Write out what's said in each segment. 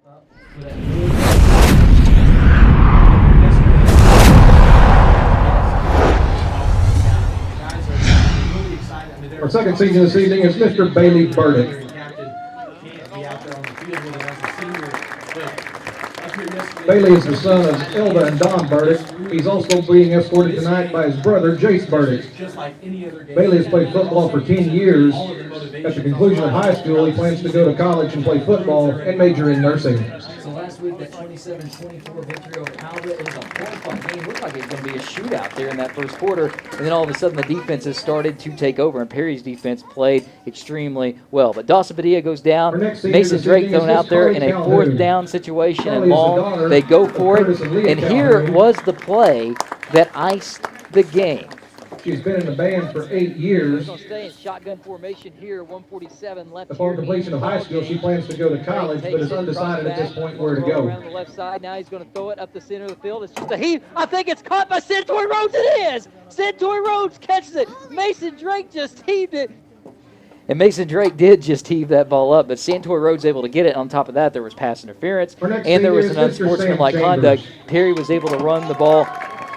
Our second senior this evening is Mr. Bailey Burdick. Bailey is the son of Elda and Don Burdick. He's also being escorted tonight by his brother, Jace Burdick. Bailey has played football for 10 years. At the conclusion of high school, he plans to go to college and play football and major in nursing. So last week, that 27-24 victory over Alva, it was a fun game. It looked like it was going to be a shootout there in that first quarter. And then all of a sudden, the defenses started to take over, and Perry's defense played extremely well. But Dawson Padilla goes down. Mason Drake thrown out there in a fourth down situation and long. They go for it. And here was the play that iced the game. She's been in the band for 8 years. She'll stay in shotgun formation here, 147 left. Upon completion of high school, she plans to go to college, but is undecided at this point where to go. Around the left side, now he's going to throw it up the center of the field. It's just a heave. I think it's caught by Santoy Rhodes. It is. Santoy Rhodes catches it. Mason Drake just heaved it. And Mason Drake did just heave that ball up, but Santoy Rhodes able to get it. On top of that, there was pass interference, and there was an unsportsmanlike conduct. Perry was able to run the ball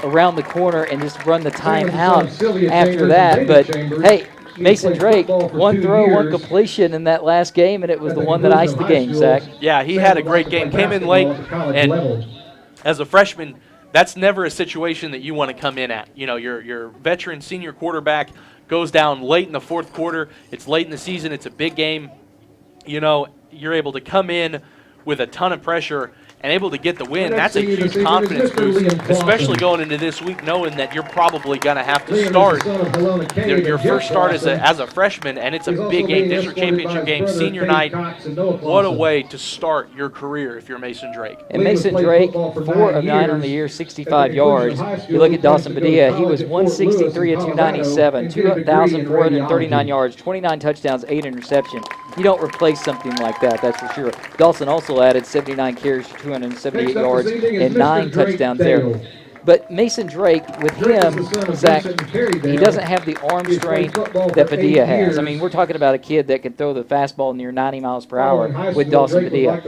around the corner and just run the timeout after that. But, hey, Mason Drake, one throw, one completion in that last game, and it was the one that iced the game, Zach. Yeah, he had a great game. Came in late, and as a freshman, that's never a situation that you want to come in at. You know, your veteran senior quarterback goes down late in the fourth quarter. It's late in the season. It's a big game. You know, you're able to come in with a ton of pressure and able to get the win. That's a huge confidence boost, especially going into this week knowing that you're probably going to have to start your first start as a freshman, and it's a big game, district championship game, senior night. What a way to start your career if you're Mason Drake. And Mason Drake, 4 of 9 on the year, 65 yards. You look at Dawson Padilla, he was 163 of 297, 2,439 yards, 29 touchdowns, 8 interceptions. You don't replace something like that, that's for sure. Dawson also added 79 carries for 278 yards and 9 touchdowns there. But Mason Drake, with him, Zach, he doesn't have the arm strength that Padilla has. I mean, we're talking about a kid that can throw the fastball near 90 miles per hour with Dawson Padilla.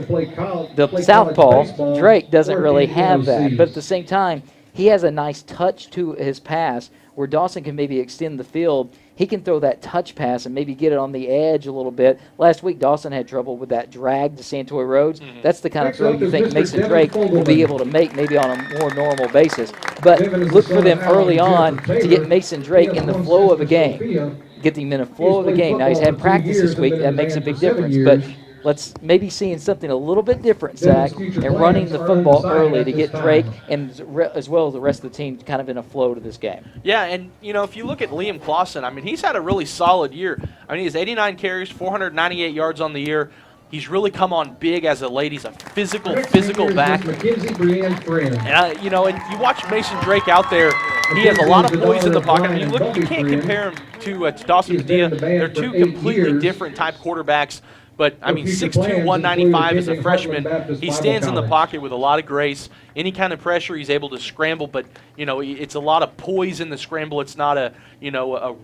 The southpaw, Drake, doesn't really have that. But at the same time, he has a nice touch to his pass where Dawson can maybe extend the field. He can throw that touch pass and maybe get it on the edge a little bit. Last week, Dawson had trouble with that drag to Santoy Rhodes. That's the kind of throw you think Mason Drake will be able to make maybe on a more normal basis. But look for them early on to get Mason Drake in the flow of a game. Get him in a flow of a game. Now, he's had practice this week. That makes a big difference. But let's maybe seeing something a little bit different, Zach, and running the football early to get Drake and as well as the rest of the team kind of in a flow to this game. Yeah, and, you know, if you look at Liam Clausen, I mean, he's had a really solid year. I mean, he has 89 carries, 498 yards on the year. He's really come on big as a late. He's a physical back. And, you know, and you watch Mason Drake out there, he has a lot of poise in the pocket. I mean, you can't compare him to Dawson Padilla. They're two completely different type quarterbacks. But, I mean, 6'2", 195 as a freshman. He stands in the pocket with a lot of grace. Any kind of pressure, he's able to scramble. But, you know, it's a lot of poise in the scramble. It's not a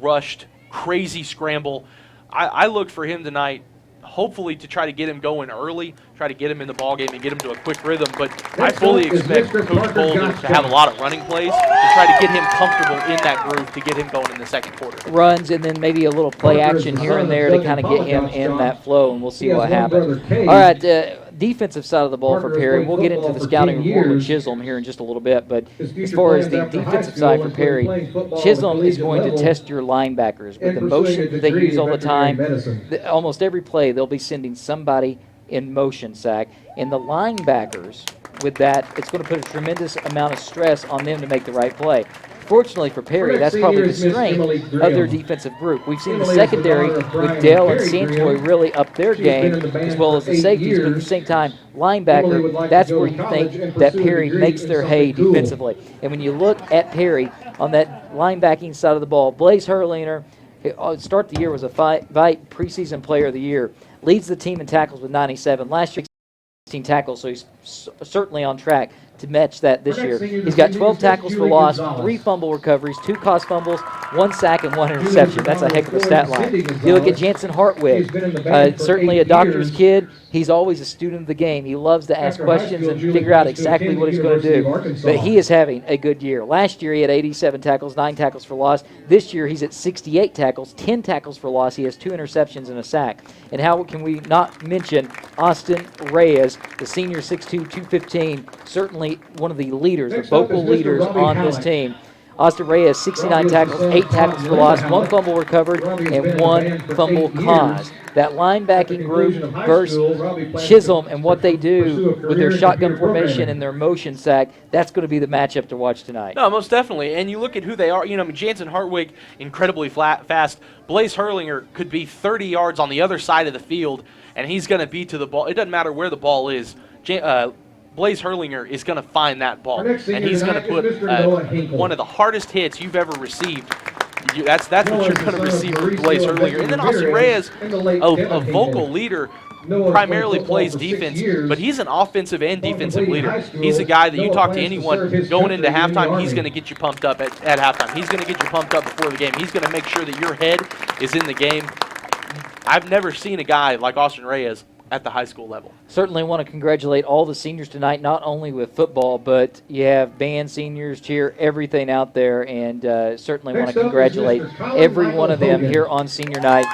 rushed, crazy scramble. I look for him tonight, hopefully to try to get him going early, try to get him in the ballgame and get him to a quick rhythm. But I fully expect Coach Boulder to have a lot of running plays to try to get him comfortable in that groove to get him going in the second quarter. Runs and then maybe a little play action here and there to kind of get him in that flow, and we'll see what happens. All right, defensive side of the ball for Perry. We'll get into the scouting report with Chisholm here in just a little bit, but as far as the defensive side for Perry, Chisholm is going to test your linebackers with the motion that they use all the time. Almost every play, they'll be sending somebody in motion, Zach. And the linebackers, with that, it's going to put a tremendous amount of stress on them to make the right play. Fortunately for Perry, that's probably the strength of their defensive group. We've seen the secondary with Dale and Santoy really up their game, as well as the safeties, but at the same time, linebacker, that's where you think that Perry makes their hay defensively. And when you look at Perry on that linebacking side of the ball, Blaze Herliner, start the year was a Vite preseason player of the year, leads the team in tackles with 97. Last year, 16 tackles, so he's certainly on track to match that this year. He's got 12 tackles for loss, 3 fumble recoveries, 2 caused fumbles, 1 sack, and 1 interception. That's a heck of a stat line. You look at Jansen Hartwig, certainly a doctor's kid. He's always a student of the game. He loves to ask questions and figure out exactly what he's going to do. But he is having a good year. Last year he had 87 tackles, 9 tackles for loss. This year he's at 68 tackles, 10 tackles for loss. He has 2 interceptions and a sack. And how can we not mention Austin Reyes, the senior 6'2", 215, certainly one of the leaders, the vocal leaders on this team. Austin Reyes, 69 tackles, 8 tackles for loss, 1 fumble recovered, and 1 fumble caused. That linebacking group versus Chisholm and what they do with their shotgun formation and their motion sack, that's going to be the matchup to watch tonight. No, most definitely. And you look at who they are. You know, I mean, Jansen Hartwig, incredibly fast. Blaze Hurlinger could be 30 yards on the other side of the field, and he's going to be to the ball. It doesn't matter where the ball is. Blaze Hurlinger is going to find that ball, and he's going to put one of the hardest hits you've ever received. That's what you're going to receive from Blaze Hurlinger. And then Austin Reyes, a vocal leader, primarily plays defense, but he's an offensive and defensive leader. He's a guy that you talk to anyone going into halftime, he's going to get you pumped up at halftime. He's going to get you pumped up before the game. He's going to make sure that your head is in the game. I've never seen a guy like Austin Reyes at the high school level. Certainly want to congratulate all the seniors tonight, not only with football, but you have band, seniors, cheer, everything out there, and certainly want to congratulate every one of them here on senior night.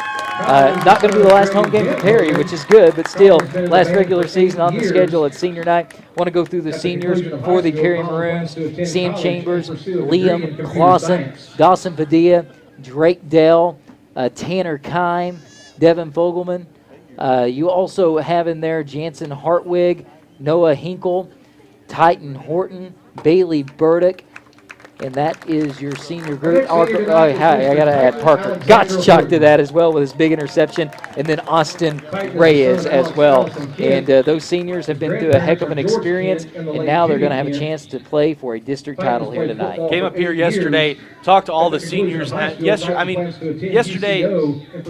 Not going to be the last home game for Perry, which is good, but still, last regular season on the schedule at senior night. Want to go through the seniors for the Perry Maroons: Sam Chambers, Liam Clausen, Dawson Padilla, Drake Dell, Tanner Kime, Devin Fogelman. You also have in there Jansen Hartwig, Noah Hinkle, Titan Horton, Bailey Burdick, and that is your senior group. I got to add Parker Gottschalk to that as well with his big interception, and then Austin Reyes as well. And those seniors have been through a heck of an experience, and now they're going to have a chance to play for a district title here tonight. Came up here yesterday, talked to all the seniors. Yesterday,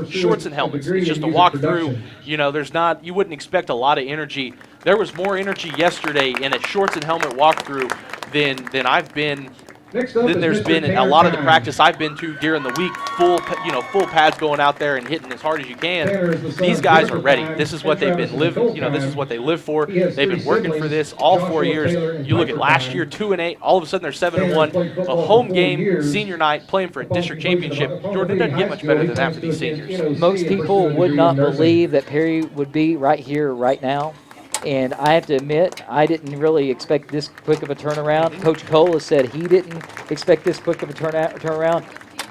shorts and helmets. It's just a walkthrough. You know, you wouldn't expect a lot of energy. There was more energy yesterday in a shorts and helmet walkthrough than there's been in a lot of the practice I've been to during the week. Full pads going out there and hitting as hard as you can. These guys are ready. This is what they've been living. This is what they live for. They've been working for this all 4 years. You look at last year, 2-8. All of a sudden they're 7-1. A home game, senior night, playing for a district championship. Jordan, it doesn't get much better than that for these seniors. Most people would not believe that Perry would be right here, right now. And I have to admit, I didn't really expect this quick of a turnaround. Coach Cole has said he didn't expect this quick of a turnaround.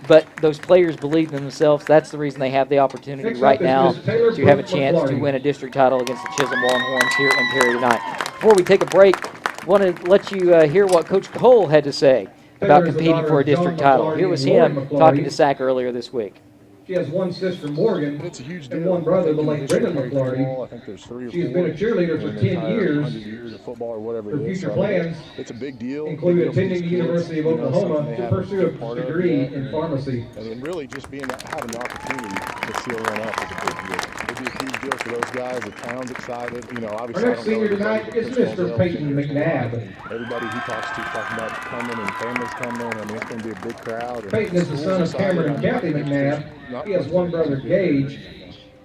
But those players believe in themselves. That's the reason they have the opportunity right now to have a chance to win a district title against the Chisum Longhorns here in Perry tonight. Before we take a break, I want to let you hear what Coach Cole had to say about competing for a district title. Here was him talking to SAC earlier this week. She has one sister, Morgan, it's a huge deal. and one brother, the late Brendan McClarty. I think there's 3 or 4. She's been a cheerleader for 10 years. 100 years of football or whatever Her it is. future plans it's a big deal. include attending the University of Oklahoma to pursue a degree in pharmacy. And then really just having the opportunity to seal one up is a big deal. It'd be a huge deal for those guys. The town's excited. Obviously. Our next senior tonight is Mr. Peyton McNabb. Everybody he talks to talking about coming and families coming. I mean, it's going to be a big crowd. Peyton is the son of Cameron and Kathy McNabb. He has one brother, Gage.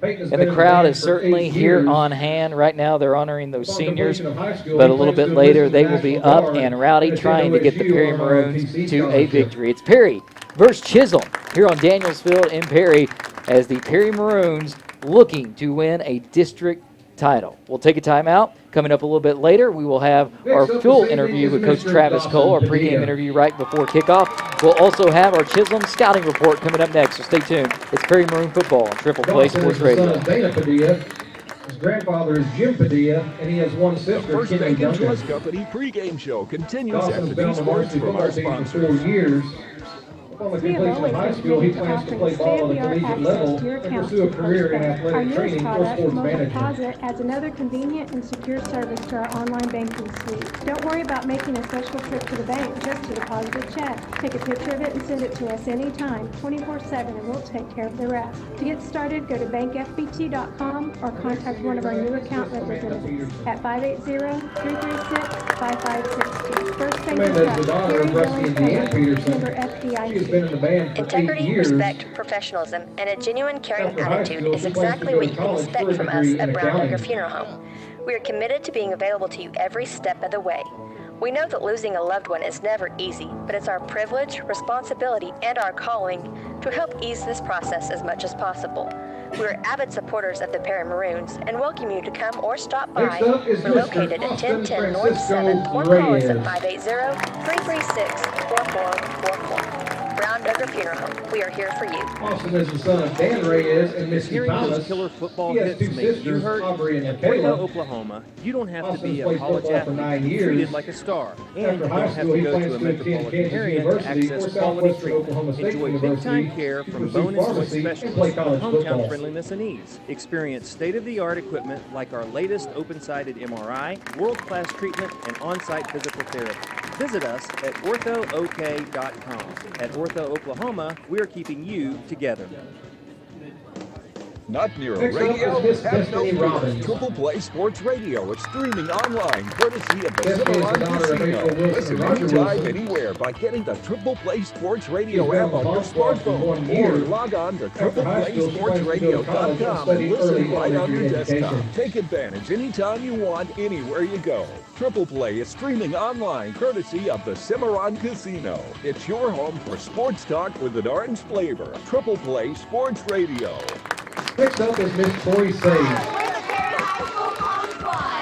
And the crowd is certainly here on hand. Right now they're honoring those seniors, but a little bit later they will be up and rowdy trying to get the Perry Maroons to a victory. It's Perry versus Chisholm here on Danielsfield in Perry as the Perry Maroons looking to win a district title. We'll take a timeout. Coming up a little bit later, we will have our full interview with Coach Travis Cole, our pregame interview right before kickoff. We'll also have our Chisholm scouting report coming up next, so stay tuned. It's Perry Maroon football on Triple Play Sports Radio. Dana Padilla. His grandfather is Jim Padilla, and he has one sister, First Kenny Bank Duncan. Insurance Company pregame show continues Dawson's after been on these the words varsity from our football team for sponsors. 4 years. Upon the completion of high school, he plans to play ball at the collegiate level and pursue a career in athletic training or sports management. Deposit adds another convenient and secure service to our online banking suite. Don't worry about making a special trip to the bank just to deposit a check. Take a picture of it and send it to us anytime, 24/7, and we'll take care of the rest. To get started, go to bankfbt.com or contact one of our new account representatives at 580-336-5562. First Bank Amanda is the daughter of Rusty and Deanne Peterson. member She has FDIC. been in the band for 8 Integrity, years. respect, professionalism, and a genuine caring After high attitude school, is she plans exactly to go what to you can college for expect a from us degree in at Brown accounting. Digger Funeral Home. We are committed to being available to you every step of the way. We know that losing a loved one is never easy, but it's our privilege, responsibility, and our calling to help ease this process as much as possible. We are avid supporters of the Perry Maroons and welcome you to come or stop by. Next up is We're Mr. located at Austin 1010 North Francisco 7th or call us at Reyes. 580-336-4444. Brown Digger Funeral Home. We are here for you. Austin is the son of Dan Reyes and Misty Hearing Thomas. those killer football He has hits 2 make you sisters, hurt. Aubrey and At Puerto, Michaela. Oklahoma, you don't have to Austin be a played college football for 9 athlete to be years. treated like a star. And After you high don't have school, to he go plans to a to attend metropolitan Kansas area to University or access quality Southwestern Oklahoma treatment. State Enjoy University big-time care to from pursue bone and joint pharmacy and play specialists college with hometown football. friendliness and ease. Experience state-of-the-art equipment like our latest open-sided MRI, world-class treatment, and on-site physical therapy. Visit us at orthook.com. At Ortho Oklahoma, we are keeping you together. Not near a Next up radio? is Miss Have no Destiny fear. Robbins. Triple Play Sports Radio. It's streaming online, courtesy of the Destiny is the Cimarron daughter of Casino. April Wilson Listen and Roger anytime, Wilson. anywhere by getting the Triple Play Sports Radio She's been app on on your the Squad for smartphone 1 year. or log on to After high school, she plans to go to college and tripleplaysportsradio.com study and listen early right on your elementary desktop. education. Take advantage anytime you want, anywhere you go. Triple Play is streaming online, courtesy of the Cimarron Casino. It's your home for sports talk with an orange flavor. Triple Play Sports Radio. Next up is Miss Tori Sage.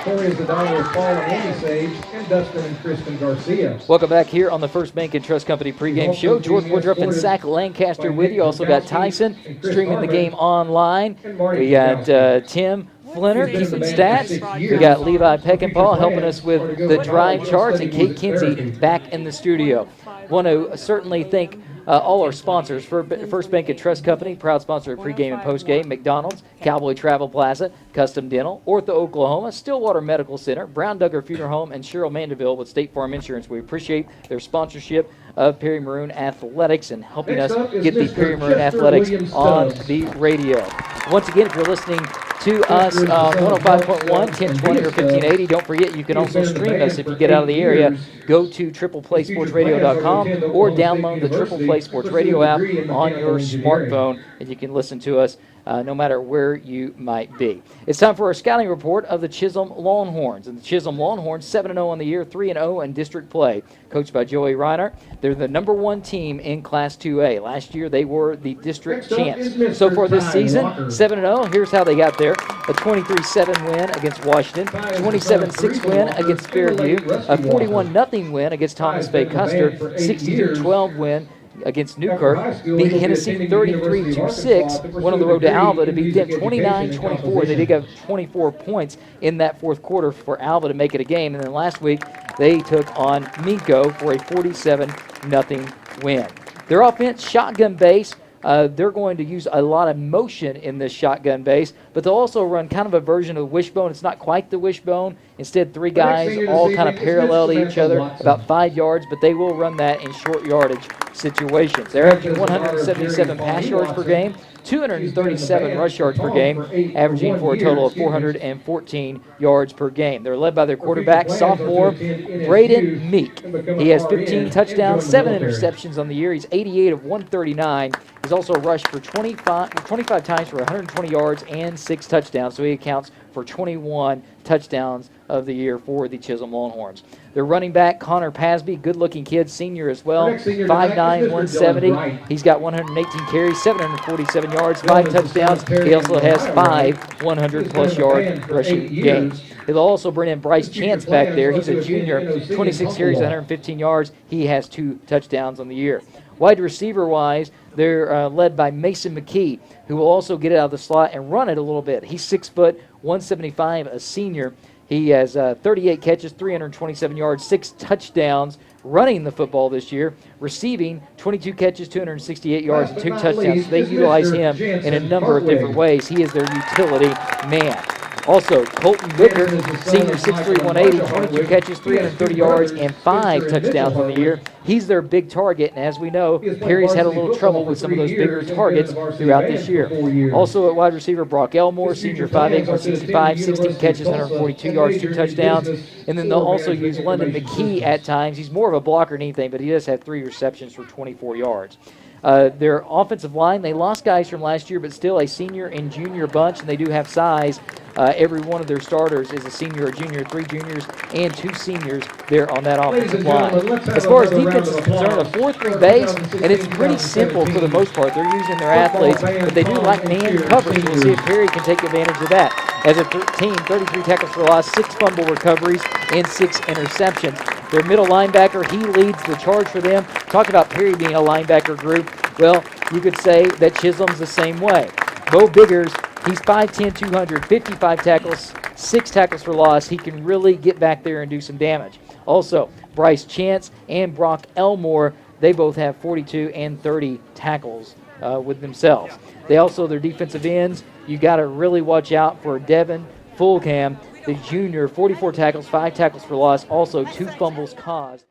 Tori is the daughter of Paul and Andy Sage and Dustin and Kristen Garcia. Welcome back here on the First Bank and Trust Company pregame show. Jordan Woodruff and Zach Lancaster with you. Also got Tyson streaming the game online. We got Tim Flinner keeping stats. We got Levi Peckinpah helping us with the drive charts, and Kate Kinsey back in the studio. Want to certainly thank all our sponsors. First Bank and Trust Company, proud sponsor of pregame and postgame, McDonald's, Cowboy Travel Plaza, Custom Dental, Ortho Oklahoma, Stillwater Medical Center, Brown Duggar Funeral Home, and Cheryl Mandeville with State Farm Insurance. We appreciate their sponsorship of Perry Maroon Athletics and helping us get the Perry Maroon Athletics on the radio. Once again, if you're listening to us on 105.1, 1020, or 1580, don't forget you can also stream us if you get out of the area. Go to tripleplaysportsradio.com or download the Triple Play Sports Radio app on your smartphone, and you can listen to us no matter where you might be. It's time for our scouting report of the Chisholm Longhorns. And the Chisholm Longhorns, 7-0 on the year, 3-0 in district play. Coached by Joey Reiner, they're the #1 team in Class 2A. Last year, they were the district champs. So far this season, 7-0. Here's how they got there. A 23-7 win against Washington, 27-6 win against Fairview, a 41-0 win against Thomas Bay Custer, 62-12 win against Newkirk, beat Hennessy 33-6, went on the road to Alva to beat them 29-24. They did have 24 points in that fourth quarter for Alva to make it a game. And then last week, they took on Minko for a 47-0 win. Their offense, shotgun base. They're going to use a lot of motion in this shotgun base, but they'll also run kind of a version of the wishbone. It's not quite the wishbone. Instead, 3 guys all kind of parallel to each other, about 5 yards, but they will run that in short yardage situations. They're averaging 177 pass yards per game, 237 rush yards per game, averaging for a total of 414 yards per game. They're led by their quarterback, sophomore Braden Meek. He has 15 touchdowns, 7 interceptions on the year. He's 88 of 139. He's also rushed for 25 times for 120 yards and 6 touchdowns, so he accounts for 21 touchdowns of the year for the Chisholm Longhorns. Their running back, Connor Pasby, good-looking kid, senior as well, 5'9", 170. He's got 118 carries, 747 yards, 5 touchdowns. He also has 5 100-plus yard rushing games. They'll also bring in Bryce Chance back there. He's a junior, 26 carries, 115 yards. He has 2 touchdowns on the year. Wide receiver-wise, they're led by Mason McKee, who will also get it out of the slot and run it a little bit. He's 6 foot, 175, a senior. He has 38 catches, 327 yards, 6 touchdowns running the football this year, receiving 22 catches, 268 yards, and 2 touchdowns. They utilize him in a number of different ways. He is their utility man. Also, Colton Booker, senior 6'3", 180, 22 catches, 330 yards, and 5 touchdowns on the year. He's their big target, and as we know, Perry's had a little trouble with some of those bigger targets throughout this year. Also at wide receiver, Brock Elmore, senior 5'8", 165, 16 catches, 142 yards, 2 touchdowns. And then they'll also use London McKee at times. He's more of a blocker than anything, but he does have 3 receptions for 24 yards. Their offensive line, they lost guys from last year, but still a senior and junior bunch, and they do have size. Every one of their starters is a senior or junior, 3 juniors and 2 seniors there on that offensive line. As far as defense is concerned, a 4-3 base, and it's pretty simple for the most part. They're using their athletes, but they do like man coverage. We'll see if Perry can take advantage of that. As a team, 33 tackles for loss, 6 fumble recoveries, and 6 interceptions. Their middle linebacker, he leads the charge for them. Talk about Perry being a linebacker group. Well, you could say that Chisholm's the same way. Bo Biggers, he's 5'10", 200, 55 tackles, 6 tackles for loss. He can really get back there and do some damage. Also, Bryce Chance and Brock Elmore, they both have 42 and 30 tackles with themselves. They also, their defensive ends, you got to really watch out for Devin Fulgham, the junior, 44 tackles, 5 tackles for loss, also 2 fumbles caused.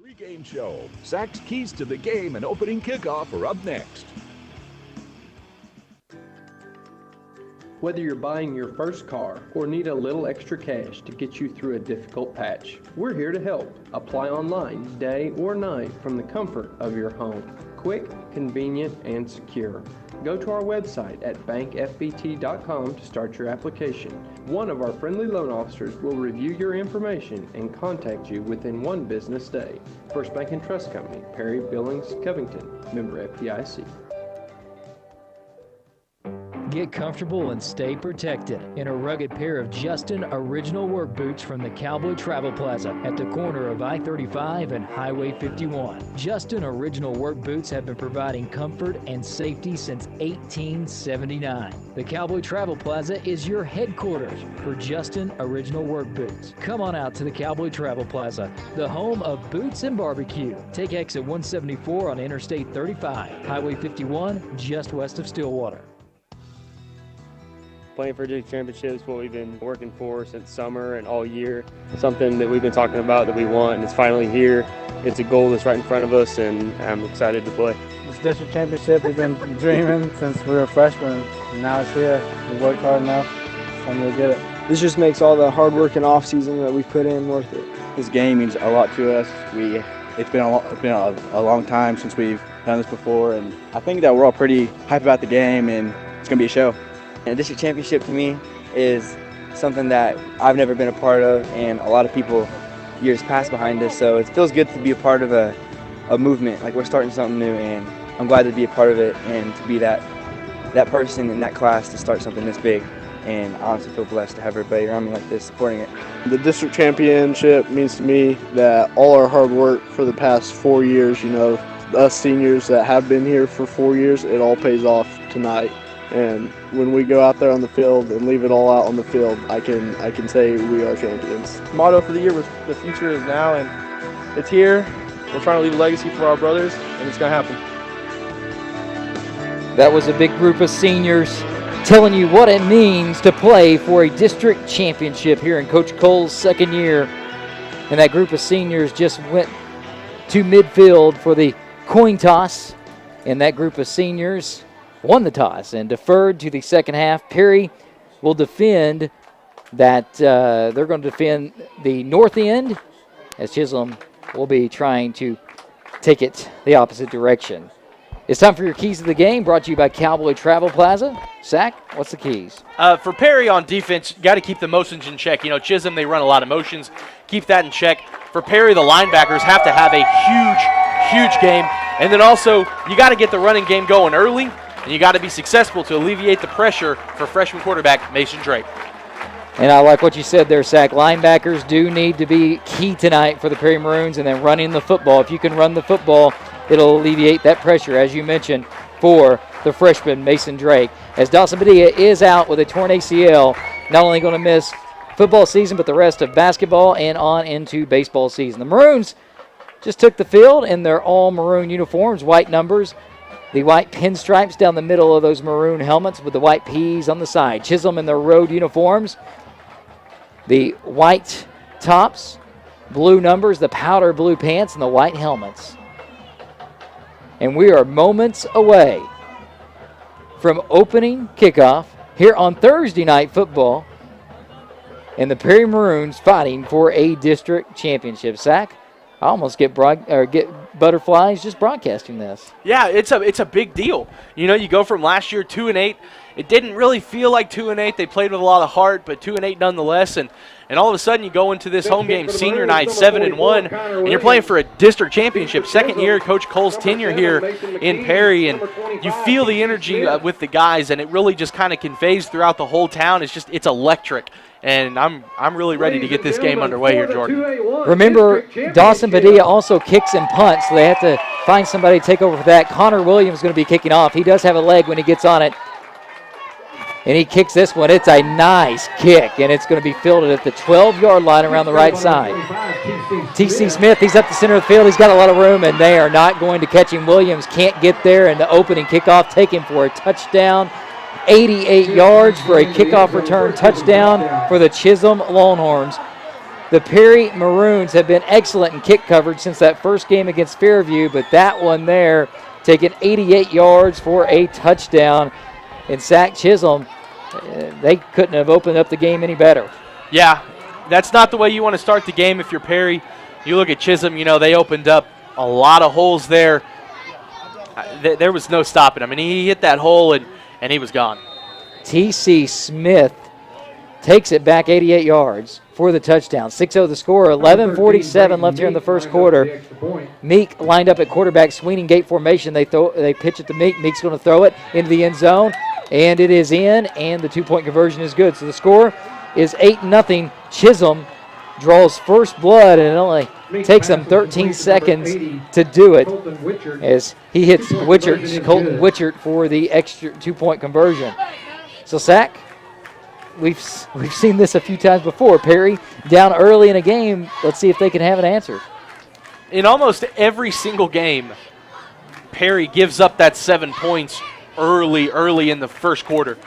Pregame show. Zach's keys to the game and opening kickoff are up next. Whether you're buying your first car or need a little extra cash to get you through a difficult patch, we're here to help. Apply online, day or night, from the comfort of your home. Quick, convenient, and secure. Go to our website at bankfbt.com to start your application. One of our friendly loan officers will review your information and contact you within 1 business day. First Bank and Trust Company, Perry, Billings, Covington, member FDIC. Get comfortable and stay protected in a rugged pair of Justin original work boots from the Cowboy Travel Plaza at the corner of I-35 and Highway 51. Justin original work boots have been providing comfort and safety since 1879. The Cowboy Travel Plaza is your headquarters for Justin original work boots. Come on out to the Cowboy Travel Plaza, the home of boots and barbecue. Take exit 174 on Interstate 35, Highway 51, just west of Stillwater. Playing for district championship is what we've been working for since summer and all year. Something that we've been talking about that we want, and it's finally here. It's a goal that's right in front of us, and I'm excited to play. This district championship we've been dreaming since we were freshmen. Now it's here. We worked hard enough, and we'll get it. This just makes all the hard work and off season that we've put in worth it. This game means a lot to us. It's been a long time since we've done this before, and I think that we're all pretty hyped about the game, and it's going to be a show. And a district championship to me is something that I've never been a part of, and a lot of people years past behind us, so it feels good to be a part of a movement. Like, we're starting something new, and I'm glad to be a part of it and to be that person in that class to start something this big. And I honestly feel blessed to have everybody around me like this supporting it. The district championship means to me that all our hard work for the past 4 years, us seniors that have been here for 4 years, it all pays off tonight. And when we go out there on the field and leave it all out on the field, I can say we are champions. The motto for the year was "The future is now," and it's here. We're trying to leave a legacy for our brothers, and it's going to happen. That was a big group of seniors telling you what it means to play for a district championship here in Coach Cole's second year. And that group of seniors just went to midfield for the coin toss, and that group of seniors won the toss and deferred to the second half. Perry will defend that. They're going to defend the north end, as Chisholm will be trying to take it the opposite direction. It's time for your keys to the game, brought to you by Cowboy Travel Plaza. Zach, what's the keys? For Perry on defense, you got to keep the motions in check. You know, Chisum, they run a lot of motions. Keep that in check. For Perry, the linebackers have to have a huge game. And then also, you got to get the running game going early, and you got to be successful to alleviate the pressure for freshman quarterback Mason Drake. And I like what you said there, Zach. Linebackers do need to be key tonight for the Perry Maroons, and then running the football. If you can run the football, it'll alleviate that pressure, as you mentioned, for the freshman Mason Drake. As Dawson Padilla is out with a torn ACL, not only going to miss football season, but the rest of basketball and on into baseball season. The Maroons just took the field in their all-maroon uniforms, white numbers, the white pinstripes down the middle of those maroon helmets with the white P's on the side. Chisholm in their road uniforms, the white tops, blue numbers, the powder blue pants, and the white helmets. And we are moments away from opening kickoff here on Thursday Night Football, and the Perry Maroons fighting for a district championship. Zach, I almost get butterflies just broadcasting this. Yeah, it's a big deal. You know, you go from last year 2-8. It didn't really feel like 2-8. They played with a lot of heart, but 2-8 nonetheless. And all of a sudden, you go into this home game, senior night, 7-1, and you're playing for a district championship. Second year, Coach Cole's tenure here in Perry, and you feel the energy with the guys, and it really just kind of conveys throughout the whole town. It's electric. And I'm really ready to get this game underway here, Jordan. Remember, Dawson Padilla also kicks and punts, so they have to find somebody to take over for that. Connor Williams is going to be kicking off. He does have a leg when he gets on it. And he kicks this one. It's a nice kick, and it's going to be fielded at the 12-yard line around the right side. T.C. Smith, he's up the center of the field. He's got a lot of room, and they are not going to catch him. Williams can't get there, and the opening kickoff taken for a touchdown. 88 yards for a kickoff return touchdown for the Chisum Longhorns. The Perry Maroons have been excellent in kick coverage since that first game against Fairview, but that one there taking 88 yards for a touchdown. And Zach, Chisholm, they couldn't have opened up the game any better. Yeah, that's not the way you want to start the game if you're Perry. You look at Chisum, you know, they opened up a lot of holes there. There was no stopping him. I mean, he hit that hole, and he was gone. T.C. Smith takes it back 88 yards for the touchdown. 6-0 the score, 11:47 left here in the first quarter. Meek lined up at quarterback, swinging gate formation. They pitch it to Meek. Meek's going to throw it into the end zone, and it is in, and the two-point conversion is good. So the score is 8-0. Chisum draws first blood, and it only takes them 13 seconds to do it as he hits Colton Witchert for the extra two-point conversion. So, Zach, we've seen this a few times before. Perry down early in a game. Let's see if they can have an answer. In almost every single game, Perry gives up that 7 points early in the first quarter.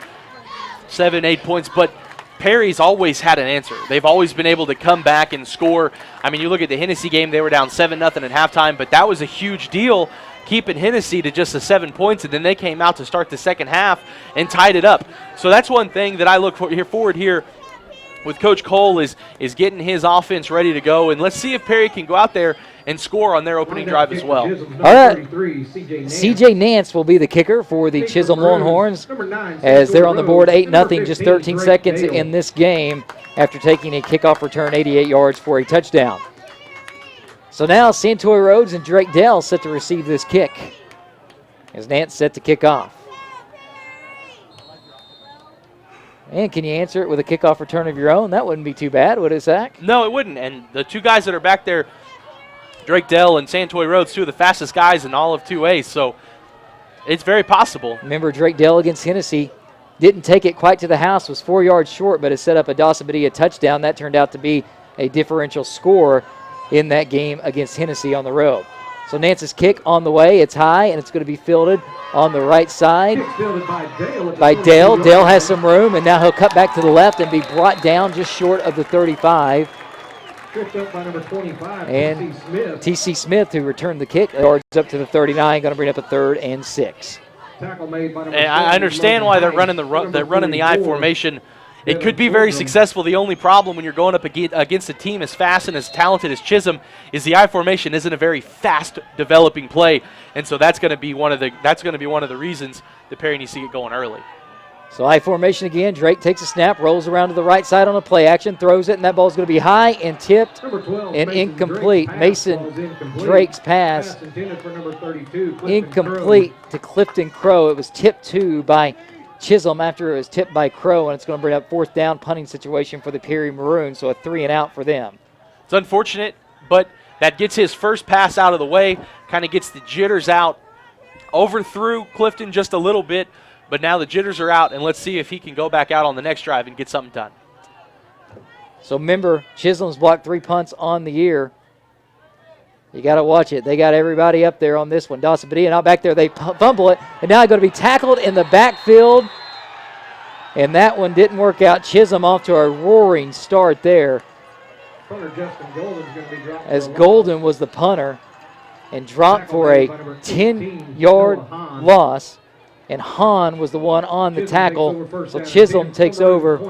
7-8 points, but Perry's always had an answer. They've always been able to come back and score. I mean, you look at the Hennessy game, they were down 7-0 at halftime, but that was a huge deal, keeping Hennessy to just the 7 points, and then they came out to start the second half and tied it up. So that's one thing that I look forward here with Coach Cole is getting his offense ready to go, and let's see if Perry can go out there and score on their opening drive as well. All right, C.J. Nance will be the kicker for the Chisum Longhorns as they're on the board 8-0, just 13 seconds in this game after taking a kickoff return 88 yards for a touchdown. So now Santoy Rhodes and Drake Dell set to receive this kick as Nance set to kick off. And can you answer it with a kickoff return of your own? That wouldn't be too bad, would it, Zach? No, it wouldn't. And the two guys that are back there, Drake Dell and Santoy Rhodes, two of the fastest guys in all of 2A, so it's very possible. Remember, Drake Dell against Hennessy didn't take it quite to the house, was 4 yards short, but it set up a Dawson Padilla touchdown. That turned out to be a differential score in that game against Hennessy on the road. So Nance's kick on the way. It's high, and it's going to be fielded on the right side by Dale. Dale has some room, and now he'll cut back to the left and be brought down just short of the 35. And T.C. Smith, who returned the kick, yards up to the 39, going to bring up a 3rd and 6. And I understand why they're running the I formation It could be very successful. The only problem when you're going up against a team as fast and as talented as Chisum is the I formation isn't a very fast developing play, and so that's going to be one of the reasons that Perry needs to get going early. So I formation again. Drake takes a snap, rolls around to the right side on a play action, throws it, and that ball's going to be high and tipped and incomplete. Mason Drake's pass incomplete to Clifton Crow. It was tipped to by Chisholm after it was tipped by Crow, and it's going to bring up 4th down punting situation for the Perry Maroon, so a 3-and-out for them. It's unfortunate, but that gets his first pass out of the way, kind of gets the jitters out, overthrew Clifton just a little bit, but now the jitters are out, and let's see if he can go back out on the next drive and get something done. So remember, Chisholm's blocked 3 punts on the year. You got to watch it. They got everybody up there on this one. Dawson Padilla now back there. They fumble it, and now going to be tackled in the backfield. And that one didn't work out. Chisum off to a roaring start there. As Golden was the punter and dropped for a 10-yard loss. And Hahn was the one on the tackle. So Chisholm takes over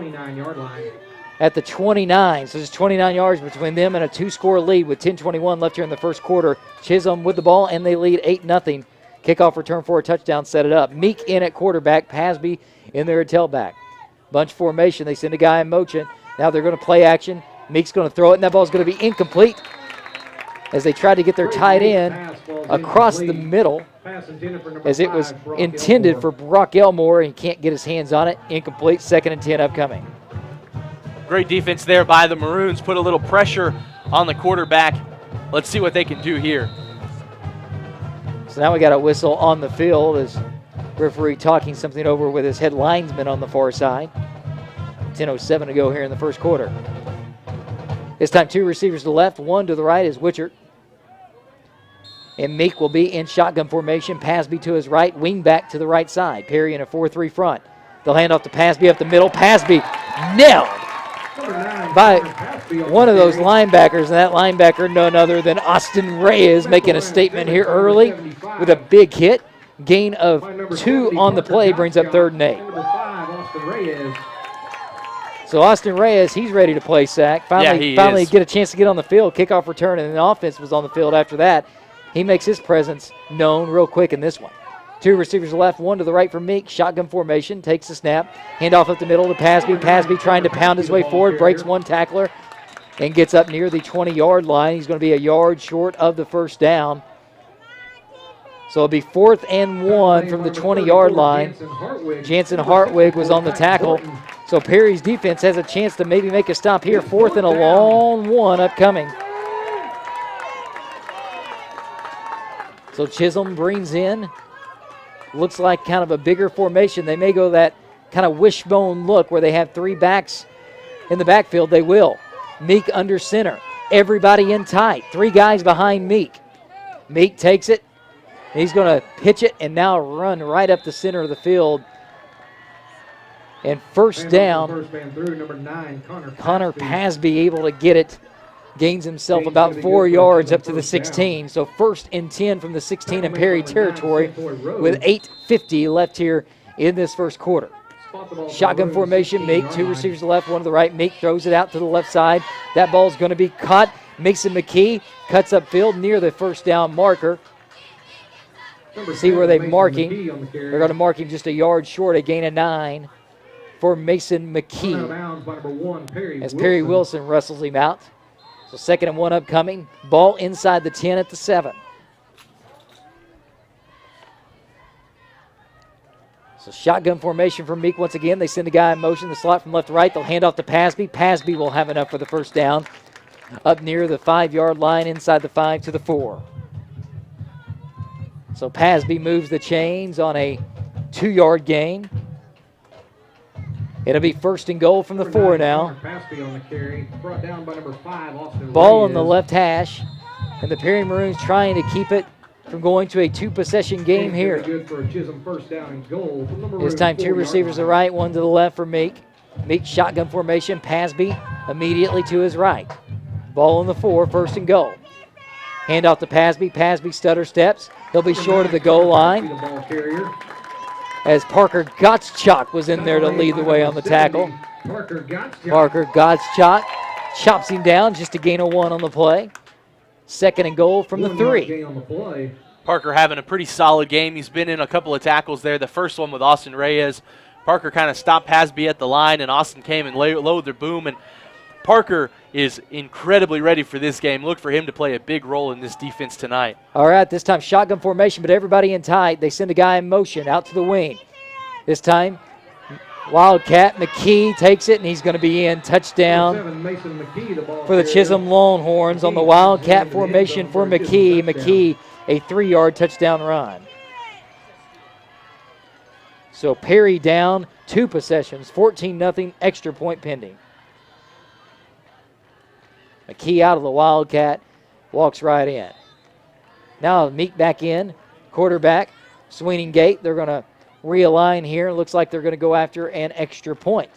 at the 29. So there's 29 yards between them and a 2-score lead with 10:21 left here in the first quarter. Chisholm with the ball, and they lead 8-0. Kickoff return for a touchdown, set it up. Meek in at quarterback, Pasby in there at tailback. Bunch formation, they send a guy in motion. Now they're going to play action. Meek's going to throw it, and that ball's going to be incomplete as they tried to get their tight end across the middle as it was intended for Brock Elmore, and he can't get his hands on it. Incomplete, 2nd and 10 upcoming. Great defense there by the Maroons. Put a little pressure on the quarterback. Let's see what they can do here. So now we got a whistle on the field as referee talking something over with his head linesman on the far side. 10:07 to go here in the first quarter. This time 2 receivers to the left, 1 to the right is Witchert. And Meek will be in shotgun formation. Pasby to his right, wing back to the right side. Perry in a 4-3 front. They'll hand off to Pasby up the middle. Pasby nailed by one of those linebackers, and that linebacker none other than Austin Reyes, making a statement here early with a big hit. Gain of 2 on the play brings up 3rd and 8. So Austin Reyes, he's ready to play sack. Finally get a chance to get on the field. Kickoff return, and the offense was on the field after that. He makes his presence known real quick in this one. 2 receivers left, 1 to the right for Meek. Shotgun formation, takes the snap. Handoff up the middle to Pasby. Pasby trying to pound his way forward, breaks 1 tackler, and gets up near the 20-yard line. He's going to be a yard short of the first down. So it'll be 4th and 1 from the 20-yard line. Jansen Hartwig was on the tackle. So Perry's defense has a chance to maybe make a stop here. 4th and a long one upcoming. So Chisholm brings in, looks like kind of a bigger formation. They may go that kind of wishbone look where they have 3 backs in the backfield. They will. Meek under center. Everybody in tight. 3 guys behind Meek. Meek takes it. He's going to pitch it and now run right up the center of the field. And first down, Connor Pasby able to get it. Gains himself about 4 yards up to the 16. So 1st and 10 from the 16 in Perry territory with 8:50 left here in this first quarter. Shotgun formation, Meek, 2 receivers to the left, 1 to the right. Meek throws it out to the left side. That ball's going to be caught. Mason McKee cuts upfield near the first down marker. See where they mark him. They're going to mark him just a yard short, a gain of 9 for Mason McKee as Perry Wilson wrestles him out. So 2nd and 1 upcoming. Ball inside the 10 at the 7. So shotgun formation for Meek once again. They send a guy in motion, the slot from left to right. They'll hand off to Pasby. Pasby will have enough for the first down. Up near the 5-yard line, inside the 5 to the 4. So Pasby moves the chains on a 2-yard gain. It'll be 1st and goal from the 4 now. Ball on the left hash, and the Perry Maroons trying to keep it from going to a 2-possession game here. This time 2 receivers to the right, 1 to the left for Meek. Meek shotgun formation, Pasby immediately to his right. Ball on the 4, 1st and goal. Hand off to Pasby. Pasby stutter steps. He'll be short of the goal line as Parker Gottschalk was in there to lead the way on the tackle. Parker Gottschalk chops him down just to gain a 1 on the play. 2nd and goal from the 3. Parker having a pretty solid game. He's been in a couple of tackles there. The first one with Austin Reyes. Parker kind of stopped Hasby at the line, and Austin came and lowered their boom. And Parker is incredibly ready for this game. Look for him to play a big role in this defense tonight. All right, this time shotgun formation, but everybody in tight. They send a guy in motion out to the wing. This time, Wildcat McKee takes it, and he's going to be in. Touchdown for the Chisholm Longhorns on the Wildcat formation for McKee. McKee, a 3-yard touchdown run. So Perry down, 2 possessions, 14-0, extra point pending. McKee out of the Wildcat, walks right in. Now Meek back in, quarterback, Sweeney Gate. They're going to realign here. Looks like they're going to go after an extra point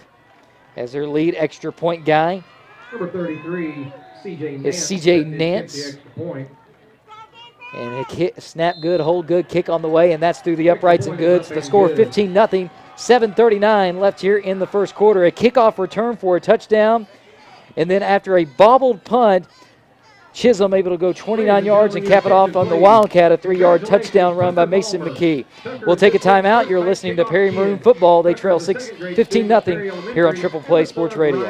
as their lead extra point guy. Number 33, CJ Nance. Is CJ Nance. And a snap good, hold good, kick on the way, and that's through the uprights and goods. The score 15-0, 7:39 left here in the first quarter. A kickoff return for a touchdown. And then after a bobbled punt, Chisholm able to go 29 yards and cap it off on the Wildcat, a 3-yard touchdown run by Mason McKee. We'll take a timeout. You're listening to Perry Maroon football. They trail 15-0 here on Triple Play Sports Radio.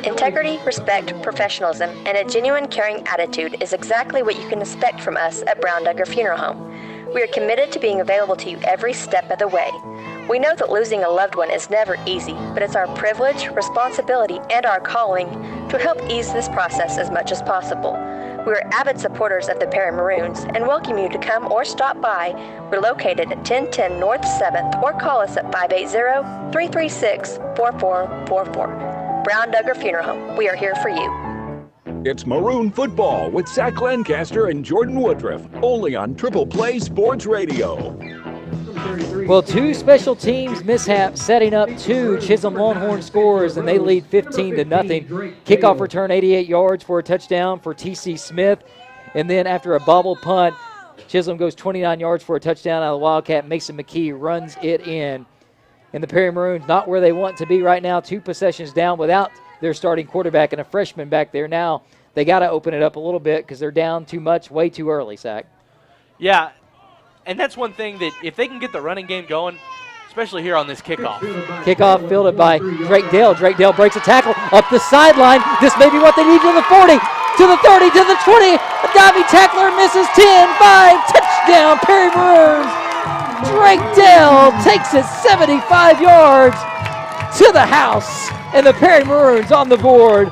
Integrity, respect, professionalism, and a genuine caring attitude is exactly what you can expect from us at Brown Duggar Funeral Home. We are committed to being available to you every step of the way. We know that losing a loved one is never easy, but it's our privilege, responsibility, and our calling to help ease this process as much as possible. We are avid supporters of the Perry Maroons and welcome you to come or stop by. We're located at 1010 North 7th or call us at 580-336-4444. Brown Duggar Funeral Home. We are here for you. It's Maroon football with Zach Lancaster and Jordan Woodruff, only on Triple Play Sports Radio. Well, 2 special teams mishaps setting up 2 Chisholm Longhorn scores, and they lead 15-0. Kickoff return 88 yards for a touchdown for T.C. Smith. And then after a bobble punt, Chisholm goes 29 yards for a touchdown out of the Wildcat. Mason McKee runs it in. And the Perry Maroons not where they want to be right now. 2 possessions down without their starting quarterback and a freshman back there. Now they got to open it up a little bit because they're down too much way too early, Zach. Yeah, and that's one thing that if they can get the running game going, especially here on this kickoff. Kickoff fielded by Drake Dale. Drake Dale breaks a tackle up the sideline. This may be what they need to the 40, to the 30, to the 20. A diving tackler misses 10, 5, touchdown Perry Maroons. Drake Dale takes it 75 yards to the house, and the Perry Maroons on the board.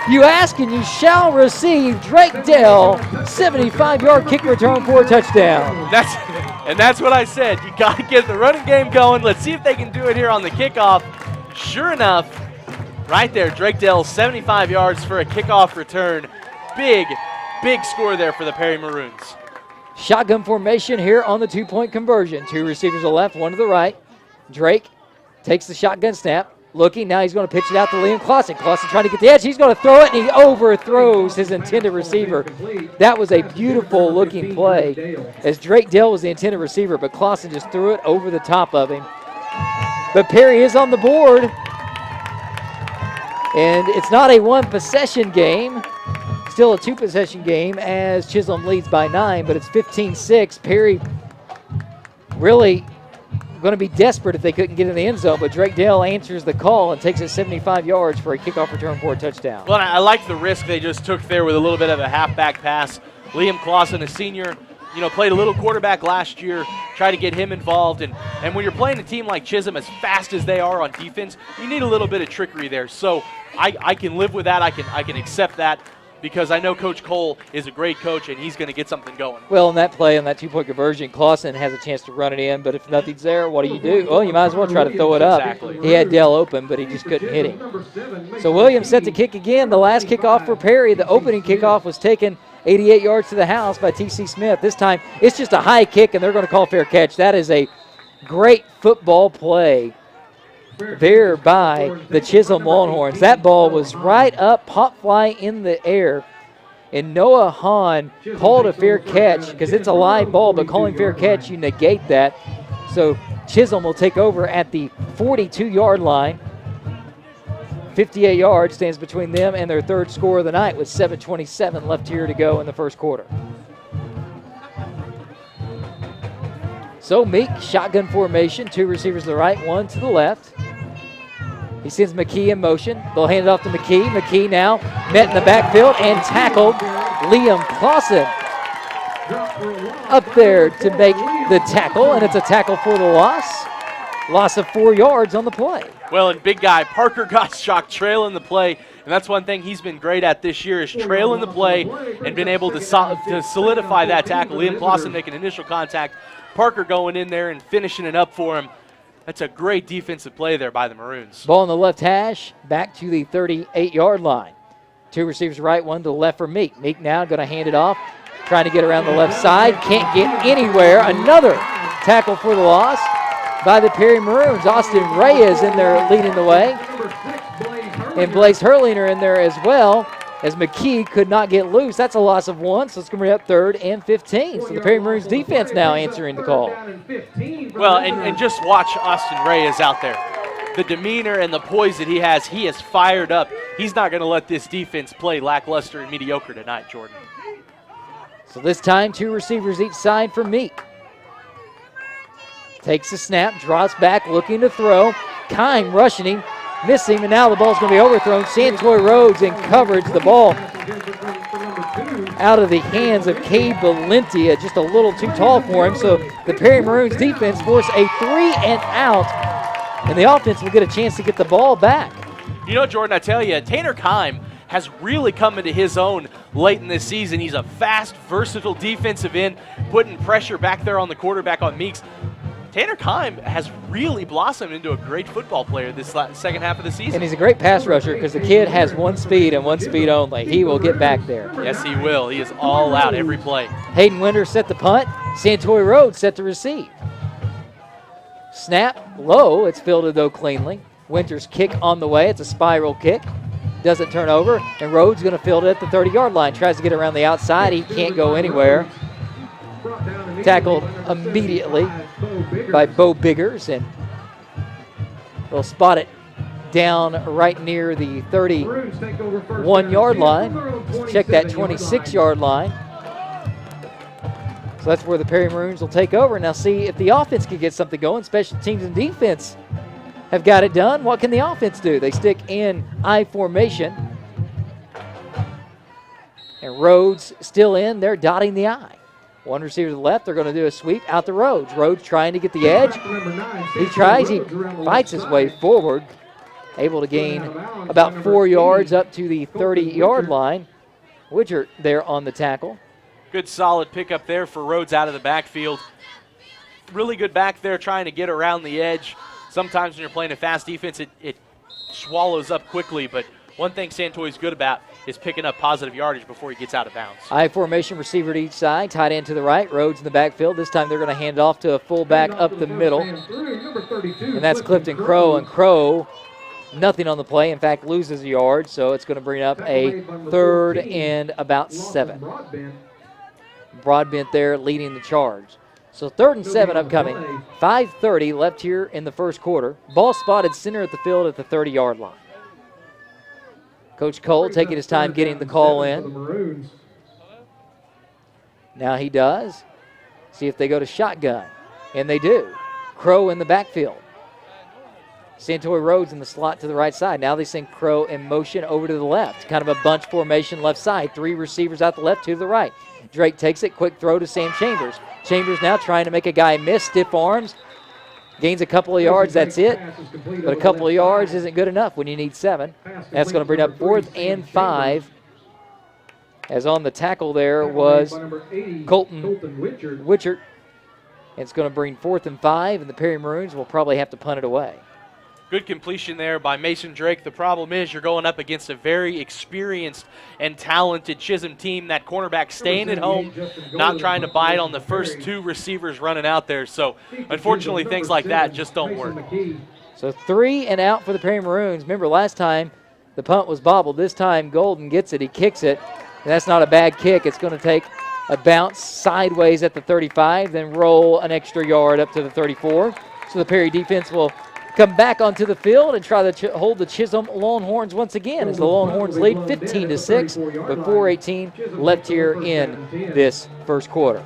You ask and you shall receive. Drake Dale, 75-yard kick return for a touchdown. That's what I said. You got to get the running game going. Let's see if they can do it here on the kickoff. Sure enough, right there, Drake Dale, 75 yards for a kickoff return. Big score there for the Perry Maroons. Shotgun formation here on the 2-point conversion. 2 receivers to the left, 1 to the right. Drake takes the shotgun snap. Looking, now he's going to pitch it out to Liam Clausen. Clausen trying to get the edge. He's going to throw it, and he overthrows his intended receiver. That was a beautiful looking play as Drake Dale was the intended receiver, but Clausen just threw it over the top of him. But Perry is on the board, and it's not a 1-possession game. Still a 2-possession game as Chisholm leads by 9, but it's 15-6. Perry really going to be desperate if they couldn't get in the end zone, but Drake Dale answers the call and takes it 75 yards for a kickoff return for a touchdown. Well, I like the risk they just took there with a little bit of a halfback pass. Liam Clausen, a senior, played a little quarterback last year, try to get him involved. And when you're playing a team like Chisholm, as fast as they are on defense, you need a little bit of trickery there. So I can live with that. I can accept that, because I know Coach Cole is a great coach and he's going to get something going. Well, in that play, on that 2-point conversion, Clausen has a chance to run it in, but if nothing's there, what do? Well, you might as well try to throw it up. Exactly. He had Dell open, but he just couldn't hit him. So Williams set to kick again. The last kickoff for Perry, the opening kickoff was taken 88 yards to the house by T.C. Smith. This time, it's just a high kick, and they're going to call fair catch. That is a great football play there by the Chisholm Longhorns. That ball was right up, pop fly in the air, and Noah Hahn called a fair catch because it's a live ball, but calling fair catch, you negate that. So Chisholm will take over at the 42-yard line. 58 yards stands between them and their third score of the night with 7:27 left here to go in the first quarter. So Meek, shotgun formation, 2 receivers to the right, 1 to the left. He sends McKee in motion. They'll hand it off to McKee. McKee now met in the backfield and tackled. Liam Clausen up there to make the tackle, and it's a tackle for the loss. Loss of 4 yards on the play. Well, and big guy Parker got shocked trailing the play, and that's one thing he's been great at this year is trailing the play and been able to solidify that tackle. Liam Clausen making initial contact, Parker going in there and finishing it up for him. That's a great defensive play there by the Maroons. Ball on the left hash, back to the 38-yard line. 2 receivers right, 1 to the left for Meek. Meek now going to hand it off, trying to get around the left side. Can't get anywhere. Another tackle for the loss by the Perry Maroons. Austin Reyes in there leading the way. And Blaze Hurliner in there as well, as McKee could not get loose. That's a loss of 1, so it's going to be up 3rd and 15. So the Perry Maroons defense now answering the call. Well, and just watch Austin Reyes out there. The demeanor and the poise that he is fired up. He's not going to let this defense play lackluster and mediocre tonight, Jordan. So this time, 2 receivers each side for Meek. Takes the snap, draws back, looking to throw. Kime rushing him, missed him, and now the ball's going to be overthrown. Santoy Rhodes in coverage. The ball out of the hands of Cade Valentia, just a little too tall for him. So the Perry Maroons defense force a 3 and out, and the offense will get a chance to get the ball back. You know, Jordan, I tell you, Tanner Kime has really come into his own late in this season. He's a fast, versatile defensive end, putting pressure back there on the quarterback on Meeks. Tanner Kime has really blossomed into a great football player this second half of the season. And he's a great pass rusher because the kid has 1 speed and 1 speed only. He will get back there. Yes, he will. He is all out every play. Hayden Winters set the punt. Santoy Rhodes set to receive. Snap low. It's fielded, though, cleanly. Winters kick on the way. It's a spiral kick. Doesn't turn over. And Rhodes going to field it at the 30-yard line. Tries to get around the outside. He can't go anywhere. Tackled immediately by Bo Biggers, and they'll spot it down right near the 31-yard line. Check that 26-yard line. So that's where the Perry Maroons will take over. Now see if the offense can get something going. Special teams and defense have got it done. What can the offense do? They stick in I formation. And Rhodes still in. They're dotting the I. 1 receiver to the left. They're going to do a sweep out to Rhodes. Rhodes trying to get the edge. He tries. He fights his way forward. Able to gain about 4 yards up to the 30-yard line. Widger there on the tackle. Good solid pickup there for Rhodes out of the backfield. Really good back there trying to get around the edge. Sometimes when you're playing a fast defense, it swallows up quickly, but one thing Santoy's good about is picking up positive yardage before he gets out of bounds. I formation, receiver to each side, tight end to the right, Rhodes in the backfield. This time they're going to hand it off to a fullback up the middle. And that's Clifton Crow, and Crow, nothing on the play. In fact, loses a yard, so it's going to bring up a 3rd and about 7. Broadbent there leading the charge. So 3rd and 7 upcoming. 5:30 left here in the first quarter. Ball spotted center at the field at the 30-yard line. Coach Cole taking his time getting the call in. Now he does. See if they go to shotgun. And they do. Crow in the backfield. Santoy Rhodes in the slot to the right side. Now they send Crow in motion over to the left. Kind of a bunch formation left side. 3 receivers out the left, 2 to the right. Drake takes it. Quick throw to Sam Chambers. Chambers now trying to make a guy miss. Stiff arms. Gains a couple of yards, that's it. But a couple of yards isn't good enough when you need 7. That's going to bring up 4th and 5. As on the tackle there was Colton Witchert. It's going to bring 4th and 5, and the Perry Maroons will probably have to punt it away. Good completion there by Mason Drake. The problem is you're going up against a very experienced and talented Chisum team. That cornerback staying at home, not trying to bite on the first 2 receivers running out there. So, unfortunately, things like that just don't work. So 3 and out for the Perry Maroons. Remember, last time the punt was bobbled. This time Golden gets it. He kicks it. And that's not a bad kick. It's going to take a bounce sideways at the 35, then roll an extra yard up to the 34. So the Perry defense will come back onto the field and try to hold the Chisholm Longhorns once again as the Longhorns lead 15-6 with 4:18 left here in this first quarter.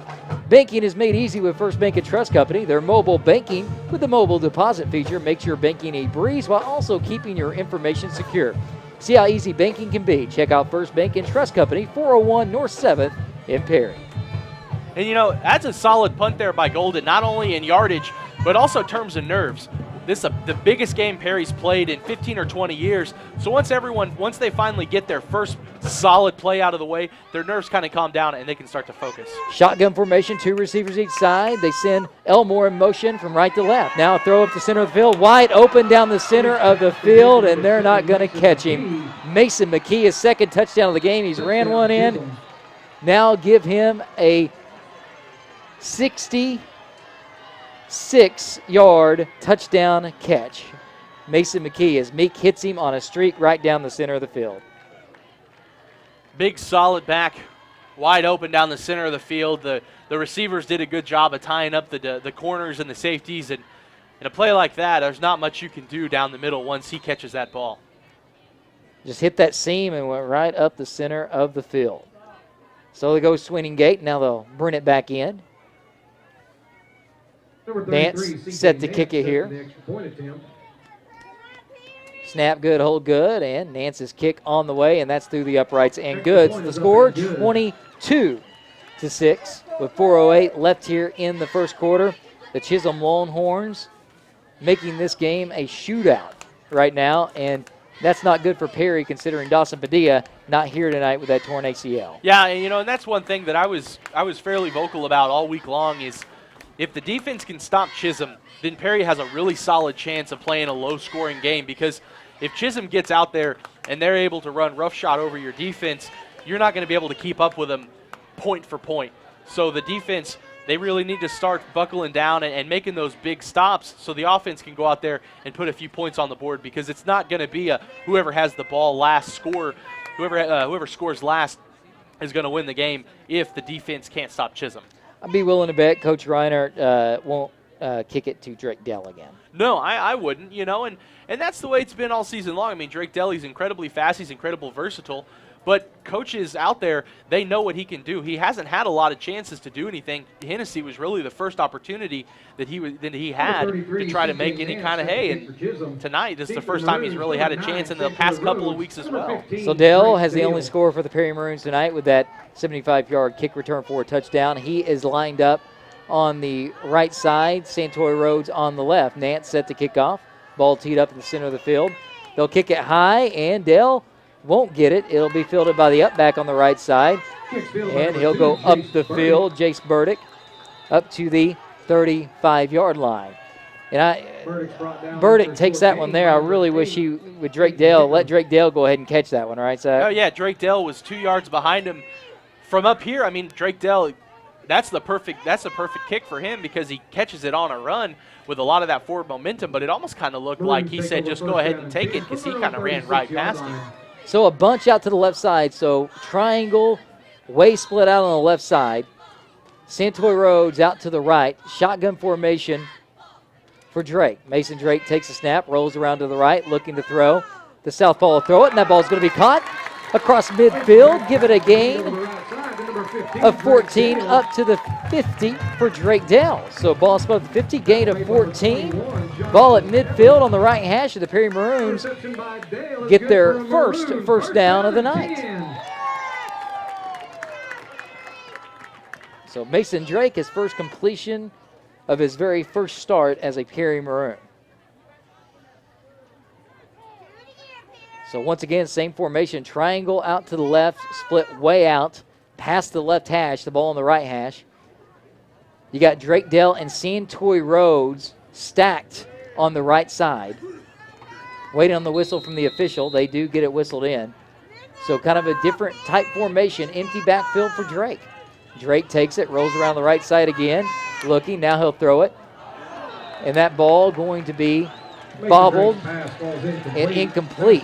Banking is made easy with First Bank & Trust Company. Their mobile banking with the mobile deposit feature makes your banking a breeze while also keeping your information secure. See how easy banking can be. Check out First Bank & Trust Company, 401 North 7th in Perry. And, you know, that's a solid punt there by Golden, not only in yardage, but also terms of nerves. This is the biggest game Perry's played in 15 or 20 years. So once they finally get their first solid play out of the way, their nerves kind of calm down and they can start to focus. Shotgun formation, 2 receivers each side. They send Elmore in motion from right to left. Now throw up the center of the field, wide open down the center of the field, and they're not going to catch him. Mason McKee, his second touchdown of the game. He's ran one in. Now give him a 66-yard touchdown catch. Mason McKee as Meek hits him on a streak right down the center of the field. Big solid back, wide open down the center of the field. The receivers did a good job of tying up the corners and the safeties. And in a play like that, there's not much you can do down the middle once he catches that ball. Just hit that seam and went right up the center of the field. So they go swinging gate. Now they'll bring it back in. Nance set to kick it here. Snap good, hold good, and Nance's kick on the way, and that's through the uprights and good. So the score, 22-6 with 4:08 left here in the first quarter. The Chisholm Longhorns making this game a shootout right now, and that's not good for Perry considering Dawson Padilla not here tonight with that torn ACL. Yeah, you know, and that's one thing that I was fairly vocal about all week long is if the defense can stop Chisum, then Perry has a really solid chance of playing a low-scoring game, because if Chisum gets out there and they're able to run roughshod over your defense, you're not going to be able to keep up with them point for point. So the defense, they really need to start buckling down and making those big stops so the offense can go out there and put a few points on the board, because it's not going to be a whoever has the ball last score. Whoever scores last is going to win the game if the defense can't stop Chisum. I'd be willing to bet Coach Reinhardt won't kick it to Drake Dell again. No, I wouldn't, you know, and that's the way it's been all season long. I mean, Drake Dell, he's incredibly fast, he's incredibly versatile, but coaches out there, they know what he can do. He hasn't had a lot of chances to do anything. Hennessy was really the first opportunity that he had to try to make any kind of hay, and tonight, this is the first time he's really had a chance in the past couple of weeks as well. So Dell has the only score for the Perry Maroons tonight with that 75-yard kick return for a touchdown. He is lined up on the right side, Santoy Rhodes on the left. Nance set to kick off. Ball teed up in the center of the field. They'll kick it high, and Dell won't get it. It'll be fielded by the up-back on the right side, and he'll go up the field. Jace Burdick up to the 35-yard line. And Burdick takes that one there. I really wish he would let Drake Dell go ahead and catch that one, all right, Zach? Oh, yeah, Drake Dell was 2 yards behind him. From up here, I mean, Drake Dell, that's the perfect kick for him, because he catches it on a run with a lot of that forward momentum, but it almost kind of looked like he said just go ahead and take it, because he kind of ran right past him. So a bunch out to the left side. So triangle, way split out on the left side. Santoy Rhodes out to the right. Shotgun formation for Drake. Mason Drake takes a snap, rolls around to the right, looking to throw. The southpaw will throw it, and that ball's going to be caught across midfield. Give it a gain of 14 up to the 50 for Drake Dell. So ball spot at the 50, gain of 14. Ball at midfield on the right hash of the Perry Maroons get their first down of the night. So Mason Drake, his first completion of his very first start as a Perry Maroon. So once again, same formation, triangle out to the left, split way out, past the left hash, the ball on the right hash. You got Drake Dell and Santoy Rhodes stacked on the right side. Waiting on the whistle from the official. They do get it whistled in. So kind of a different type formation, empty backfield for Drake. Drake takes it, rolls around the right side again, looking, now he'll throw it. And that ball going to be bobbled and incomplete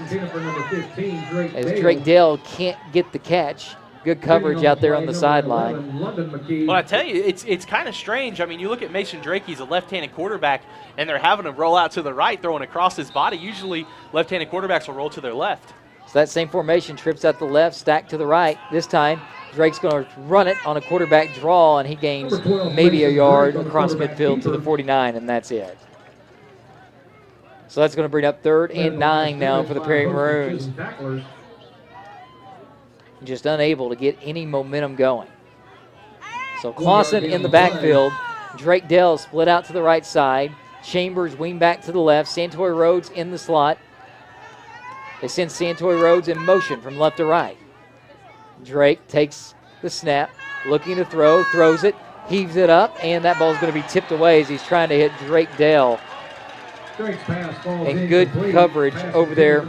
as Drake Dell can't get the catch Good coverage out there on the sideline. Well, I tell you, it's kind of strange. I mean, you look at Mason Drake, he's a left-handed quarterback, and they're having him roll out to the right, throwing across his body. Usually left-handed quarterbacks will roll to their left. So that same formation, trips out the left, stack to the right. This time, Drake's going to run it on a quarterback draw, and he gains maybe a yard across midfield to the 49, and that's it. So that's going to bring up 3rd and 9 now for the Perry Maroons. Just unable to get any momentum going. So Clausen in the backfield. Drake Dell split out to the right side. Chambers wing back to the left. Santoy Rhodes in the slot. They send Santoy Rhodes in motion from left to right. Drake takes the snap, looking to throw, throws it, heaves it up, and that ball's going to be tipped away as he's trying to hit Drake Dell. And good coverage over there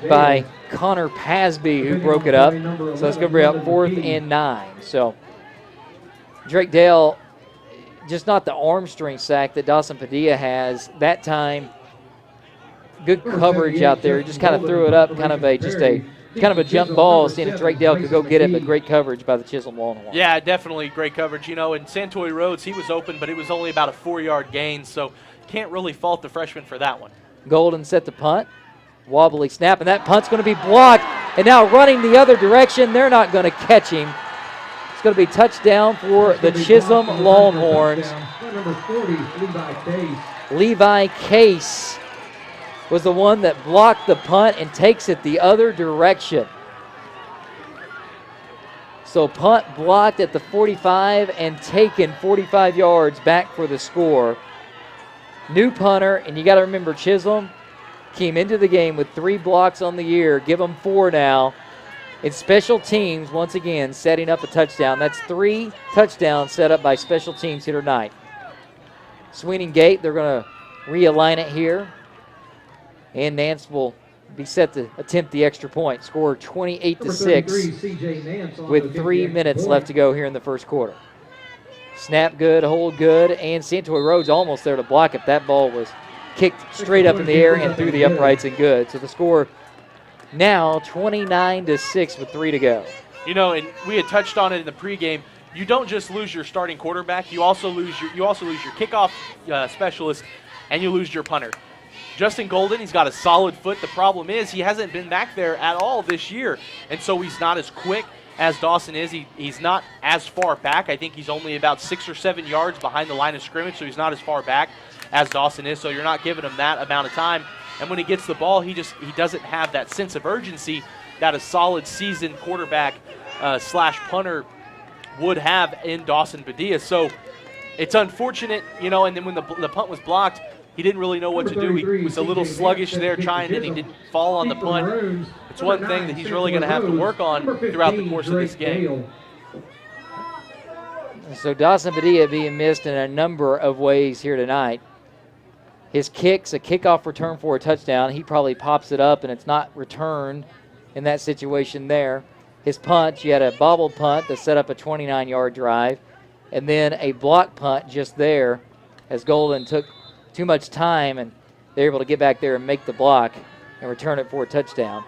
by Connor Pasby, who broke it up. So that's going to bring up 4th and 9. So Drake Dale, just not the arm strength sack that Dawson Padilla has. That time, good coverage out there. Just kind of threw it up, kind of a jump ball, seeing if Drake Dale could go get it, but great coverage by the Chisholm Longhorns. Yeah, definitely great coverage. You know, and Santoy Rhodes, he was open, but it was only about a 4-yard gain, so can't really fault the freshman for that one. Golden set the punt. Wobbly snap, and that punt's going to be blocked. And now running the other direction, they're not going to catch him. It's going to be touchdown for the Chisum Longhorns. Levi Case was the one that blocked the punt and takes it the other direction. So punt blocked at the 45 and taken 45 yards back for the score. New punter, and you got to remember Chisholm came into the game with 3 blocks on the year. Give them 4 now. It's special teams, once again, setting up a touchdown. That's 3 touchdowns set up by special teams here tonight. Sweeney Gate, they're going to realign it here. And Nance will be set to attempt the extra point. Score 28-6 with 3 minutes left to go here in the first quarter. Snap good, hold good, and Santoy Rhodes almost there to block it. That ball was kicked straight up in the air and through the uprights and good. So the score now 29-6 with 3 to go. You know, and we had touched on it in the pregame. You don't just lose your starting quarterback. You also lose your kickoff specialist, and you lose your punter. Justin Golden, he's got a solid foot. The problem is he hasn't been back there at all this year, and so he's not as quick as Dawson is. He's not as far back. I think he's only about 6 or 7 yards behind the line of scrimmage, so he's not as far back as Dawson is, so you're not giving him that amount of time. And when he gets the ball, he doesn't have that sense of urgency that a solid seasoned quarterback slash punter would have in Dawson Padilla. So it's unfortunate, you know, and then when the punt was blocked, he didn't really know what to do. He was a little sluggish there trying, and he didn't fall on the punt. It's one thing that he's really going to have to work on throughout the course of this game. So Dawson Padilla being missed in a number of ways here tonight. His kick's a kickoff return for a touchdown. He probably pops it up, and it's not returned in that situation there. His punt, you had a bobbled punt that set up a 29-yard drive, and then a block punt just there as Golden took too much time, and they were able to get back there and make the block and return it for a touchdown.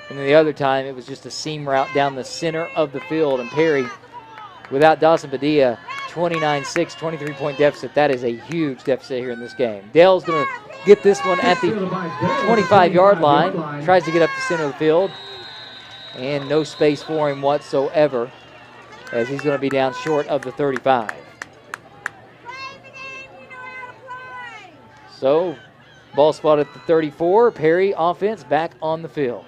And then the other time, it was just a seam route down the center of the field, and Perry, without Dawson Padilla, 29-6, 23-point deficit. That is a huge deficit here in this game. Dale's going to get this one at the 25-yard line. Tries to get up the center of the field. And no space for him whatsoever as he's going to be down short of the 35. So, ball spot at the 34. Perry offense back on the field.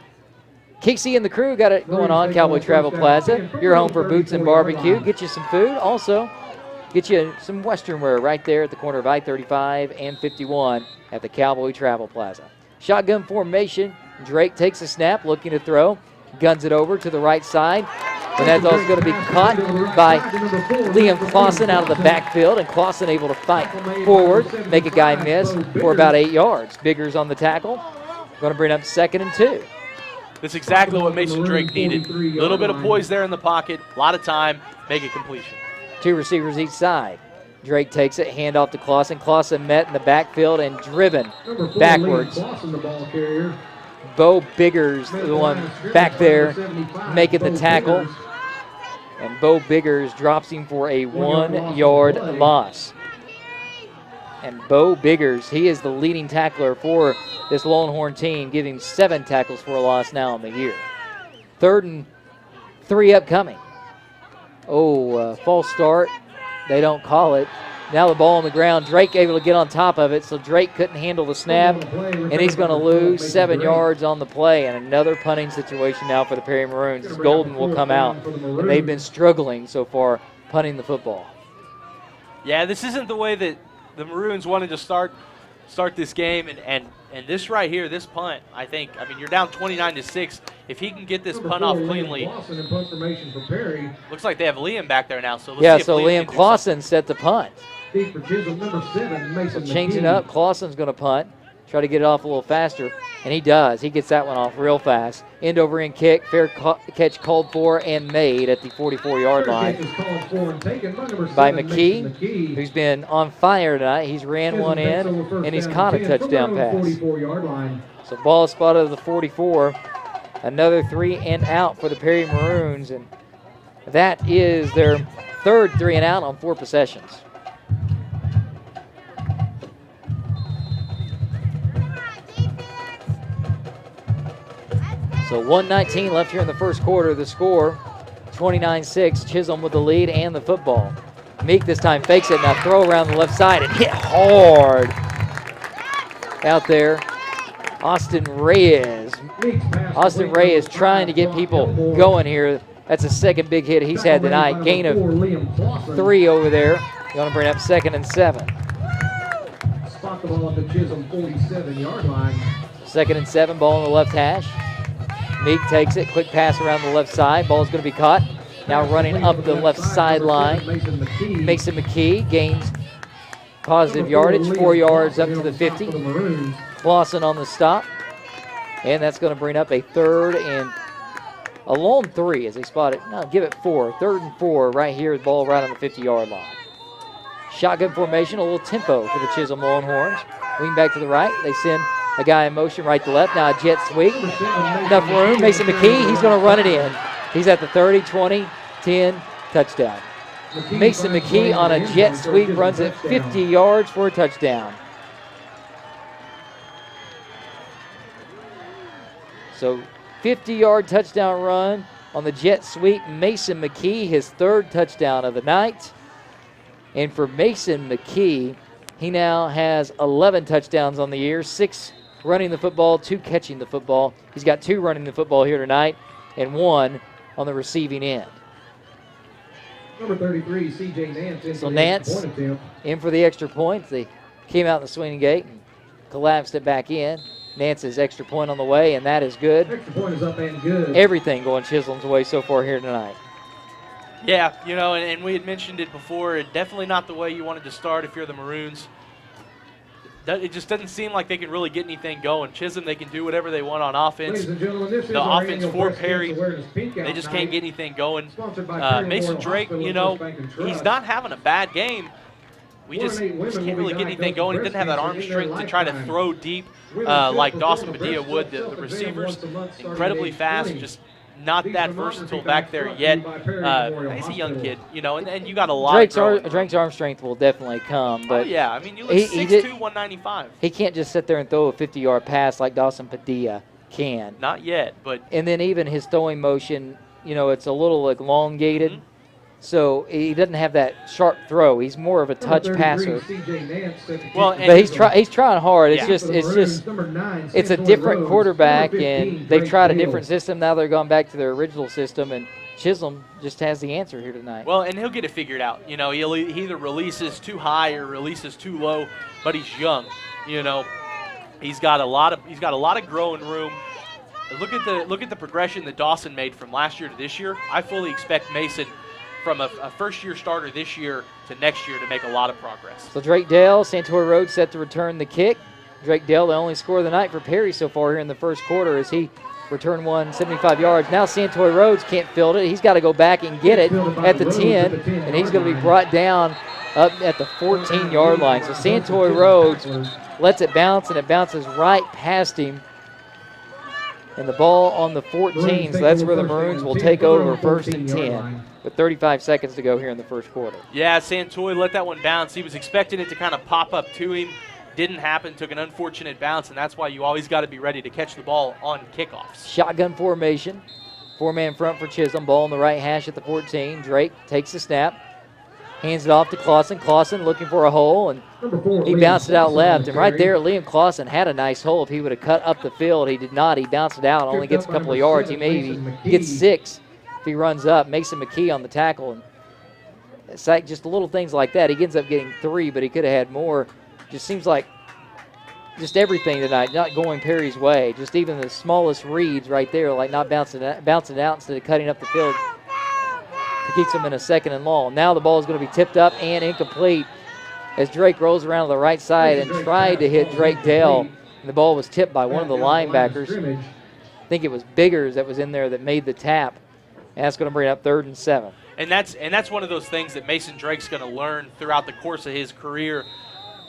Casey and the crew got it going on. Cowboy Travel Plaza, your home for boots and barbecue. Get you some food. Also, get you some Western wear right there at the corner of I-35 and 51 at the Cowboy Travel Plaza. Shotgun formation. Drake takes a snap, looking to throw. Guns it over to the right side. And that's also going to be caught by Liam Clausen out of the backfield. And Clausen able to fight forward, make a guy miss for about 8 yards. Biggers on the tackle. Going to bring up 2nd and 2. That's exactly what Mason Drake needed. A little bit of poise there in the pocket, a lot of time, make a completion. 2 receivers each side. Drake takes it, handoff to Clausen. Clausen met in the backfield and driven backwards. Bo Biggers, the one back there making the tackle. And Bo Biggers drops him for a 1-yard loss. And Bo Biggers, he is the leading tackler for this Longhorn team, giving 7 tackles for a loss now in the year. 3rd and 3 upcoming. False start. They don't call it. Now the ball on the ground. Drake able to get on top of it, so Drake couldn't handle the snap, and he's going to lose 7 yards on the play. And another punting situation now for the Perry Maroons. Golden will come out, and they've been struggling so far punting the football. Yeah, this isn't the way that the Maroons wanted to start this game, and this right here, this punt, I mean, you're down 29-6. If he can get this punt off cleanly, looks like they have Liam back there now. So let's see if Liam Clausen set the punt. Deep for Chisum, number 7, Mason Changing McKee. up, Clausen's going to punt, try to get it off a little faster, and he does. He gets that one off real fast. End over end kick, fair catch called for and made at the 44-yard line by McKee, who's been on fire tonight. He's ran one in, and he's caught a touchdown pass. So ball spotted at the 44. Another 3 and out for the Perry Maroons, and that is their 3rd 3 and out on 4 possessions. So 1:19 left here in the first quarter. The score, 29-6. Chisholm with the lead and the football. Meek this time fakes it. Now throw around the left side and hit hard out there. Austin Reyes. Austin Reyes trying to get people going here. That's the second big hit he's had tonight. Gain of 3 over there. Going to bring up 2nd and 7. Spot the ball at the Chisholm 47-yard line. 2nd and 7, ball on the left hash. Meek takes it, quick pass around the left side. Ball's going to be caught. Now running up the left sideline. Mason McKee gains positive yardage, 4 yards up to the 50. Clausen on the stop. And that's going to bring up a 3rd and a long 3 as they spot it. No, give it 4. 3rd and 4 right here. The ball right on the 50-yard line. Shotgun formation, a little tempo for the Chisholm Longhorns. Wing back to the right. They send a guy in motion right to left. Now a jet sweep. Enough room. Mason McKee, he's going to run it in. He's at the 30, 20, 10, touchdown. Mason McKee on a jet sweep runs it 50 yards for a touchdown. So 50-yard touchdown run on the jet sweep. Mason McKee, his 3rd touchdown of the night. And for Mason McKee, he now has 11 touchdowns on the year, 6 running the football, 2 catching the football. He's got 2 running the football here tonight and 1 on the receiving end. Number 33, C.J. Nance. So Nance in for the extra point. They came out the swinging gate and collapsed it back in. Nance's extra point on the way, and that is good. Extra point is up and good. Everything going Chisholm's way so far here tonight. Yeah, you know, and we had mentioned it before. Definitely not the way you wanted to start if you're the Maroons. It just doesn't seem like they can really get anything going. Chisholm, they can do whatever they want on offense. The offense for Perry, they just can't get anything going. Mason Drake, you know, he's not having a bad game. We just can't really get anything going. He didn't have that arm strength to try to throw deep like Dawson Padilla would. The receivers, incredibly fast, just not that versatile back there yet. He's a young kid, you know, and you got a lot Drake's arm strength will definitely come. But yeah, I mean, you look 6'2", 195. He can't just sit there and throw a 50-yard pass like Dawson Padilla can. Not yet, but. And then even his throwing motion, you know, it's a little elongated. Mm-hmm. So he doesn't have that sharp throw. He's more of a touch passer. Well, but he's trying hard. It's it's a different quarterback, and they've tried a different system. Now they're going back to their original system, and Chisholm just has the answer here tonight. Well, and he'll get it figured out. You know, he either releases too high or releases too low, but he's young. You know, he's got a lot of growing room. Look at the progression that Dawson made from last year to this year. I fully expect Mason, from a first-year starter this year to next year, to make a lot of progress. So Drake Dale, Santori Rhodes set to return the kick. Drake Dale, the only score of the night for Perry so far here in the first quarter, as he returned one 75 yards. Now Santori Rhodes can't field it. He's got to go back and get it at the 10, and he's going to be brought down up at the 14-yard line. So Santori Rhodes lets it bounce, and it bounces right past him. And the ball on the 14, so that's where the Maroons will take over 1st and 10 with 35 seconds to go here in the first quarter. Yeah, Santoy let that one bounce. He was expecting it to kind of pop up to him. Didn't happen, took an unfortunate bounce, and that's why you always got to be ready to catch the ball on kickoffs. Shotgun formation. 4-man front for Chisholm. Ball on the right hash at the 14. Drake takes the snap. Hands it off to Clausen. Clausen looking for a hole, and he bounced it out left. And right there, Liam Clausen had a nice hole. If he would have cut up the field, he did not. He bounced it out, only gets a couple of yards. He maybe gets 6 if he runs up. Mason McKee on the tackle. And it's like just little things like that. He ends up getting 3, but he could have had more. Just seems like just everything tonight, not going Perry's way. Just even the smallest reads right there, like not bouncing it out instead of cutting up the field. It keeps him in a 2nd and long. Now the ball is going to be tipped up and incomplete as Drake rolls around to the right side and tried to hit Drake Dale. And the ball was tipped by one of the linebackers. I think it was Biggers that was in there that made the tap. And that's going to bring up 3rd and 7. And that's one of those things that Mason Drake's going to learn throughout the course of his career.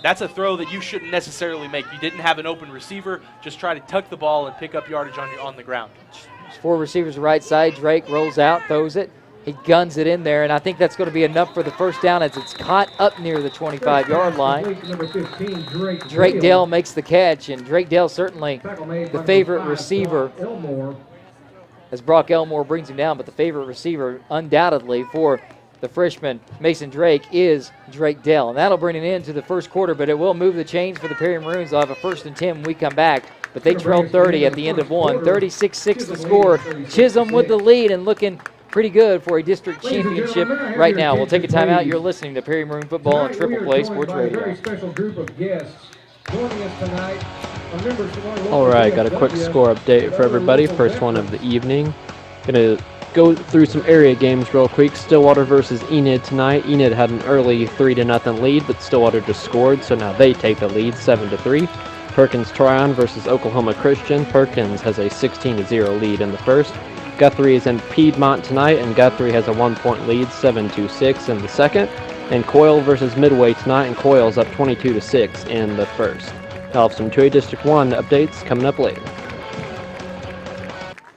That's a throw that you shouldn't necessarily make. You didn't have an open receiver. Just try to tuck the ball and pick up yardage on the ground. 4 receivers right side. Drake rolls out, throws it. He guns it in there, and I think that's going to be enough for the first down as it's caught up near the 25-yard line. Drake Dale makes the catch, and Drake Dale certainly the favorite receiver as Brock Elmore brings him down, but the favorite receiver undoubtedly for the freshman Mason Drake is Drake Dale. And that'll bring it into the first quarter, but it will move the chains for the Perry Maroons. They'll have a 1st and 10 when we come back, but they trailed 30 at the end of one. 36-6 the score. Chisum with the lead and looking pretty good for a district championship right now. We'll take a timeout. You're listening to Perry Maroon Football on Triple Play Sports Radio. Very special group of guests joining us tonight. All right, got a quick score update for everybody. First one of the evening. Going to go through some area games real quick. Stillwater versus Enid tonight. Enid had an early 3-0 lead, but Stillwater just scored, so now they take the lead 7-3. Perkins Tryon versus Oklahoma Christian. Perkins has a 16-0 lead in the first. Guthrie is in Piedmont tonight, and Guthrie has a 1-point lead, 7-6 in the second. And Coyle versus Midway tonight, and Coyle's up 22-6 in the first. I'll have some 2A District 1 updates coming up later.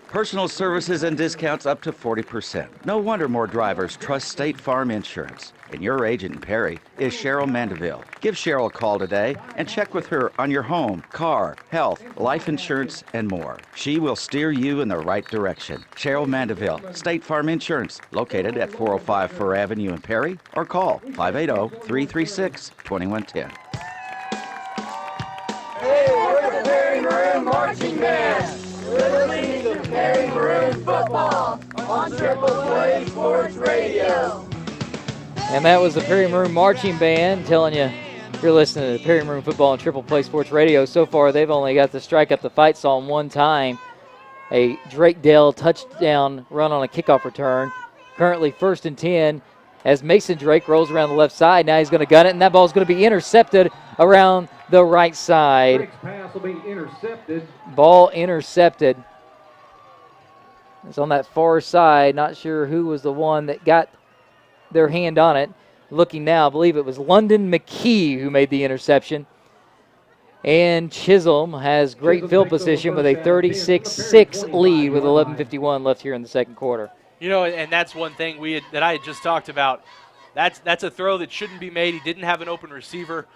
Personal services and discounts up to 40%. No wonder more drivers trust State Farm Insurance. And your agent in Perry is Cheryl Mandeville. Give Cheryl a call today and check with her on your home, car, health, life insurance, and more. She will steer you in the right direction. Cheryl Mandeville, State Farm Insurance, located at 405 Fur Avenue in Perry, or call 580-336-2110. Hey, we're the Perry Maroon Marching Band. We're listening to Perry Maroon Football on Triple Play Sports Radio. And that was the Perry Maroon Marching Band telling you you're listening to Perry Maroon Football on Triple Play Sports Radio. So far, they've only got to strike up the fight song one time. A Drake Dale touchdown run on a kickoff return. Currently 1st and 10 as Mason Drake rolls around the left side. Now he's going to gun it, and that ball's going to be intercepted around the right side. Drake's pass will be intercepted. Ball intercepted. It's on that far side. Not sure who was the one that got their hand on it. Looking now, I believe it was London McKee who made the interception. And Chisholm has great field position with a 36-6 lead with 11:51 left here in the second quarter. You know, and that's one thing that I had just talked about. That's a throw that shouldn't be made. He didn't have an open receiver.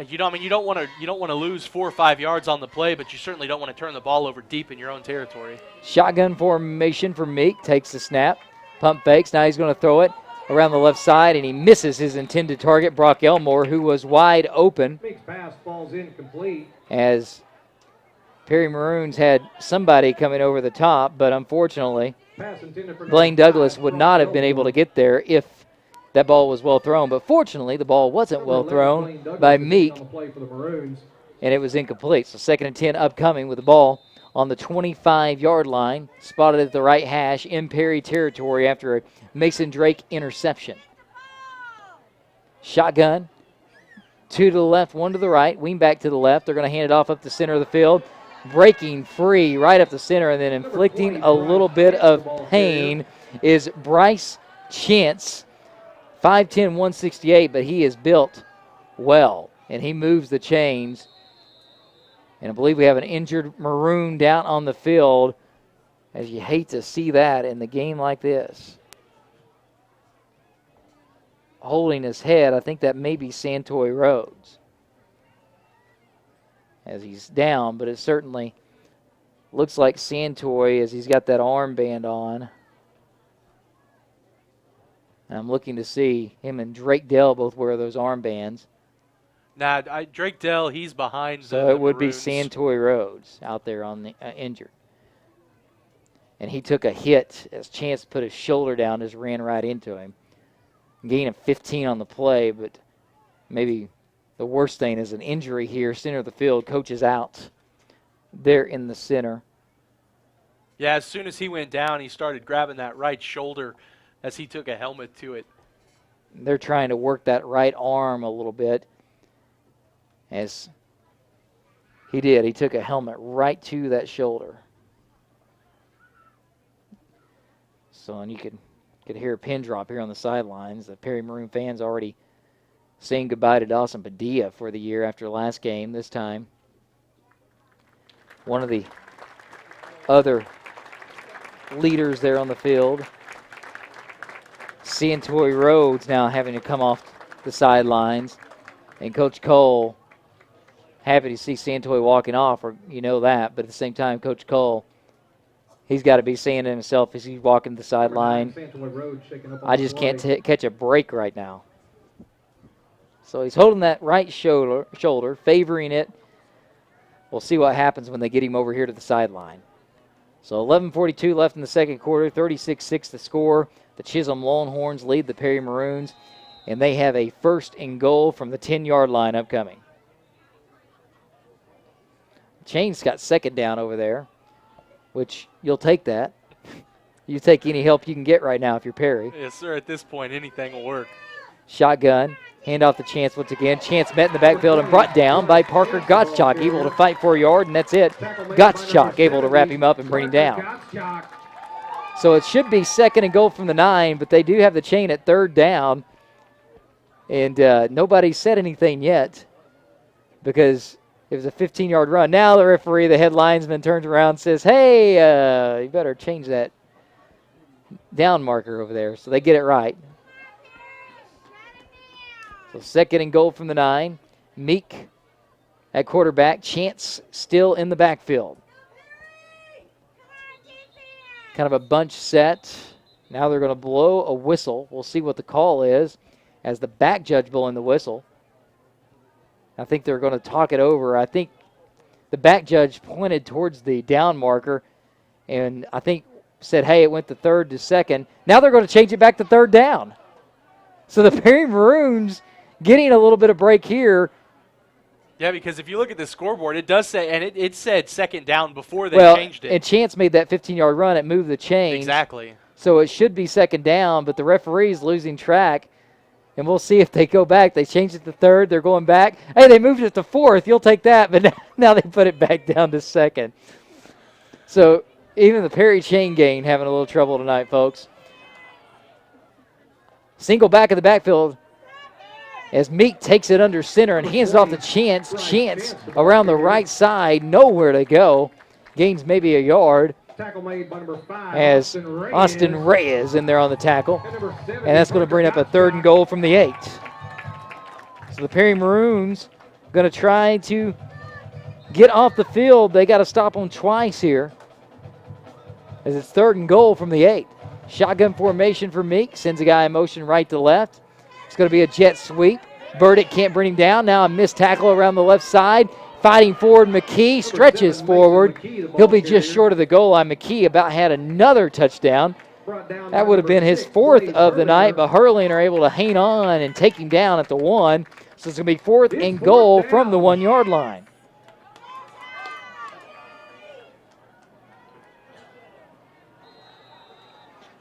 You don't want to lose 4 or 5 yards on the play, but you certainly don't want to turn the ball over deep in your own territory. Shotgun formation for Meek. Takes the snap. Pump fakes. Now he's going to throw it around the left side, and he misses his intended target, Brock Elmore, who was wide open. Meek's pass falls incomplete. As Perry Maroons had somebody coming over the top, but unfortunately, Blaine Douglas would not have been able to get there if that ball was well thrown. But fortunately, the ball wasn't well thrown by Meek, and it was incomplete. So 2nd and 10 upcoming with the ball on the 25-yard line, spotted at the right hash in Perry territory after a Mason Drake interception. Shotgun, 2 to the left, 1 to the right, wing back to the left. They're going to hand it off up the center of the field. Breaking free right up the center and then inflicting a little bit of pain is Bryce Chance. 5'10", 168, but he is built well, and he moves the chains And I believe we have an injured Maroon down on the field, as you hate to see that in the game like this. Holding his head, I think that may be Santoy Rhodes, as he's down, but it certainly looks like Santoy as he's got that armband on. And I'm looking to see him and Drake Dell both wear those armbands. Nah, Drake Dell, he's behind So the it would Maroons. be Santoy Rhodes out there on the injured. And he took a hit as Chance put his shoulder down, just ran right into him. Gain of 15 on the play, but maybe the worst thing is an injury here. Center of the field, coach is out there in the center. Yeah, as soon as he went down, he started grabbing that right shoulder as he took a helmet to it. They're trying to work that right arm a little bit, as he did. He took a helmet right to that shoulder. So, and you could hear a pin drop here on the sidelines. The Perry Maroon fans already saying goodbye to Dawson Padilla for the year after last game. This time, one of the other leaders there on the field, Santoy Rhodes, now having to come off the sidelines. And Coach Cole, happy to see Santoy walking off, or you know that, but at the same time, Coach Cole, he's got to be saying to himself as he's walking the sideline, I just can't catch a break right now. So he's holding that right shoulder, favoring it. We'll see what happens when they get him over here to the sideline. So 11:42 left in the second quarter, 36-6 the score. The Chisholm Longhorns lead the Perry Maroons, and they have a 1st and goal from the 10-yard line upcoming. Chain's got 2nd down over there, which you'll take that. You take any help you can get right now if you're Perry. Yes, sir. At this point, anything will work. Shotgun. Hand off to Chance once again. Chance met in the backfield and brought down by Parker Gottschalk, able to fight for a yard, and that's it. Gottschalk able to wrap him up and bring him down. So it should be 2nd and goal from the 9, but they do have the chain at 3rd down. And nobody said anything yet because it was a 15-yard run. Now the referee, the head linesman, turns around and says, hey, you better change that down marker over there. So they get it right. So 2nd and goal from the 9. Meek at quarterback. Chance still in the backfield. Kind of a bunch set. Now they're going to blow a whistle. We'll see what the call is as the back judge blowing the whistle. I think they're going to talk it over. I think the back judge pointed towards the down marker and I think said, hey, it went to 3rd to 2nd. Now they're going to change it back to 3rd down. So the Perry Maroons getting a little bit of break here. Yeah, because if you look at the scoreboard, it does say, and it said 2nd down before they changed it. And Chance made that 15-yard run. It moved the chain. Exactly. So it should be 2nd down, but the referee's losing track. And we'll see if they go back. They changed it to 3rd. They're going back. Hey, they moved it to 4th. You'll take that. But now they put it back down to 2nd. So even the Perry chain gang having a little trouble tonight, folks. Single back in the backfield as Meek takes it under center and hands it off to Chance. Chance around the right side, nowhere to go. Gains maybe a yard. Tackle made by number 5, as Austin Reyes in there on the tackle. And that's going to bring up a 3rd and goal from the 8. So the Perry Maroons going to try to get off the field. They got to stop them twice here as it's 3rd and goal from the 8. Shotgun formation for Meek. Sends a guy in motion right to left. It's going to be a jet sweep. Burdick can't bring him down. Now a missed tackle around the left side. Fighting forward, McKee stretches forward. He'll be just short of the goal line. McKee about had another touchdown. That would have been his 4th of the night, but Hurling are able to hang on and take him down at the 1. So it's going to be 4th and goal from the 1-yard line.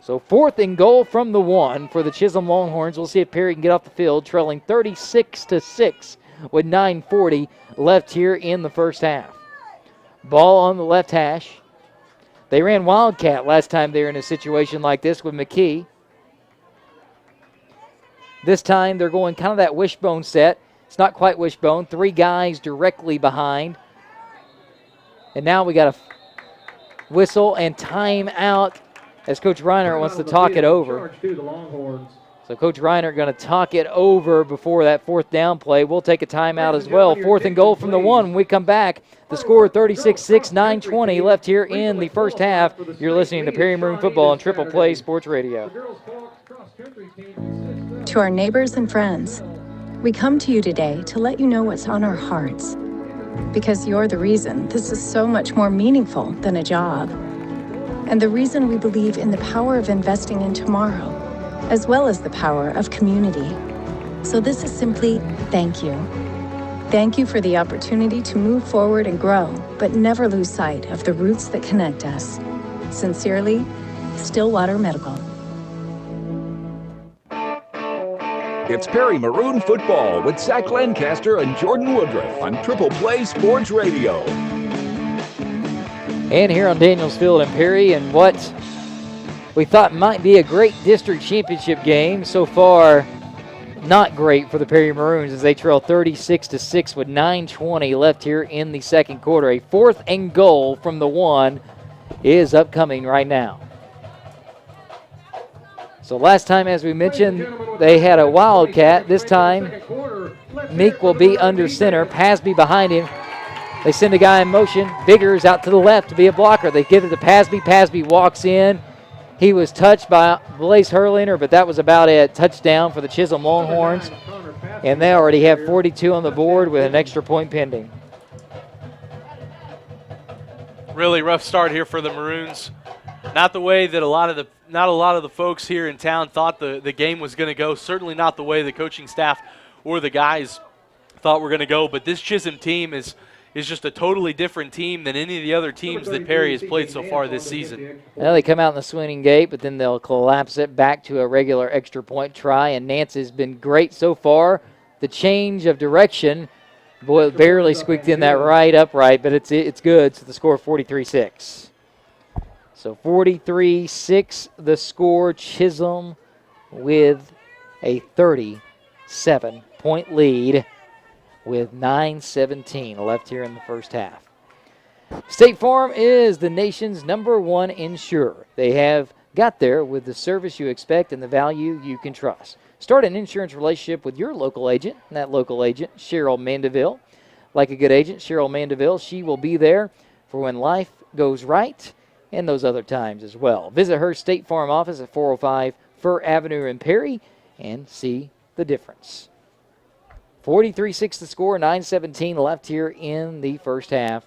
So 4th and goal from the 1 for the Chisholm Longhorns. We'll see if Perry can get off the field, trailing 36-6 with 9:40 left here in the first half. Ball on the left hash. They ran Wildcat last time they were in a situation like this with McKee. This time they're going kind of that wishbone set. It's not quite wishbone. 3 guys directly behind And now we got a whistle and timeout as Coach Reiner wants to talk it over. So Coach Reiner going to talk it over before that fourth down play. We'll take a timeout as well. 4th and goal from the 1 when we come back. The score 36-6, 9:20 left here in the first half. You're listening to Perry Maroon Football on Triple Play Sports Radio. To our neighbors and friends, we come to you today to let you know what's on our hearts. Because you're the reason this is so much more meaningful than a job. And the reason we believe in the power of investing in tomorrow, as well as the power of community. So this is simply thank you. Thank you for the opportunity to move forward and grow, but never lose sight of the roots that connect us. Sincerely, Stillwater Medical. It's Perry Maroon Football with Zach Lancaster and Jordan Woodruff on Triple Play Sports Radio. And here on Daniels Field in Perry, and what we thought might be a great district championship game. So far, not great for the Perry Maroons as they trail 36-6 with 9:20 left here in the second quarter. A 4th and goal from the 1 is upcoming right now. So last time, as we mentioned, they had a Wildcat. This time, Meek will be under center. Pasby behind him. They send a guy in motion. Biggers out to the left to be a blocker. They give it to Pasby. Pasby walks in. He was touched by Blaze Hurliner, but that was about it. Touchdown for the Chisholm Longhorns. And they already have 42 on the board with an extra point pending. Really rough start here for the Maroons. Not the way that a lot of the folks here in town thought the game was going to go. Certainly not the way the coaching staff or the guys thought were going to go. But this Chisum team is just a totally different team than any of the other teams that Perry has played so far this season. Well, they come out in the swinging gate, but then they'll collapse it back to a regular extra point try, and Nance has been great so far. The change of direction, boy, barely squeaked in that right upright, but it's good. So the score 43-6. So 43-6 the score. Chisholm with a 37-point lead with 9:17 left here in the first half. State Farm is the nation's #1 insurer. They have got there with the service you expect and the value you can trust. Start an insurance relationship with your local agent, and that local agent, Cheryl Mandeville. Like a good agent, Cheryl Mandeville, she will be there for when life goes right and those other times as well. Visit her State Farm office at 405 Fir Avenue in Perry and see the difference. 43-6 the score, 9:17 left here in the first half.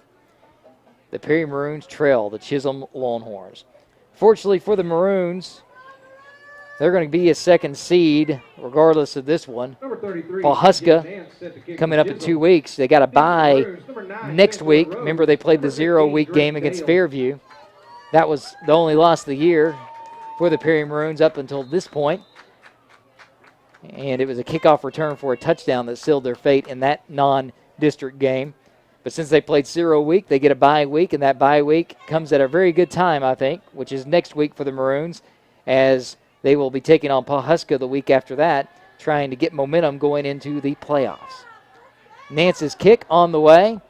The Perry Maroons trail the Chisholm Longhorns. Fortunately for the Maroons, they're going to be a second seed regardless of this one. Pawhuska coming up in 2 weeks. They got a bye next week. Remember, they played the 0-week game against Fairview. That was the only loss of the year for the Perry Maroons up until this point. And it was a kickoff return for a touchdown that sealed their fate in that non-district game. But since they played 0 week, they get a bye week, and that bye week comes at a very good time, I think, which is next week for the Maroons, as they will be taking on Pawhuska the week after that, trying to get momentum going into the playoffs. Nance's kick on the way.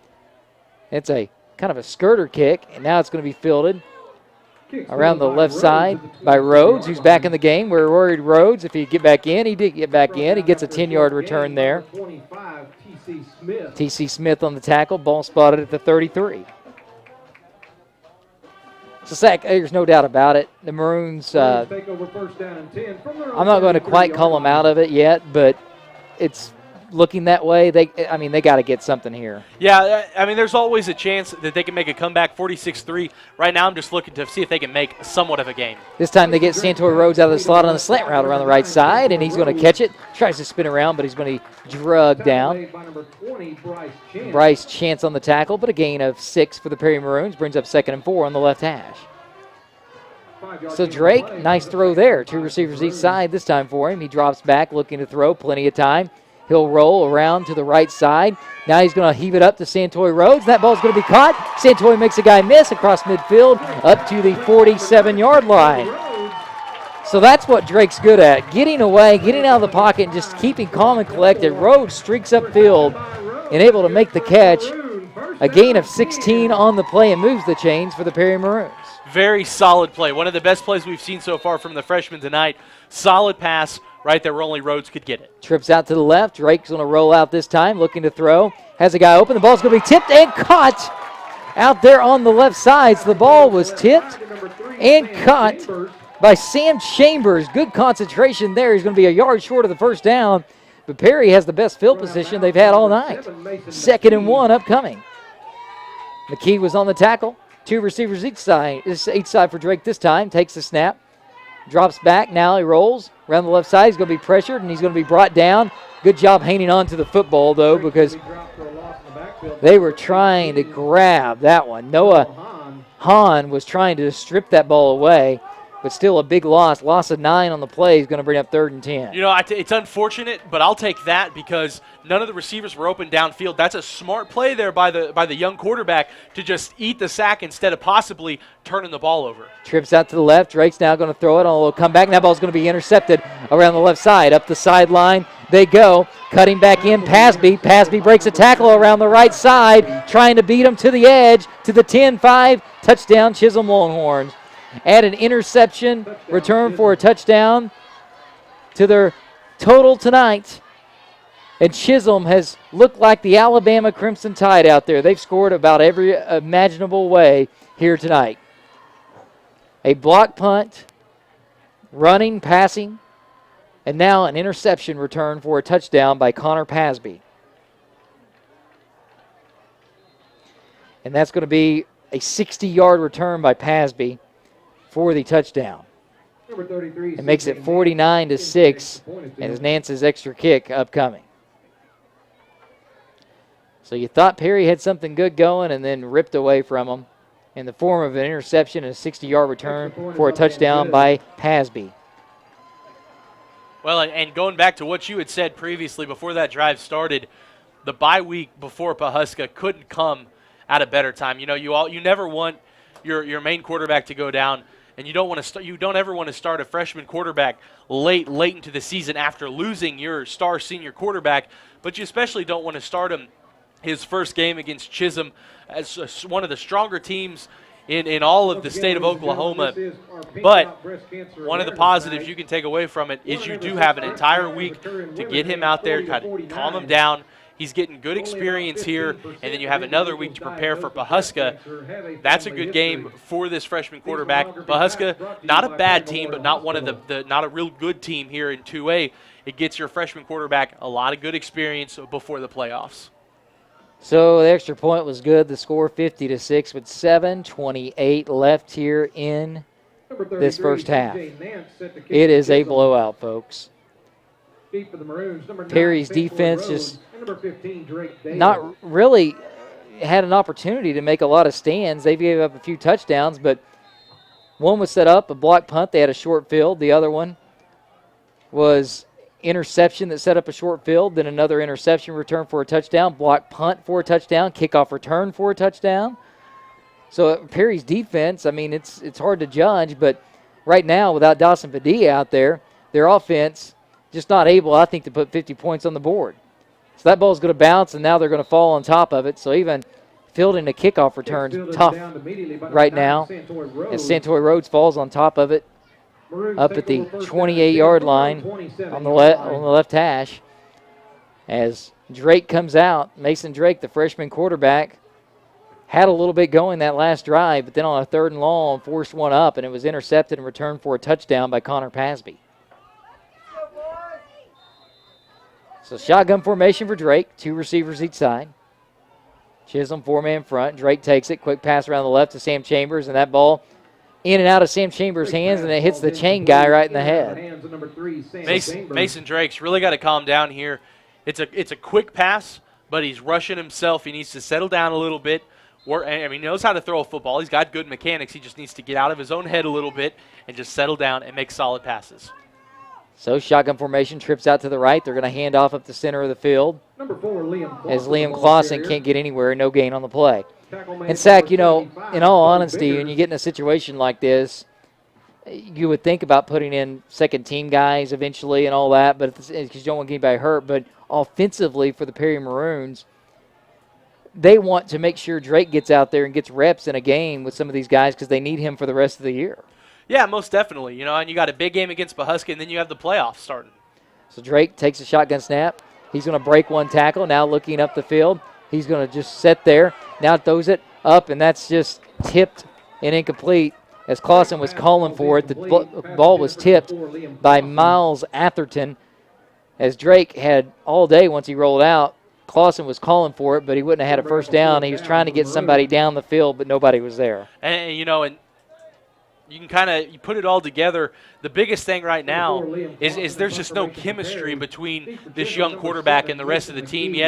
It's a kind of a skirter kick, and now it's going to be fielded around the left side by Rhodes, who's back in the game. We're worried Rhodes, if he'd get back in. He did get back in. He gets a 10-yard return there. T.C. Smith on the tackle. Ball spotted at the 33. So, Zach, there's no doubt about it. The Maroons, I'm not going to quite call them out of it yet, but it's looking that way. They got to get something here. Yeah, I mean, there's always a chance that they can make a comeback. 46-3. Right now, I'm just looking to see if they can make somewhat of a game. This time they get Santoy Rhodes out of the slot on the slant route around the right side, and he's going to catch it. Tries to spin around, but he's going to be drugged down. Bryce Chance on the tackle, but a gain of 6 for the Perry Maroons. Brings up 2nd and 4 on the left hash. So Drake, nice throw there. 2 receivers each side this time for him. He drops back, looking to throw, plenty of time. He'll roll around to the right side. Now he's going to heave it up to Santoy Rhodes. That ball's going to be caught. Santoy makes a guy miss across midfield up to the 47-yard line. So that's what Drake's good at, getting away, getting out of the pocket, and just keeping calm and collected. Rhodes streaks upfield and able to make the catch. A gain of 16 on the play and moves the chains for the Perry Maroons. Very solid play. One of the best plays we've seen so far from the freshman tonight. Solid pass right there where only Rhodes could get it. Trips out to the left. Drake's going to roll out this time, looking to throw. Has a guy open. The ball's going to be tipped and caught out there on the left side. So the ball was tipped and caught by Sam Chambers. Good concentration there. He's going to be a yard short of the first down. But Perry has the best field position they've had all night. 2nd and 1 upcoming. McKee was on the tackle. 2 receivers each side. Each side for Drake this time. Takes the snap. Drops back. Now he rolls around the left side. He's going to be pressured, and he's going to be brought down. Good job hanging on to the football, though, because they were trying to grab that one. Noah Hahn was trying to strip that ball away, but still a big loss. Loss of 9 on the play is going to bring up 3rd and 10. You know, it's unfortunate, but I'll take that because none of the receivers were open downfield. That's a smart play there by the young quarterback to just eat the sack instead of possibly turning the ball over. Trips out to the left. Drake's now going to throw it on a little comeback. And that ball's going to be intercepted around the left side. Up the sideline they go. Cutting back in, Pasby. Pasby breaks a tackle around the right side, trying to beat him to the edge, to the 10-5. Touchdown, Chisholm Longhorns. Add an interception, return for a touchdown to their total tonight. And Chisholm has looked like the Alabama Crimson Tide out there. They've scored about every imaginable way here tonight. A block punt, running, passing, and now an interception return for a touchdown by Connor Pasby. And that's going to be a 60-yard return by Pasby for the touchdown. It makes it 49-6, and it's Nance's extra kick upcoming. So you thought Perry had something good going and then ripped away from him in the form of an interception and a 60-yard return for a touchdown by Pasby. Well, and going back to what you had said previously before that drive started, the bye week before Pawhuska couldn't come at a better time. You know, you never want your main quarterback to go down, and you don't ever want to start a freshman quarterback late into the season after losing your star senior quarterback, but you especially don't want to start him his first game against Chisum as one of the stronger teams in all of the state of Oklahoma. But one of the positives you can take away from it is you do have an entire week to get him out there, kind of calm him down. He's getting good experience here, and then you have another week to prepare for Pawhuska. That's a good game for this freshman quarterback. Pawhuska, not a bad team, but not one of not a real good team here in 2A. It gets your freshman quarterback a lot of good experience before the playoffs. So the extra point was good. The score 50-6 with 7:28 left here in this first half. It is a blowout, folks. Perry's defense just not really had an opportunity to make a lot of stands. They gave up a few touchdowns, but one was set up, a block punt. They had a short field. The other one was interception that set up a short field, then another interception return for a touchdown, block punt for a touchdown, kickoff return for a touchdown. So Perry's defense, I mean, it's hard to judge, but right now without Dawson Padilla out there, their offense just not able, I think, to put 50 points on the board. So that ball's going to bounce, and now they're going to fall on top of it. So even fielding a kickoff return tough right now as Santoy Rhodes falls on top of it up at the 28-yard line on the left hash. As Drake comes out, Mason Drake, the freshman quarterback, had a little bit going that last drive, but then on a 3rd and long, forced one up, and it was intercepted and returned for a touchdown by Connor Pasby. So shotgun formation for Drake, 2 receivers each side. Chisholm, 4-man front. Drake takes it, quick pass around the left to Sam Chambers, and that ball in and out of Sam Chambers' hands, and it hits the chain guy right in the head. Mason Drake's really got to calm down here. It's a quick pass, but he's rushing himself. He needs to settle down a little bit. He knows how to throw a football. He's got good mechanics. He just needs to get out of his own head a little bit and just settle down and make solid passes. So shotgun formation, trips out to the right. They're going to hand off up the center of the field. As Liam Clausen can't get anywhere, no gain on the play. And Sack, in all honesty, when you get in a situation like this, you would think about putting in second-team guys eventually and all that, but because you don't want anybody hurt. But offensively for the Perry Maroons, they want to make sure Drake gets out there and gets reps in a game with some of these guys because they need him for the rest of the year. Yeah, most definitely. You know, and you got a big game against Pawhuska, and then you have the playoffs starting. So Drake takes a shotgun snap. He's going to break one tackle. Now looking up the field. He's going to just sit there. Now throws it up, and that's just tipped and incomplete. As Clausen was calling for it, the ball was tipped by Miles Atherton. As Drake had all day once he rolled out, Clausen was calling for it, but he wouldn't have had a first down. He was trying to get somebody down the field, but nobody was there. And you know, and you can kind of put it all together. The biggest thing right now is there's just no chemistry between this young quarterback and the rest of the team. He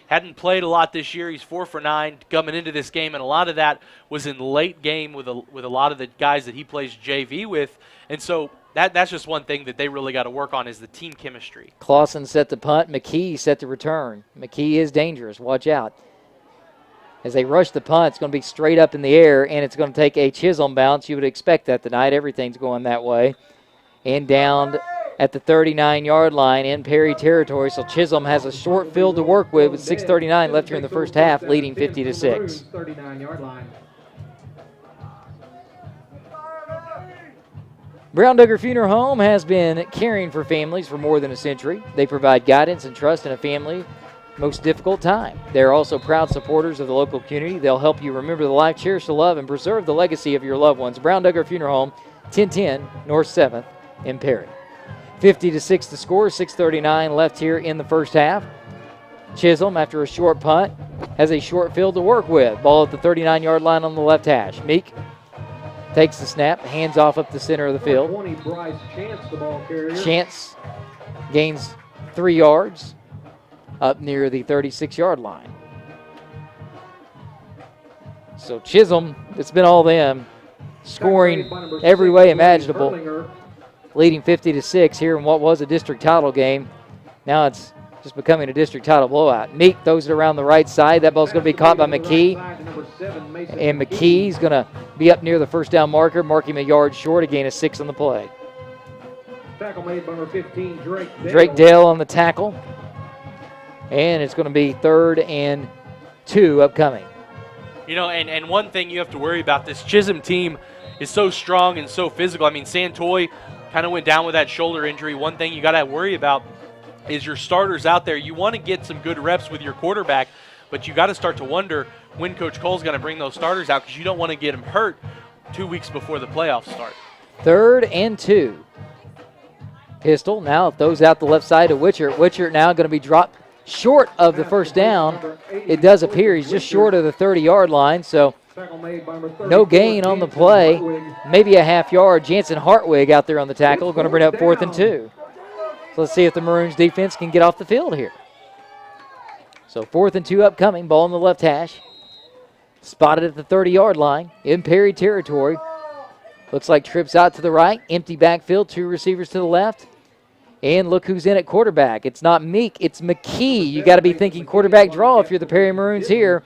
hadn't played a lot this year. He's 4 for 9 coming into this game, and a lot of that was in late game with a lot of the guys that he plays JV with. And so that's just one thing that they really got to work on is the team chemistry. Clausen set the punt. McKee set the return. McKee is dangerous. Watch out. As they rush the punt, it's going to be straight up in the air, and it's going to take a Chisholm bounce. You would expect that tonight. Everything's going that way. And down at the 39-yard line in Perry territory. So Chisholm has a short field to work with 6:39 left here in the first half, leading 50-6. 39-yard line. Brown Duggar Funeral Home has been caring for families for more than a century. They provide guidance and trust in a family most difficult time. They're also proud supporters of the local community. They'll help you remember the life, cherish the love, and preserve the legacy of your loved ones. Brown Duggar Funeral Home, 1010 North 7th in Perry. 50-6 the score, 6:39 left here in the first half. Chisholm, after a short punt, has a short field to work with. Ball at the 39-yard line on the left hash. Meek takes the snap, hands off up the center of the field. 20, Bryce Chance, the ball carrier. Chance gains 3 yards up near the 36-yard line. So Chisholm, it's been all them, scoring every way imaginable, leading 50-6 here in what was a district title game. Now it's just becoming a district title blowout. Meek throws it around the right side. That ball's going to be caught by McKee. And McKee's going to be up near the first down marker, mark him a yard short, a gain of 6 on the play. Tackle made by number 15, Drake Dale. Drake Dale on the tackle. And it's going to be 3rd and 2 upcoming. You know, and one thing you have to worry about, this Chisum team is so strong and so physical. I mean, Santoy kind of went down with that shoulder injury. One thing you got to worry about is your starters out there. You want to get some good reps with your quarterback, but you got to start to wonder when Coach Cole's going to bring those starters out because you don't want to get them hurt 2 weeks before the playoffs start. 3rd and 2. Pistol now throws out the left side to Witcher. Witcher now going to be dropped short of the first down. It does appear he's just short of the 30-yard line, so no gain on the play. Maybe a half yard. Jansen Hartwig out there on the tackle, going to bring up 4th and 2. So let's see if the Maroons defense can get off the field here. So 4th and 2 upcoming, ball in the left hash. Spotted at the 30-yard line in Perry territory. Looks like trips out to the right, empty backfield, 2 receivers to the left. And look who's in at quarterback. It's not Meek, it's McKee. You got to be thinking quarterback draw if you're the Perry Maroons here.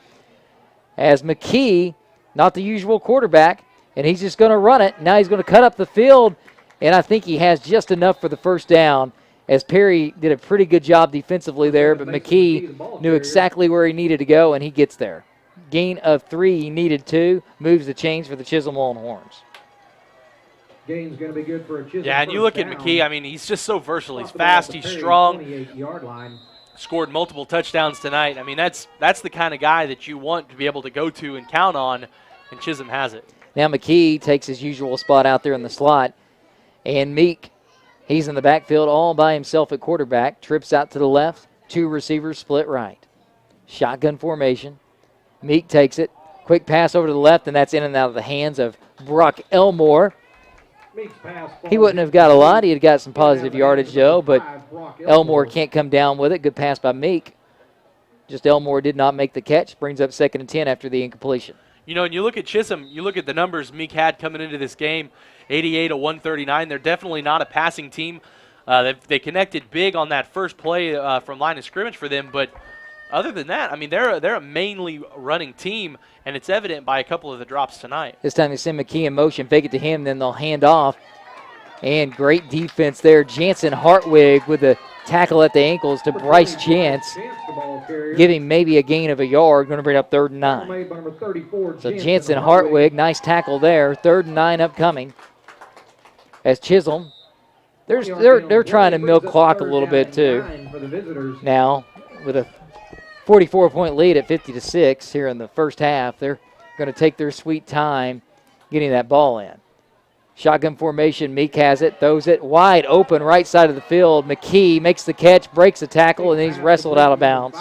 As McKee, not the usual quarterback, and he's just going to run it. Now he's going to cut up the field, and I think he has just enough for the first down, as Perry did a pretty good job defensively there, but McKee knew exactly where he needed to go, and he gets there. Gain of 3, he needed 2, moves the chains for the Chisholm Longhorns. Game's going to be good for a Chisholm. Yeah, and you look at McKee, I mean, he's just so versatile. He's fast, he's strong. 28-yard line. Scored multiple touchdowns tonight. I mean, that's the kind of guy that you want to be able to go to and count on, and Chisholm has it. Now McKee takes his usual spot out there in the slot, and Meek, he's in the backfield all by himself at quarterback, trips out to the left, 2 receivers split right. Shotgun formation. Meek takes it. Quick pass over to the left, and that's in and out of the hands of Brock Elmore. He wouldn't have got a lot. He had got some positive yardage, though, but Elmore can't come down with it. Good pass by Meek. Just Elmore did not make the catch. Brings up 2nd and 10 after the incompletion. You know, and you look at Chisum, you look at the numbers Meek had coming into this game, 88 to 139. They're definitely not a passing team. They connected big on that first play from line of scrimmage for them, but other than that, I mean, they're a mainly running team, and it's evident by a couple of the drops tonight. This time they send McKee in motion, fake it to him, then they'll hand off. And great defense there. Jansen Hartwig with the tackle at the ankles to Bryce Chance, giving maybe a gain of a yard, going to bring up 3rd and 9. So Jansen Hartwig, nice tackle there. 3rd and 9 upcoming. As Chisholm, they're trying to milk clock a little bit too. Now with a 44-point lead at 50-6 here in the first half, they're going to take their sweet time getting that ball in. Shotgun formation, Meek has it, throws it wide open right side of the field. McKee makes the catch, breaks the tackle, and then he's wrestled out of bounds.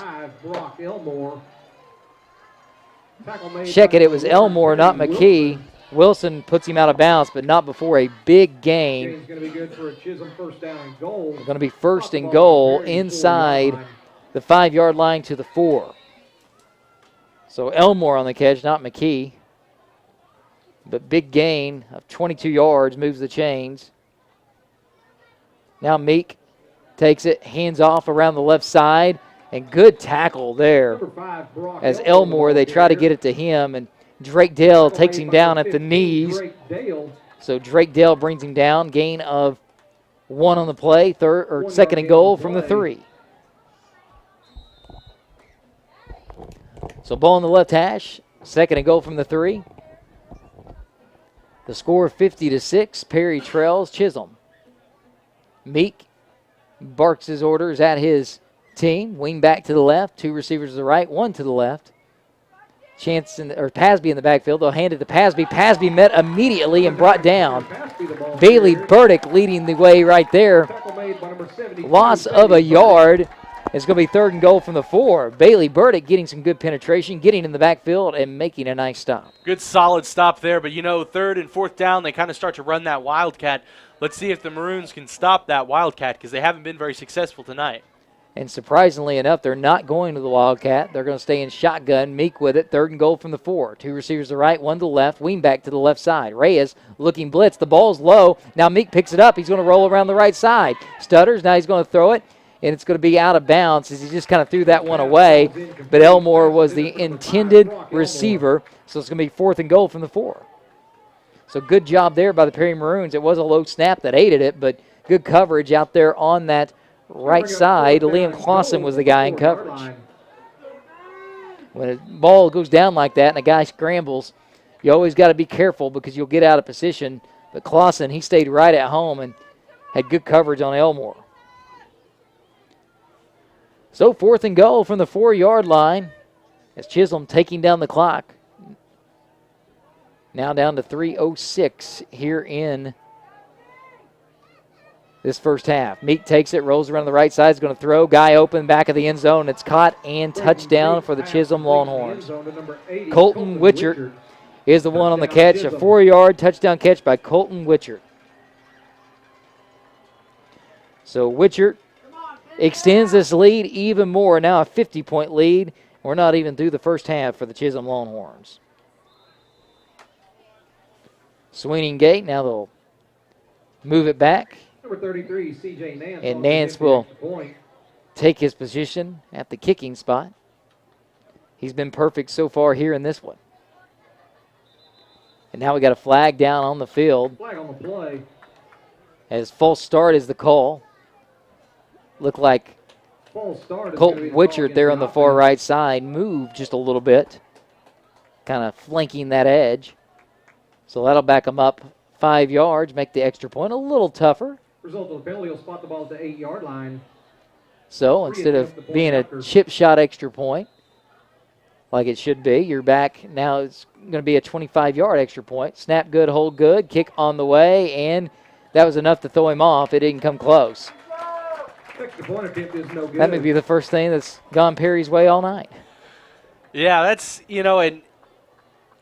Check it, it was Elmore, not McKee. Wilson puts him out of bounds, but not before a big gain. It's going to be first and goal inside the 5-yard line to the 4. So Elmore on the catch, not McKee. But big gain of 22 yards, moves the chains. Now Meek takes it, hands off around the left side, and good tackle there. As Elmore, they try to get it to him, and Drake Dale takes him down at the knees. So Drake Dale brings him down, gain of 1 on the play, 2nd and goal from the 3. So ball on the left hash, 2nd and goal from the 3. The score 50-6. Perry trails Chisholm. Meek barks his orders at his team. Wing back to the left. 2 receivers to the right. 1 to the left. Pasby in the backfield. They'll hand it to Pasby. Pasby met immediately and brought down. Bailey Burdick leading the way right there. Loss of a yard. It's going to be 3rd and goal from the 4. Bailey Burdick getting some good penetration, getting in the backfield, and making a nice stop. Good solid stop there, but 3rd and 4th down, they kind of start to run that Wildcat. Let's see if the Maroons can stop that Wildcat because they haven't been very successful tonight. And surprisingly enough, they're not going to the Wildcat. They're going to stay in shotgun. Meek with it, 3rd and goal from the 4. 2 receivers to the right, 1 to the left, wing back to the left side. Reyes looking blitz. The ball's low. Now Meek picks it up. He's going to roll around the right side. Stutters. Now he's going to throw it. And it's going to be out of bounds as he just kind of threw that one away. But Elmore was the intended receiver, so it's going to be 4th and goal from the 4. So good job there by the Perry Maroons. It was a low snap that aided it, but good coverage out there on that right side. Liam Clausen was the guy in coverage. When a ball goes down like that and a guy scrambles, you always got to be careful because you'll get out of position. But Clausen, he stayed right at home and had good coverage on Elmore. So 4th and goal from the 4-yard line as Chisholm taking down the clock. Now down to 3:06 here in this first half. Meek takes it, rolls around the right side, is going to throw. Guy open, back of the end zone. It's caught and touchdown for the Chisholm Longhorns. Colton Witchert is the one on the catch. A 4-yard touchdown catch by Colton Witchert. So Witchert extends this lead even more. Now a 50-point lead. We're not even through the first half for the Chisholm Longhorns. Swinging gate. Now they'll move it back. Number 33, C.J. Nance. And Nance will take his position at the kicking spot. He's been perfect so far here in this one. And now we got a flag down on the field. Flag on the play. As false start is the call. Looked like Colton Witchert there on the far right side moved just a little bit, kind of flanking that edge. So that'll back him up 5 yards, make the extra point a little tougher. Result of the penalty, he'll spot the ball at the 8-yard line. So instead of being a chip shot extra point, like it should be, you're back. Now it's going to be a 25-yard extra point. Snap good, hold good, kick on the way, and that was enough to throw him off. It didn't come close. Extra point attempt is no good. That may be the first thing that's gone Perry's way all night. Yeah, that's, and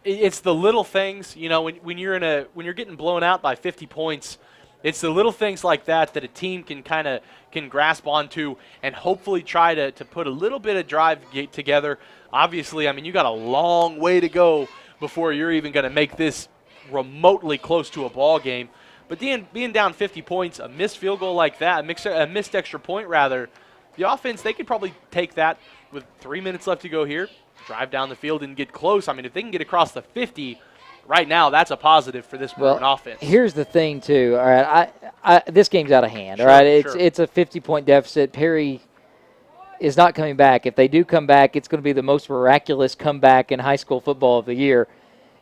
it's the little things, when you're getting blown out by 50 points, it's the little things like that that a team can grasp onto and hopefully try to put a little bit of drive together. Obviously, you got a long way to go before you're even going to make this remotely close to a ball game. But being down 50 points, a missed field goal like that, a missed extra point rather, the offense, they could probably take that with 3 minutes left to go here, drive down the field and get close. If they can get across the 50, right now that's a positive for this Maroon offense. Here's the thing, too. All right, this game's out of hand. Sure, all right, sure. it's a 50-point deficit. Perry is not coming back. If they do come back, it's going to be the most miraculous comeback in high school football of the year.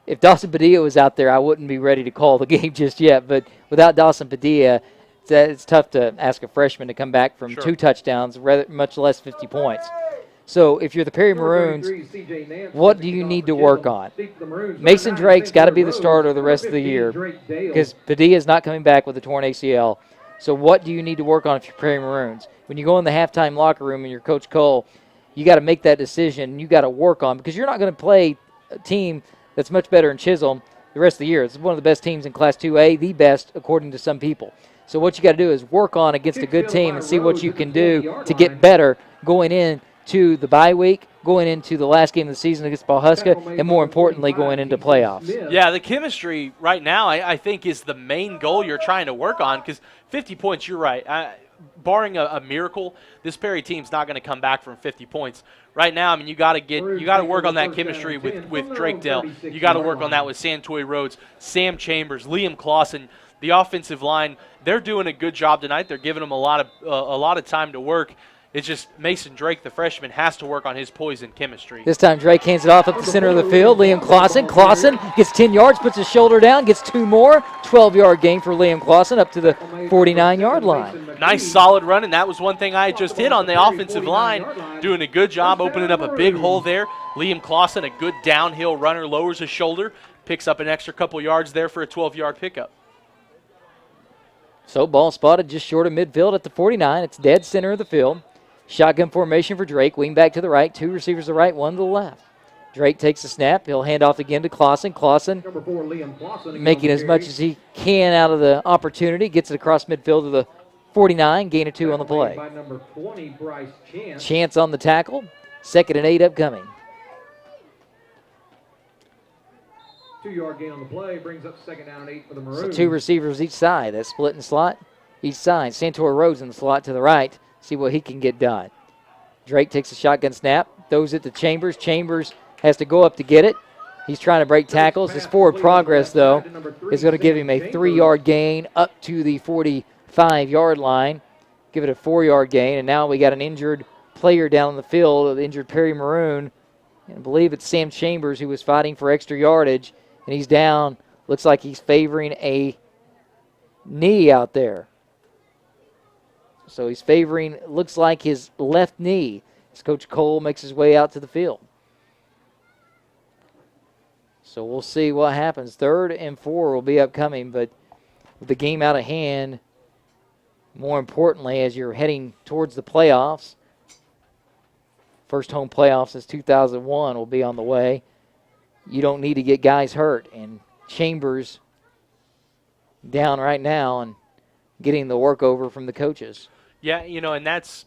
If Dawson Padilla was out there, I wouldn't be ready to call the game just yet. But without Dawson Padilla, it's tough to ask a freshman to come back from 2 touchdowns, much less 50 points. So if you're the Perry Maroons, what do you need to work on? Mason Drake's got to be the starter the rest of the year because Padilla is not coming back with a torn ACL. So what do you need to work on if you're Perry Maroons? When you go in the halftime locker room and you're Coach Cole, you got to make that decision. You got to work on because you're not going to play a team that's much better in Chisholm the rest of the year. It's one of the best teams in Class 2A, the best according to some people. So what you got to do is work on against a good team and see what you can do to get better going into the bye week, going into the last game of the season against Pawhuska, and more importantly, going into playoffs. Yeah, the chemistry right now, I think, is the main goal you're trying to work on because 50 points, you're right. Barring a miracle, this Perry team's not going to come back from 50 points. Right now, I mean, you got to work on that chemistry with Drake Dell. You got to work on that with Santoy Rhodes, Sam Chambers, Liam Clausen. The offensive line, they're doing a good job tonight. They're giving them a lot of time to work. It's just Mason Drake, the freshman, has to work on his poise and chemistry. This time Drake hands it off up the center of the field. Liam Clausen gets 10 yards, puts his shoulder down, gets 2 more. 12-yard gain for Liam Clausen up to the 49-yard line. Nice, solid run, and that was one thing I just hit on the offensive line. Doing a good job opening up a big hole there. Liam Clausen, a good downhill runner, lowers his shoulder, picks up an extra couple yards there for a 12-yard pickup. So ball spotted just short of midfield at the 49. It's dead center of the field. Shotgun formation for Drake. Wing back to the right. 2 receivers to the right, 1 to the left. Drake takes the snap. He'll hand off again to Clausen. Clausen making as much as he can out of the opportunity. Gets it across midfield to the 49. Gain of 2 on the play. Chance on the tackle. 2nd and 8 upcoming. 2-yard gain on the play brings up 2nd down and 8 for the Maroons. So 2 receivers each side. That's split in slot each side. Santor Rhodes in the slot to the right. See what he can get done. Drake takes a shotgun snap, throws it to Chambers. Chambers has to go up to get it. He's trying to break tackles. His forward progress, though, is going to give him a 3-yard gain up to the 45-yard line. Give it a 4-yard gain, and now we got an injured player down the field, the injured Perry Maroon. And I believe it's Sam Chambers who was fighting for extra yardage, and he's down. Looks like he's favoring a knee out there. So he's favoring, looks like his left knee as Coach Cole makes his way out to the field. So we'll see what happens. 3rd and 4 will be upcoming, but with the game out of hand, more importantly, as you're heading towards the playoffs, first home playoffs since 2001 will be on the way. You don't need to get guys hurt, and Chambers down right now and getting the work over from the coaches. Yeah, and that's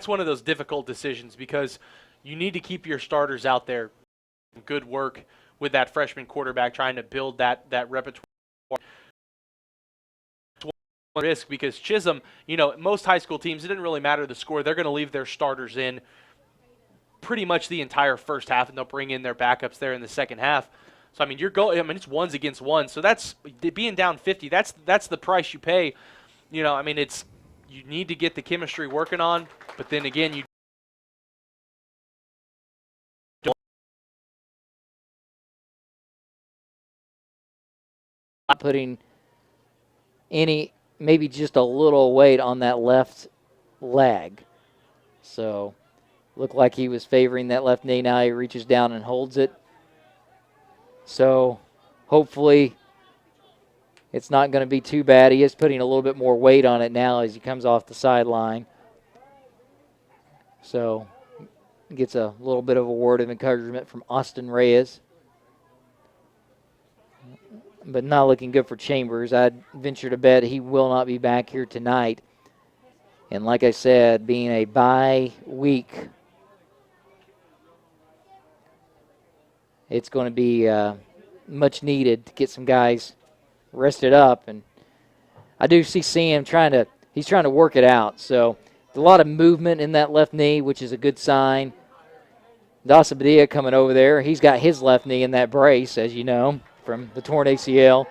one of those difficult decisions because you need to keep your starters out there. Good work with that freshman quarterback trying to build that repertoire. Risk because Chisum, most high school teams, it didn't really matter the score. They're going to leave their starters in pretty much the entire first half, and they'll bring in their backups there in the second half. So it's 1s against 1. So that's being down 50. That's the price you pay. You need to get the chemistry working on, but then again, you not putting maybe just a little weight on that left leg. So looked like he was favoring that left knee. Now he reaches down and holds it. So hopefully it's not going to be too bad. He is putting a little bit more weight on it now as he comes off the sideline. So gets a little bit of a word of encouragement from Austin Reyes. But not looking good for Chambers. I'd venture to bet he will not be back here tonight. And like I said, being a bye week, it's going to be much needed to get some guys rested up. And I do see Sam he's trying to work it out. So a lot of movement in that left knee, which is a good sign. Dawson Padilla coming over there. He's got his left knee in that brace, as you know. from the torn ACL.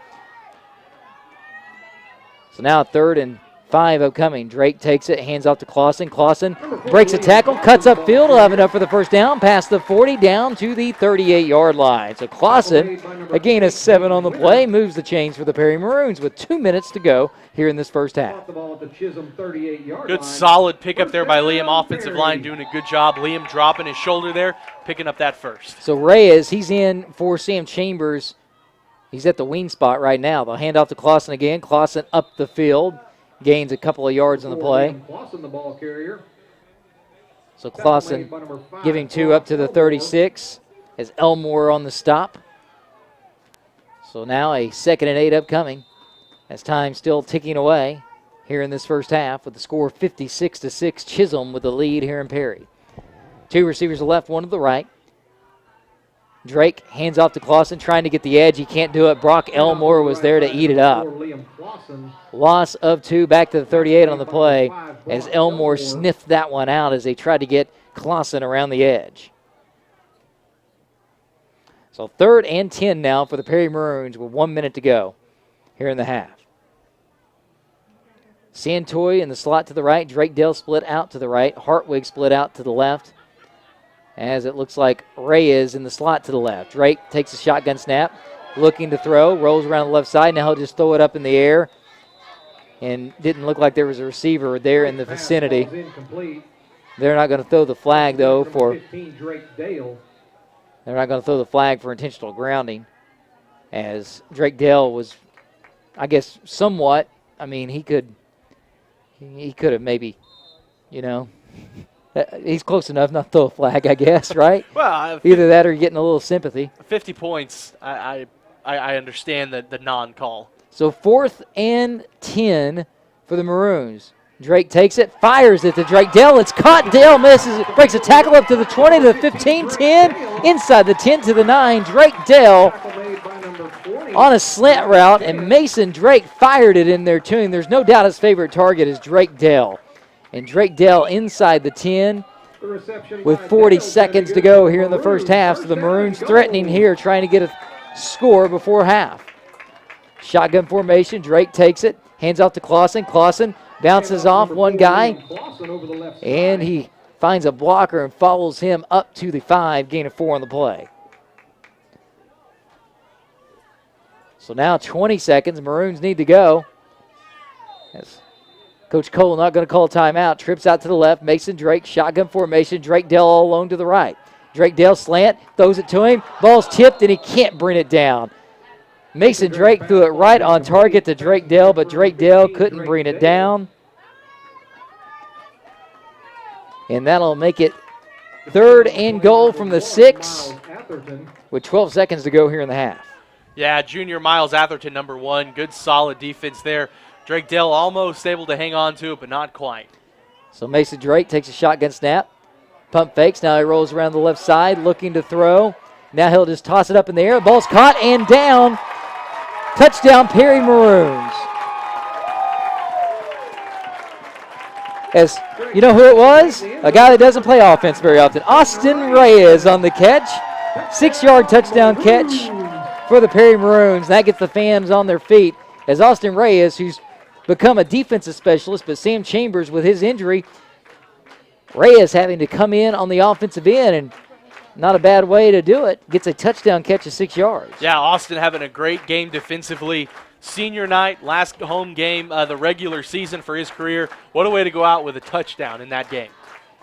So now 3rd and 5 upcoming. Drake takes it, hands off to Clausen. Clausen breaks a tackle, cuts upfield, will have enough for the first down, past the 40, down to the 38-yard line. So Clausen, a gain of 7 on the play, moves the chains for the Perry Maroons with 2 minutes to go here in this first half. Good solid pickup there by Liam. Offensive line doing a good job. Liam dropping his shoulder there, picking up that first. So Reyes, he's in for Sam Chambers. He's at the wing spot right now. They'll hand off to Clausen again. Clausen up the field. Gains a couple of yards on the play. So Clausen giving 2 up to the 36 as Elmore on the stop. So now a 2nd and 8 upcoming as time still ticking away here in this first half with the score 56-6. Chisholm with the lead here in Perry. 2 receivers to the left, 1 to the right. Drake hands off to Clausen, trying to get the edge. He can't do it. Brock Elmore was there to eat it up. Loss of 2 back to the 38 on the play as Elmore sniffed that one out as they tried to get Clausen around the edge. So 3rd and 10 now for the Perry Maroons with 1 minute to go here in the half. Santoy in the slot to the right. Drake Dell split out to the right. Hartwig split out to the left. As it looks like Reyes in the slot to the left. Drake takes a shotgun snap, looking to throw, rolls around the left side. Now he'll just throw it up in the air. And didn't look like there was a receiver there in the vicinity. They're not going to throw the flag, though, for intentional grounding. As Drake Dale was, I guess, somewhat, I mean, he could have maybe, he's close enough not to throw a flag, I guess, right? Well, either that or you're getting a little sympathy. 50 points, I understand the non-call. So 4th and 10 for the Maroons. Drake takes it, fires it to Drake Dell. It's caught. Dell misses it, breaks a tackle up to the 20 to the 15, 10, inside the 10 to the 9. Drake Dell on a slant route, and Mason Drake fired it in there to him. There's no doubt his favorite target is Drake Dell. And Drake Dell inside the 10 with 40 seconds to go here in the first half. So the Maroons threatening here, trying to get a score before half. Shotgun formation. Drake takes it, hands off to Clausen. Clausen bounces off one guy, and he finds a blocker and follows him up to the 5, gain of 4 on the play. So now 20 seconds. Maroons need to go. As Coach Cole not going to call a timeout. Trips out to the left. Mason Drake, shotgun formation. Drake Dell all alone to the right. Drake Dell slant, throws it to him. Ball's tipped, and he can't bring it down. Mason Drake threw it right on target to Drake Dell, but Drake Dell couldn't bring it down. And that'll make it 3rd and goal from the 6 with 12 seconds to go here in the half. Yeah, junior Miles Atherton, number 1. Good, solid defense there. Drake Dell almost able to hang on to it, but not quite. So Mason Drake takes a shotgun snap. Pump fakes. Now he rolls around the left side, looking to throw. Now he'll just toss it up in the air. Ball's caught and down. Touchdown, Perry Maroons. As you know who it was? A guy that doesn't play offense very often. Austin Reyes on the catch. 6-yard touchdown catch for the Perry Maroons. That gets the fans on their feet as Austin Reyes, who's become a defensive specialist, but Sam Chambers with his injury, Reyes having to come in on the offensive end, and not a bad way to do it. Gets a touchdown catch of 6 yards. Yeah, Austin having a great game defensively. Senior night, last home game of the regular season for his career. What a way to go out with a touchdown in that game.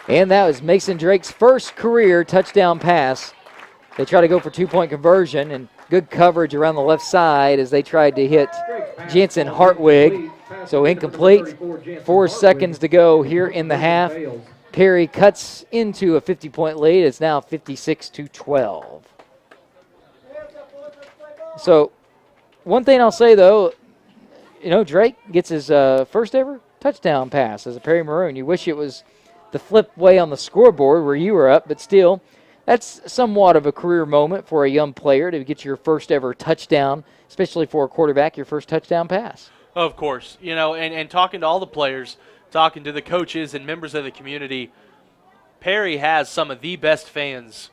And that was Mason Drake's first career touchdown pass. They try to go for 2-point conversion, and good coverage around the left side as they tried to hit Jensen Hartwig. So incomplete. 4 seconds to go here in the half. Perry cuts into a 50-point lead. It's now 56-12. So one thing I'll say, though, Drake gets his first ever touchdown pass as a Perry Maroon. You wish it was the flip way on the scoreboard where you were up, but still, that's somewhat of a career moment for a young player to get your first ever touchdown, especially for a quarterback, your first touchdown pass. Of course. And talking to all the players, talking to the coaches and members of the community, Perry has some of the best fans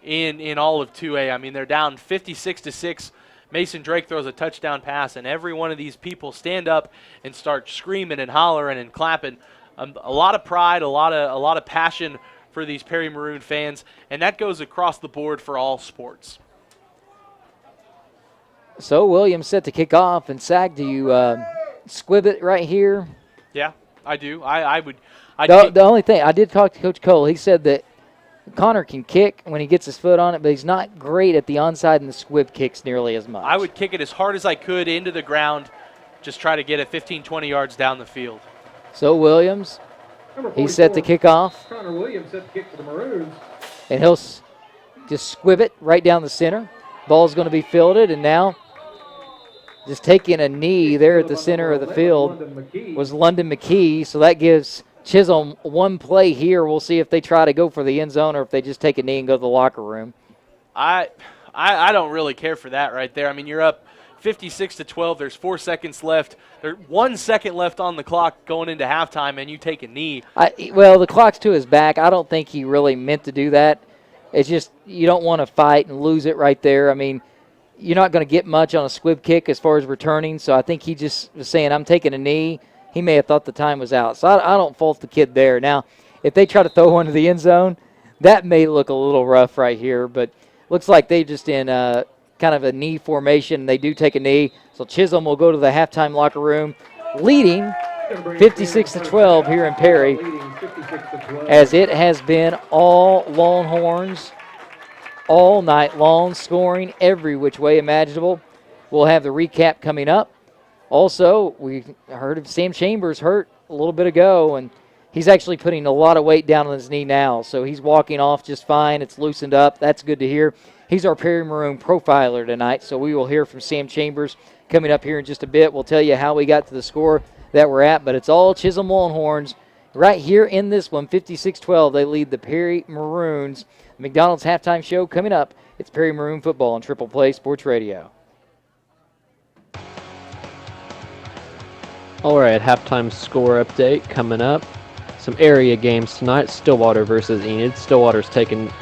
in all of 2A. I mean, they're down 56-6. Mason Drake throws a touchdown pass, and every one of these people stand up and start screaming and hollering and clapping. A lot of pride, a lot of passion for these Perry Maroon fans, and that goes across the board for all sports. So Williams set to kick off, and Sag, do you squib it right here? Yeah, I do. The only thing, I did talk to Coach Cole. He said that Connor can kick when he gets his foot on it, but he's not great at the onside and the squib kicks nearly as much. I would kick it as hard as I could into the ground, just try to get it 15, 20 yards down the field. So Williams, he's set to kick off. Connor Williams set to kick for the Maroons. And he'll just squib it right down the center. Ball's going to be fielded, and now just taking a knee there at the center of the field was London McKee, so that gives Chisholm one play here. We'll see if they try to go for the end zone or if they just take a knee and go to the locker room. I don't really care for that right there. I mean, you're up 56-12. There's 4 seconds left. There's 1 second left on the clock going into halftime, and you take a knee. Well, the clock's to his back. I don't think he really meant to do that. It's just you don't want to fight and lose it right there. I mean, you're not going to get much on a squib kick as far as returning, so I think he just was saying, I'm taking a knee. He may have thought the time was out. So I don't fault the kid there. Now, if they try to throw one to the end zone, that may look a little rough right here, but looks like they just in kind of a knee formation. They do take a knee. So Chisholm will go to the halftime locker room, leading 56-12 here in Perry, as it has been all Longhorns all night long, scoring every which way imaginable. We'll have the recap coming up. Also, we heard of Sam Chambers hurt a little bit ago, and he's actually putting a lot of weight down on his knee now, so he's walking off just fine. It's loosened up. That's good to hear. He's our Perry Maroon profiler tonight, so we will hear from Sam Chambers coming up here in just a bit. We'll tell you how we got to the score that we're at, but it's all Chisholm Longhorns right here in this one, 56-12. They lead the Perry Maroons. McDonald's halftime show coming up. It's Perry Maroon football on Triple Play Sports Radio. All right, halftime score update coming up. Some area games tonight. Stillwater versus Enid. Stillwater's taking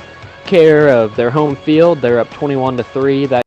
care of their home field. They're up 21-3. That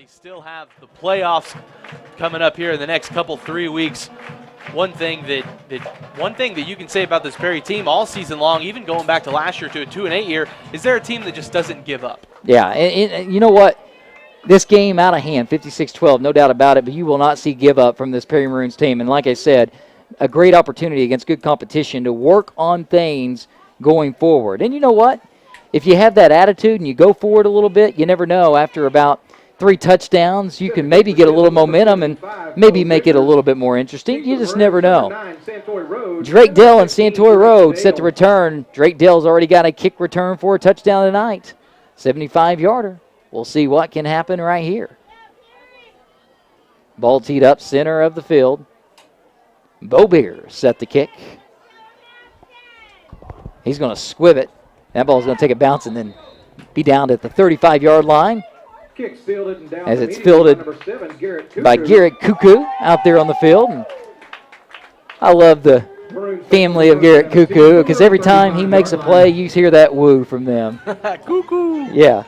they still have the playoffs coming up here in the next couple 3 weeks. One thing that you can say about this Perry team all season long, even going back to last year to a 2-8 year, is they're a team that just doesn't give up. Yeah, and you know what? This game out of hand, 56-12, no doubt about it, but you will not see give up from this Perry Maroons team. And like I said, a great opportunity against good competition to work on things going forward. And you know what? If you have that attitude and you go forward a little bit, you never know. After about 3 touchdowns, you can maybe get a little momentum and maybe make it a little bit more interesting. You just never know. Drake Dell and Santoy Road set to return. Drake Dell's already got a kick return for a touchdown tonight. 75-yarder. We'll see what can happen right here. Ball teed up center of the field. Bo Beer set the kick. He's going to squib it. That ball's going to take a bounce and then be down at the 35-yard line. As it's fielded by Garrett Cuckoo out there on the field. And I love the family of Garrett Cuckoo because every time he makes a play, you hear that woo from them. Cuckoo. Yeah.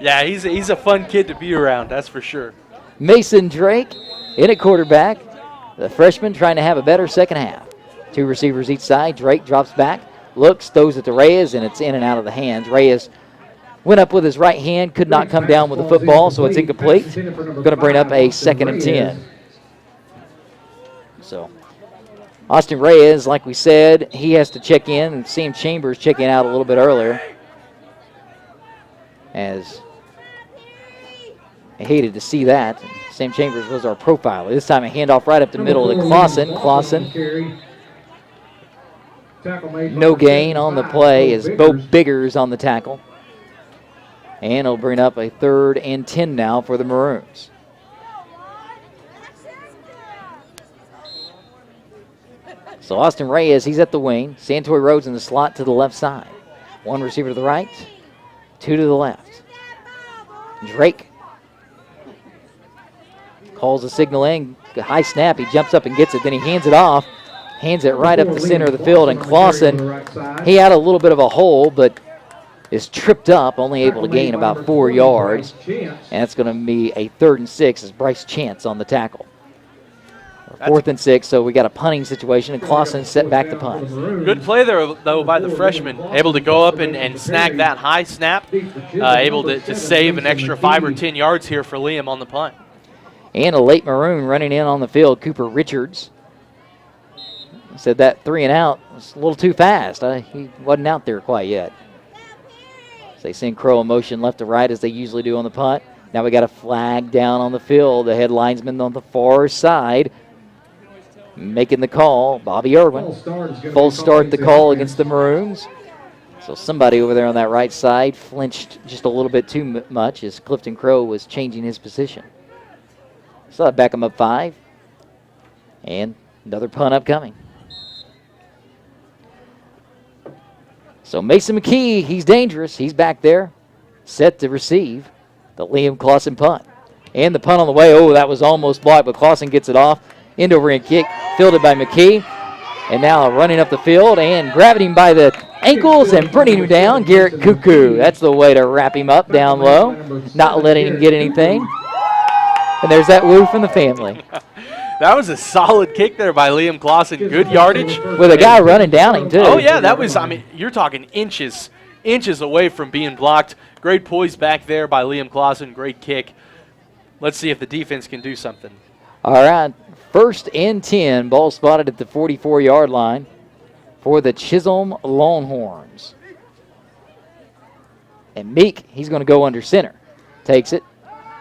Yeah, he's a fun kid to be around, that's for sure. Mason Drake in at quarterback. The freshman trying to have a better second half. 2 receivers each side. Drake drops back, looks, throws it to Reyes, and it's in and out of the hands. Reyes went up with his right hand, could not come down with the football, so it's incomplete. Going to bring up a 2nd and 10. So Austin Reyes, like we said, he has to check in, and Sam Chambers checking out a little bit earlier. As I hated to see that. Sam Chambers was our profiler. This time a handoff right up the middle to Clausen. Clausen. No gain on the play as Bo Biggers on the tackle. And it'll bring up a 3rd and 10 now for the Maroons. So Austin Reyes, he's at the wing. Santoy Rhodes in the slot to the left side. 1 receiver to the right, 2 to the left. Drake calls the signal in. High snap. He jumps up and gets it. Then he hands it off. Hands it right up the center of the field. And Clausen, he had a little bit of a hole, but is tripped up, only able to gain about 4 yards. And it's going to be a 3rd and 6 as Bryce Chance on the tackle. 4th and 6, so we got a punting situation, and Clausen set back the punt. Good play there, though, by the freshman. Able to go up and snag that high snap. Able to save an extra 5 or 10 yards here for Liam on the punt. And a late Maroon running in on the field, Cooper Richards. Said that 3 and out was a little too fast. He wasn't out there quite yet. So they send Crow in motion left to right as they usually do on the punt. Now we got a flag down on the field. The head linesman on the far side making the call, Bobby Irwin. Full start the call against the Maroons. So somebody over there on that right side flinched just a little bit too much as Clifton Crow was changing his position. So I back him up 5. And another punt upcoming. So Mason McKee, he's dangerous. He's back there, set to receive the Liam Clausen punt. And the punt on the way, that was almost blocked, but Clausen gets it off. End over end kick, fielded by McKee. And now running up the field and grabbing him by the ankles and bringing him down, Garrett Cuckoo. That's the way to wrap him up down low, not letting him get anything. And there's that woo from the family. That was a solid kick there by Liam Clausen. Good yardage. With a guy running down him, too. Oh, yeah, that was, you're talking inches away from being blocked. Great poise back there by Liam Clausen. Great kick. Let's see if the defense can do something. All right, 1st and 10. Ball spotted at the 44-yard line for the Chisholm Longhorns. And Meek, he's going to go under center. Takes it,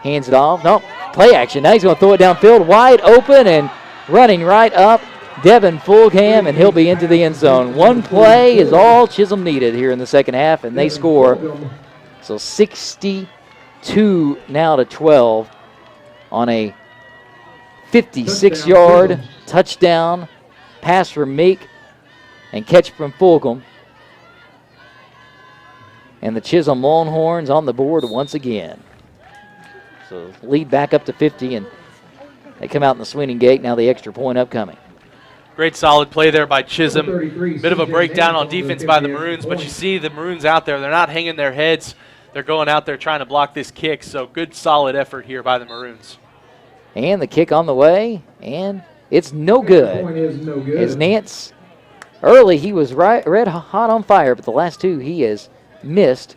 hands it off. No, play action. Now he's going to throw it downfield, wide open and running right up. Devin Fulgham, and he'll be into the end zone. 1 play is all Chisholm needed here in the second half, and they score. So 62 now to 12 on a 56-yard touchdown pass from Meek and catch from Fulgham. And the Chisholm Longhorns on the board once again. So lead back up to 50, and they come out in the swinging gate. Now the extra point upcoming. Great solid play there by Chisholm. Bit of a breakdown on defense by the Maroons, but you see the Maroons out there. They're not hanging their heads. they're going out there trying to block this kick. So good, solid effort here by the Maroons. And the kick on the way, and it's no good. Point is no good. As Nance, early he was red hot on fire, but the last two he has missed.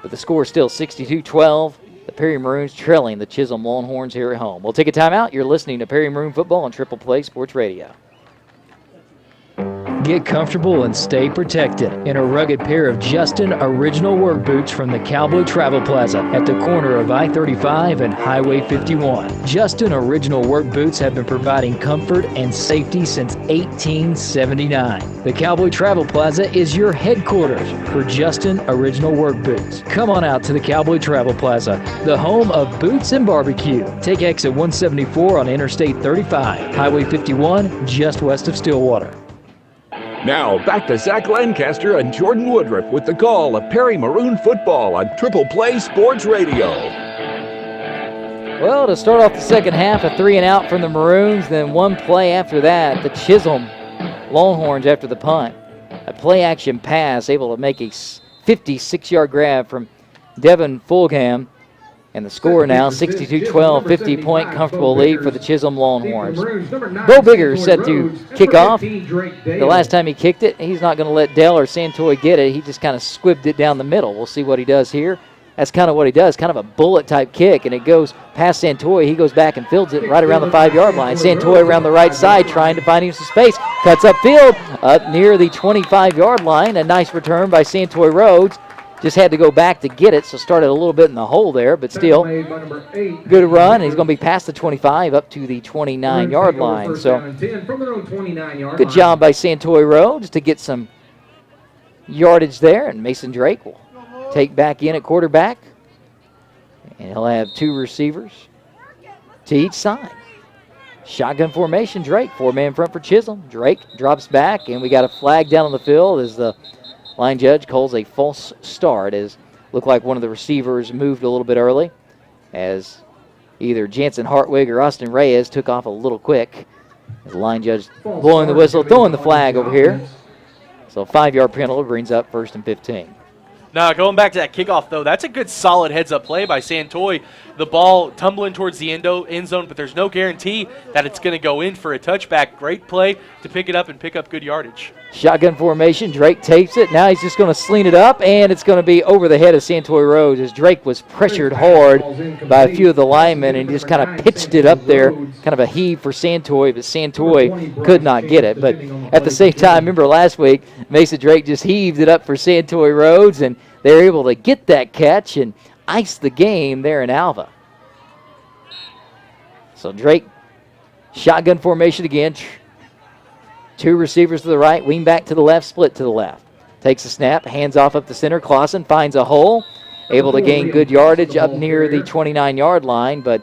But the score is still 62-12. The Perry Maroons trailing the Chisholm Longhorns here at home. We'll take a timeout. You're listening to Perry Maroon Football on Triple Play Sports Radio. Get comfortable and stay protected in a rugged pair of Justin original work boots from the Cowboy Travel Plaza at the corner of I-35 and Highway 51. Justin original work boots have been providing comfort and safety since 1879. The Cowboy Travel Plaza is your headquarters for Justin original work boots. Come on out to the Cowboy Travel Plaza, the home of boots and barbecue. Take exit 174 on Interstate 35, Highway 51, just west of Stillwater. Now, back to Zach Lancaster and Jordan Woodruff with the call of Perry Maroon Football on Triple Play Sports Radio. Well, to start off the second half, a 3-and-out from the Maroons, then one play after that, the Chisholm Longhorns after the punt. A play-action pass, able to make a 56-yard grab from Devin Fulgham. And the score now, 62-12, 50-point comfortable lead for the Chisholm Longhorns. Bo Biggers set to kick off. The last time he kicked it, he's not going to let Dell or Santoy get it. He just kind of squibbed it down the middle. We'll see what he does here. That's kind of what he does, kind of a bullet-type kick, and it goes past Santoy. He goes back and fields it right around the 5-yard line. Santoy around the right side trying to find him some space. Cuts upfield, up near the 25-yard line. A nice return by Santoy Rhodes. Just had to go back to get it, so started a little bit in the hole there, but still good run. He's going to be past the 25 up to the 29-yard line. So good job by Santoy Rhodes to get some yardage there, and Mason Drake will take back in at quarterback, and he'll have two receivers to each side. Shotgun formation, Drake, four-man front for Chisholm. Drake drops back, and we got a flag down on the field as the line judge calls a false start, as looked like one of the receivers moved a little bit early, as either Jansen Hartwig or Austin Reyes took off a little quick. The line judge blowing the whistle, throwing the flag over here. So a 5-yard penalty brings up 1st and 15. Now, going back to that kickoff, though, that's a good solid heads-up play by Santoy. The ball tumbling towards the end zone, but there's no guarantee that it's going to go in for a touchback. Great play to pick it up and pick up good yardage. Shotgun formation. Drake tapes it. Now he's just going to sling it up, and it's going to be over the head of Santoy Rhodes as Drake was pressured hard by a few of the linemen and just kind of pitched it up there. Kind of a heave for Santoy, but Santoy could not get it. But at the same time, remember last week, Mason Drake just heaved it up for Santoy Rhodes, and they were able to get that catch and ice the game there in Alva. So Drake, shotgun formation again. Two receivers to the right, wing back to the left, split to the left. Takes a snap, hands off up the center. Clausen finds a hole, able to gain good yardage up near the 29-yard line, but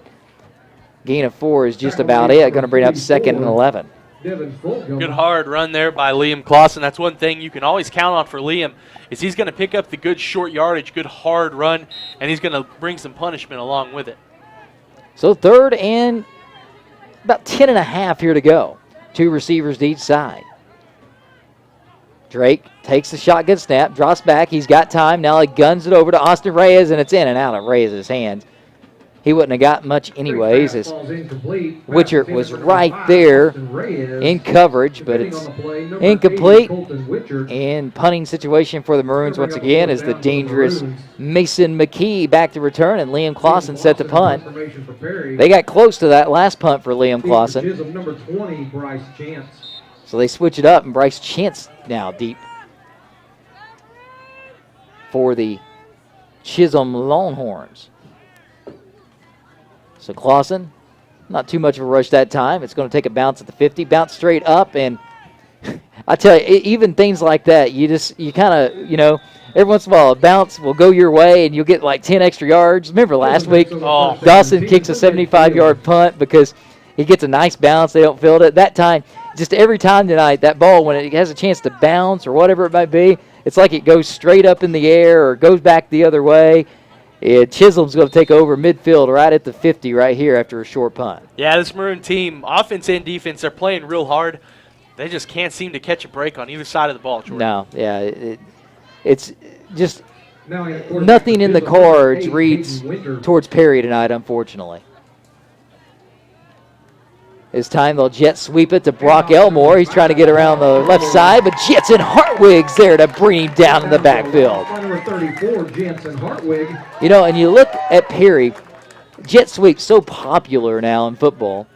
gain of 4 is just about it. Going to bring up 2nd and 11. Good hard run there by Liam Clausen. That's one thing you can always count on for Liam, is he's going to pick up the good short yardage, good hard run, and he's going to bring some punishment along with it. So 3rd and about 10 and a half here to go. Two receivers to each side. Drake takes the shotgun snap, drops back. He's got time. Now he guns it over to Austin Reyes, and it's in and out of Reyes' hands. He wouldn't have got much anyways, as Witcher was right there in coverage, but it's incomplete. And punting situation for the Maroons once again is the dangerous Mason McKee back to return, and Liam Clausen set to punt. They got close to that last punt for Liam Clausen. So they switch it up, and Bryce Chance now deep for the Chisholm Longhorns. So Clausen, not too much of a rush that time. It's going to take a bounce at the 50, bounce straight up, and I tell you, even things like that, you kind of, every once in a while a bounce will go your way and you'll get like 10 extra yards. Remember last week, Dawson kicks a 75-yard punt because he gets a nice bounce. They don't field it. That time, just every time tonight, that ball, when it has a chance to bounce or whatever it might be, it's like it goes straight up in the air or goes back the other way. Chisholm's going to take over midfield right at the 50 right here after a short punt. Yeah, this Maroon team, offense and defense, they're playing real hard. They just can't seem to catch a break on either side of the ball, Jordan. No, yeah. It's just nothing in the cards reads towards Perry tonight, unfortunately. This time they'll jet sweep it to Brock Elmore. He's trying to get around the left side, but Jensen Hartwig's there to bring him down in the backfield. Number 34, Jensen Hartwig. You know, and you look at Perry, jet sweep so popular now in football,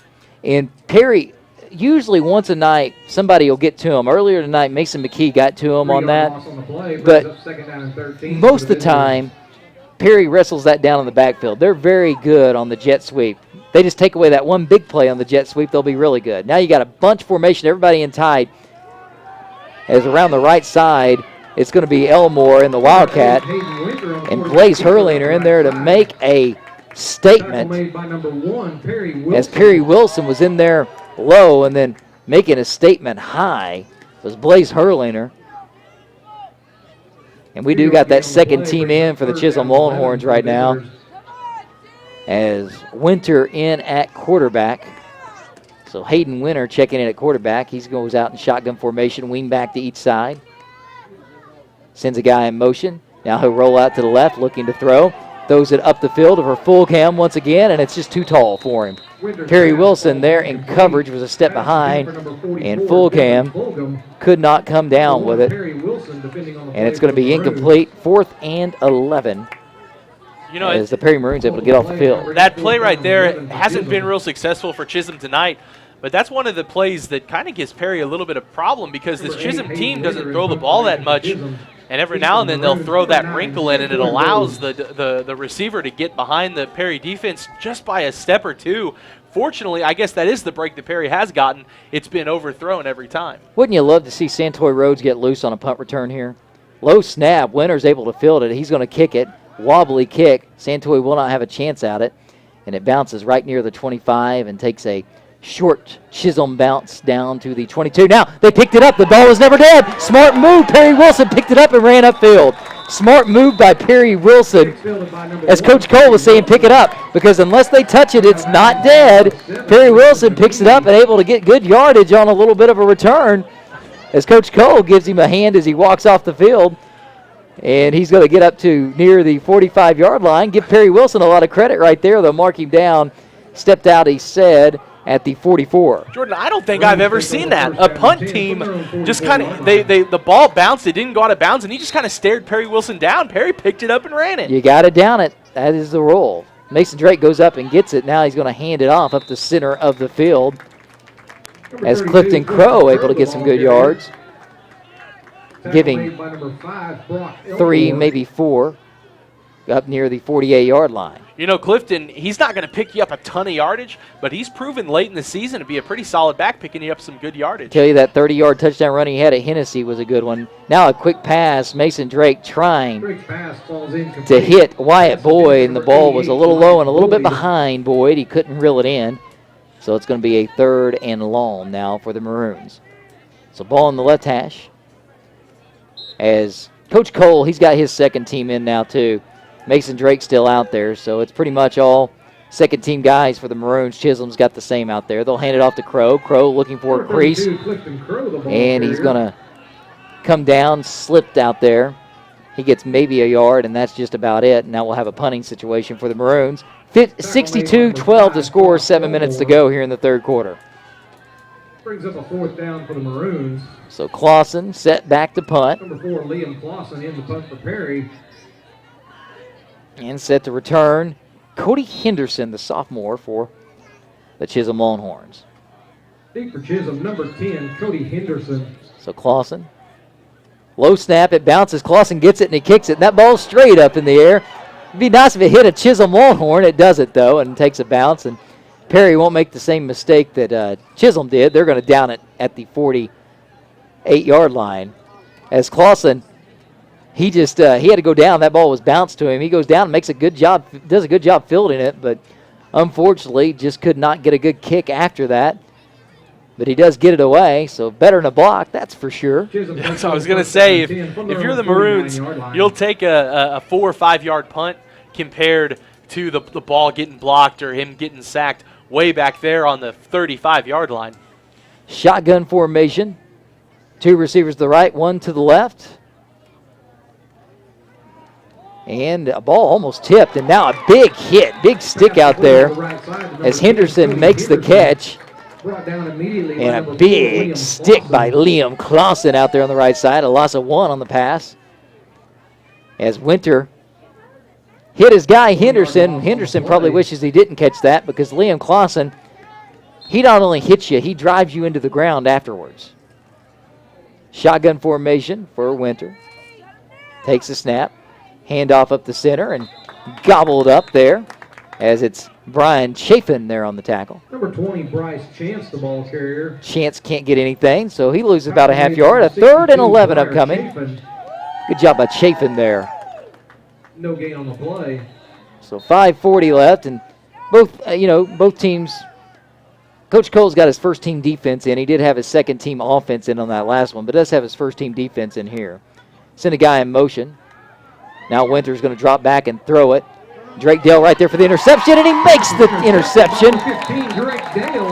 and Perry, usually once a night, somebody will get to him. Earlier tonight, Mason McKee got to him on that, but most of the time, Perry wrestles that down in the backfield. They're very good on the jet sweep. They just take away that one big play on the jet sweep, they'll be really good. Now you got a bunch formation, everybody in tight. As around the right side, it's going to be Elmore in the Wildcat, and Blaze Hurlinger in there to make a statement. As Perry Wilson was in there low and then making a statement high was Blaze Hurlinger. And we do got that second team in for the Chisholm Longhorns right now. As Winter in at quarterback. So Hayden Winter checking in at quarterback. He goes out in shotgun formation, wing back to each side. Sends a guy in motion. Now he'll roll out to the left, looking to throw. Throws it up the field for Fulgham once again, and it's just too tall for him. Perry Wilson there in coverage was a step behind, and Fulgham could not come down with it. And it's going to be incomplete, 4th and 11. You know, as the Perry Maroons able to get off the field. That play right there hasn't been real successful for Chisholm tonight, but that's one of the plays that kind of gives Perry a little bit of problem because this Chisholm team doesn't throw the ball that much, and every now and then they'll throw that wrinkle in, and it allows the receiver to get behind the Perry defense just by a step or two. Fortunately, I guess that is the break that Perry has gotten. It's been overthrown every time. Wouldn't you love to see Santoy Rhodes get loose on a punt return here? Low snap, Winter's able to field it. He's going to kick it. Wobbly kick. Santoy will not have a chance at it. And it bounces right near the 25 and takes a short Chisholm bounce down to the 22. Now, they picked it up. The ball was never dead. Smart move. Perry Wilson picked it up and ran upfield. Smart move by Perry Wilson. As Coach Cole was saying, pick it up, because unless they touch it, it's not dead. Perry Wilson picks it up and able to get good yardage on a little bit of a return, as Coach Cole gives him a hand as he walks off the field. And he's going to get up to near the 45-yard line. Give Perry Wilson a lot of credit right there. They'll mark him down. Stepped out, he said, at the 44. Jordan, I don't think I've ever seen that. A punt team just kind of, the ball bounced, it didn't go out of bounds, and he just kind of stared Perry Wilson down. Perry picked it up and ran it. You got to down it. That is the rule. Mason Drake goes up and gets it. Now he's going to hand it off up the center of the field. As Clifton Crow able to get some good yards. Giving 3, maybe 4, up near the 48-yard line. You know, Clifton, he's not going to pick you up a ton of yardage, but he's proven late in the season to be a pretty solid back, picking you up some good yardage. Tell you that 30-yard touchdown run he had at Hennessy was a good one. Now a quick pass, Mason Drake trying to hit Wyatt Boyd, and the ball was a little low and a little bit behind Boyd. He couldn't reel it in, so it's going to be a 3rd and long now for the Maroons. So ball in the left hash. As Coach Cole, he's got his second team in now too. Mason Drake's still out there, so it's pretty much all second-team guys for the Maroons. Chisholm's got the same out there. They'll hand it off to Crow. Crow looking for a crease, and he's going to come down, slipped out there. He gets maybe a yard, and that's just about it. Now we'll have a punting situation for the Maroons. 62-12 to score, 7 minutes to go here in the third quarter. Brings up a 4th down for the Maroons. So Clausen set back to punt. Number 4, Liam Clausen in the punt for Perry. And set to return, Cody Henderson, the sophomore for the Chisholm Longhorns. Deep for Chisholm, number 10, Cody Henderson. So Clausen. Low snap, it bounces. Clausen gets it and he kicks it. And that ball's straight up in the air. It'd be nice if it hit a Chisholm Longhorn. It does it, though, and takes a bounce. And Perry won't make the same mistake that Chisholm did. They're going to down it at the 48-yard line. As Clausen, he just he had to go down. That ball was bounced to him. He goes down and makes a good job, does a good job fielding it, but unfortunately just could not get a good kick after that. But he does get it away, so better than a block, that's for sure. So I was going to say, if you're the Maroons, you'll take a 4 or 5 yard punt compared to the ball getting blocked or him getting sacked way back there on the 35-yard line. Shotgun formation. 2 receivers to the right, 1 to the left. And a ball almost tipped, and now a big hit, big stick out there as Henderson makes the catch. And a big stick by Liam Clausen out there on the right side. A loss of 1 on the pass. As Winter hit his guy Henderson. Henderson probably wishes he didn't catch that because Liam Clausen, he not only hits you, he drives you into the ground afterwards. Shotgun formation for Winter. Takes a snap. Handoff up the center and gobbled up there as it's Brian Chafin there on the tackle. Number 20, Bryce Chance, the ball carrier. Chance can't get anything, so he loses about a half yard. A 3rd and 11 upcoming. Good job by Chafin there. No gain on the play. So 5:40 left, and both teams. Coach Cole's got his first team defense in. He did have his second team offense in on that last one, but does have his first team defense in here. Send a guy in motion. Now Winter's going to drop back and throw it. Drake Dale right there for the interception, and he makes the interception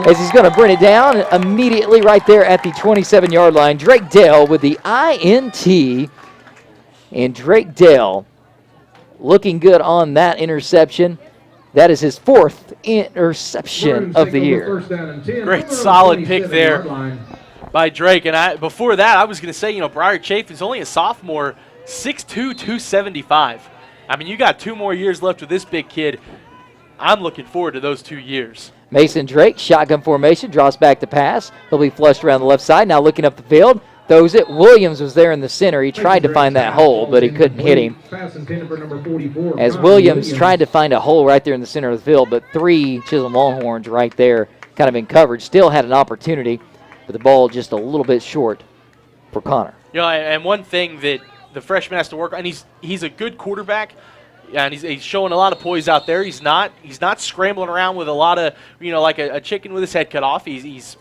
as he's going to bring it down immediately right there at the 27-yard line. Drake Dale with the INT, and Drake Dale looking good on that interception. That is his 4th interception of the year. Great solid pick there by Drake. And before that, I was going to say, Briar Chafin's only a sophomore, 6'2", 275. I mean, you got 2 more years left with this big kid. I'm looking forward to those 2 years. Mason Drake, shotgun formation, draws back to pass. He'll be flushed around the left side. Now looking up the field, throws it. Williams was there in the center. He tried to find that hole, but he couldn't hit him. As Williams tried to find a hole right there in the center of the field, but 3 Chisholm Longhorns right there kind of in coverage. Still had an opportunity, but the ball just a little bit short for Connor. And one thing that the freshman has to work on, he's a good quarterback, and he's showing a lot of poise out there. He's not scrambling around with a lot of, like a chicken with his head cut off. He's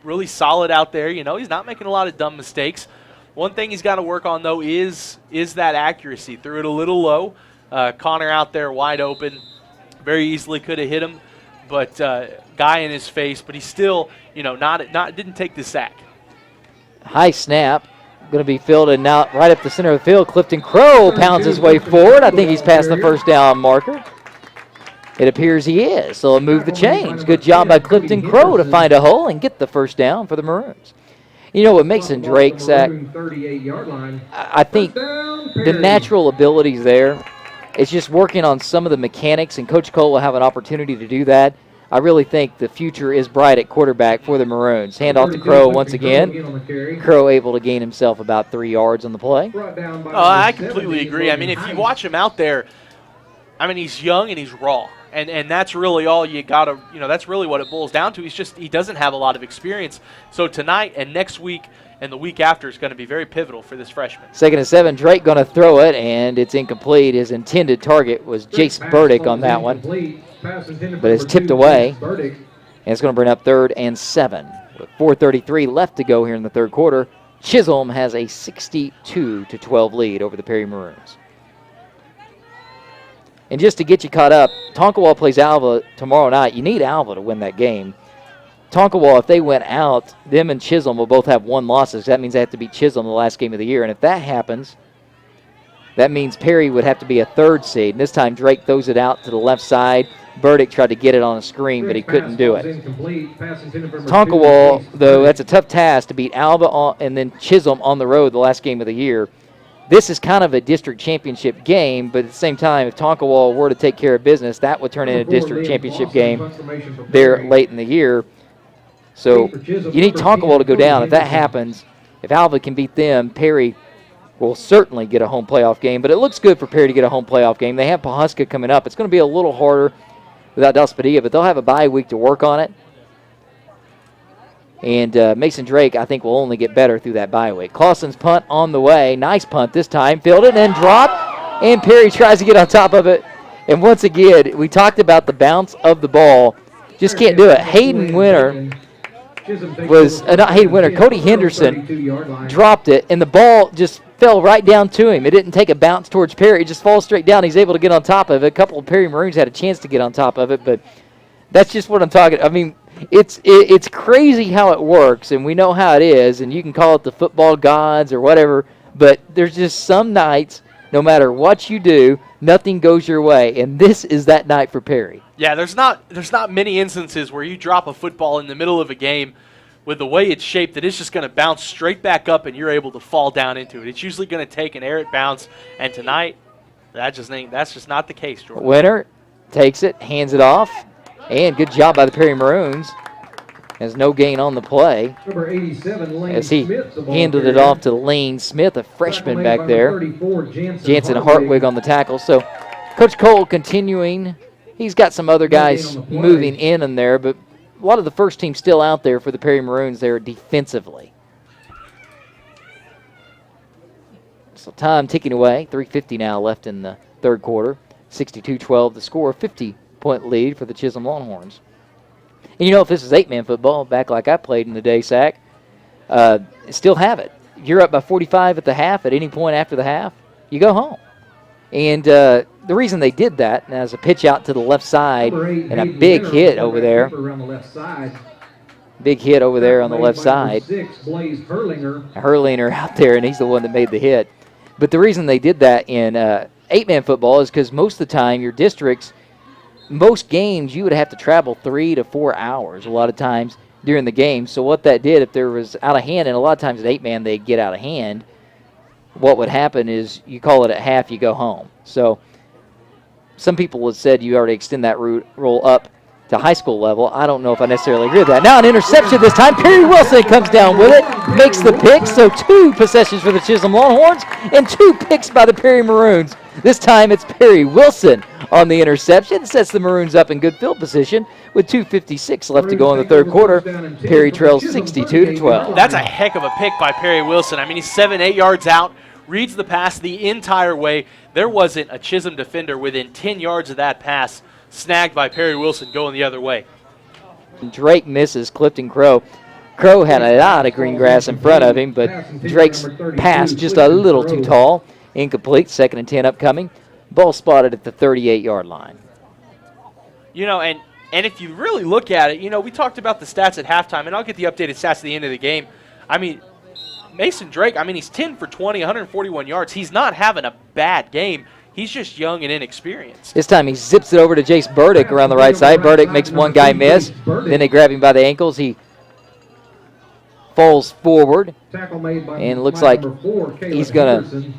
really solid out there. He's not making a lot of dumb mistakes. One thing he's got to work on, though, is that accuracy. Threw it a little low. Connor out there wide open. Very easily could have hit him, but guy in his face. But he still, didn't take the sack. High snap. Going to be fielded now right up the center of the field. Clifton Crow pounds his way forward. I think he's past the first down marker. It appears he is, so he'll move the chains. Good job by Clifton Crow to find a hole and get the first down for the Maroons. What Mason Drake, Zach, I think the natural abilities there, it's just working on some of the mechanics, and Coach Cole will have an opportunity to do that. I really think the future is bright at quarterback for the Maroons. Hand off to Crow once again. Crow able to gain himself about 3 yards on the play. I completely agree. I mean, if you watch him out there, he's young and he's raw. And that's really all you got to, that's really what it boils down to. He doesn't have a lot of experience. So tonight and next week and the week after is going to be very pivotal for this freshman. 2nd and 7, Drake going to throw it, and it's incomplete. His intended target was Jace Burdick on that one. But it's tipped away, and it's going to bring up 3rd and 7. With 4:33 left to go here in the 3rd quarter, Chisholm has a 62-12 lead over the Perry Maroons. And just to get you caught up, Tonkawa plays Alva tomorrow night. You need Alva to win that game. Tonkawa, if they went out, them and Chisholm will both have 1 loss. That means they have to beat Chisholm the last game of the year. And if that happens, that means Perry would have to be a 3rd seed. And this time Drake throws it out to the left side. Burdick tried to get it on a screen, but he couldn't do it. Tonkawa, though, that's a tough task to beat Alva and then Chisholm on the road the last game of the year. This is kind of a district championship game, but at the same time, if Tonkawa were to take care of business, that would turn into a district championship game there late in the year. So you need Tonkawa to go down. If that happens, if Alva can beat them, Perry will certainly get a home playoff game. But it looks good for Perry to get a home playoff game. They have Pawhuska coming up. It's going to be a little harder without Dos Padilla, but they'll have a bye week to work on it. And Mason Drake, I think, will only get better through that bye week. Clausen's punt on the way. Nice punt this time. Fielded and dropped. And Perry tries to get on top of it. And once again, we talked about the bounce of the ball. Just can't do it. Hayden Winter was, not Hayden Winter, Cody Henderson dropped it. And the ball just fell right down to him. It didn't take a bounce towards Perry. It just falls straight down. He's able to get on top of it. A couple of Perry Maroons had a chance to get on top of it. But that's just what I'm talking about. I mean, it's crazy how it works, and we know how it is, and you can call it the football gods or whatever, but there's just some nights no matter what you do, nothing goes your way. And this is that night for Perry. Yeah, there's not many instances where you drop a football in the middle of a game with the way it's shaped that it's just going to bounce straight back up and you're able to fall down into it. It's usually going to take an air it bounce, and tonight that's just not the case, Jordan. Winner takes it, hands it off, and good job by the Perry Maroons. Has no gain on the play. Number 87, Lane As he Smith, the ball handled it carrier. off to Lane Smith, a freshman Tackle made back by there. number 34, Jansen Hartwig on the tackle. So Coach Cole continuing. He's got some other guys moving in there, but a lot of the first team still out there for the Perry Maroons there defensively. So time ticking away. 3:50 now left in the third quarter. 62-12 the score. 50-point lead for the Chisholm Longhorns. And you know, if this is 8-man football, back like I played in the day, Sack, still have it. You're up by 45 at the half. At any point after the half, you go home. And the reason they did that, now is a pitch out to the left side and a big hit over there. Big hit over there on the left side. Hurlinger out there, and he's the one that made the hit. But the reason they did that in 8-man football is because most of the time your districts, most games you would have to travel 3 to 4 hours a lot of times during the game. So what that did, if there was out of hand, and a lot of times at 8-man they'd get out of hand, what would happen is you call it at half, you go home. So some people have said you already extend that rule up to high school level. I don't know if I necessarily agree with that. Now an interception this time. Perry Wilson comes down with it, makes the pick. So 2 possessions for the Chisholm Longhorns and 2 picks by the Perry Maroons. This time it's Perry Wilson on the interception. Sets the Maroons up in good field position with 2:56 left to go in the third quarter. Perry trails 62-12. That's a heck of a pick by Perry Wilson. I mean, he's 7-8 yards out, reads the pass the entire way. There wasn't a Chisholm defender within 10 yards of that pass, snagged by Perry Wilson going the other way. Drake misses Clifton Crow. Crow had a lot of green grass in front of him, but Drake's pass just a little too tall. Incomplete. 2nd and 10 upcoming. Ball spotted at the 38-yard line. You know, and if you really look at it, you know, we talked about the stats at halftime, and I'll get the updated stats at the end of the game. I mean, Mason Drake, I mean, he's 10 for 20, 141 yards. He's not having a bad game. He's just young and inexperienced. This time he zips it over to Jace Burdick around the right side. Burdick makes one guy miss. Then they grab him by the ankles. He falls forward. And looks like he's going to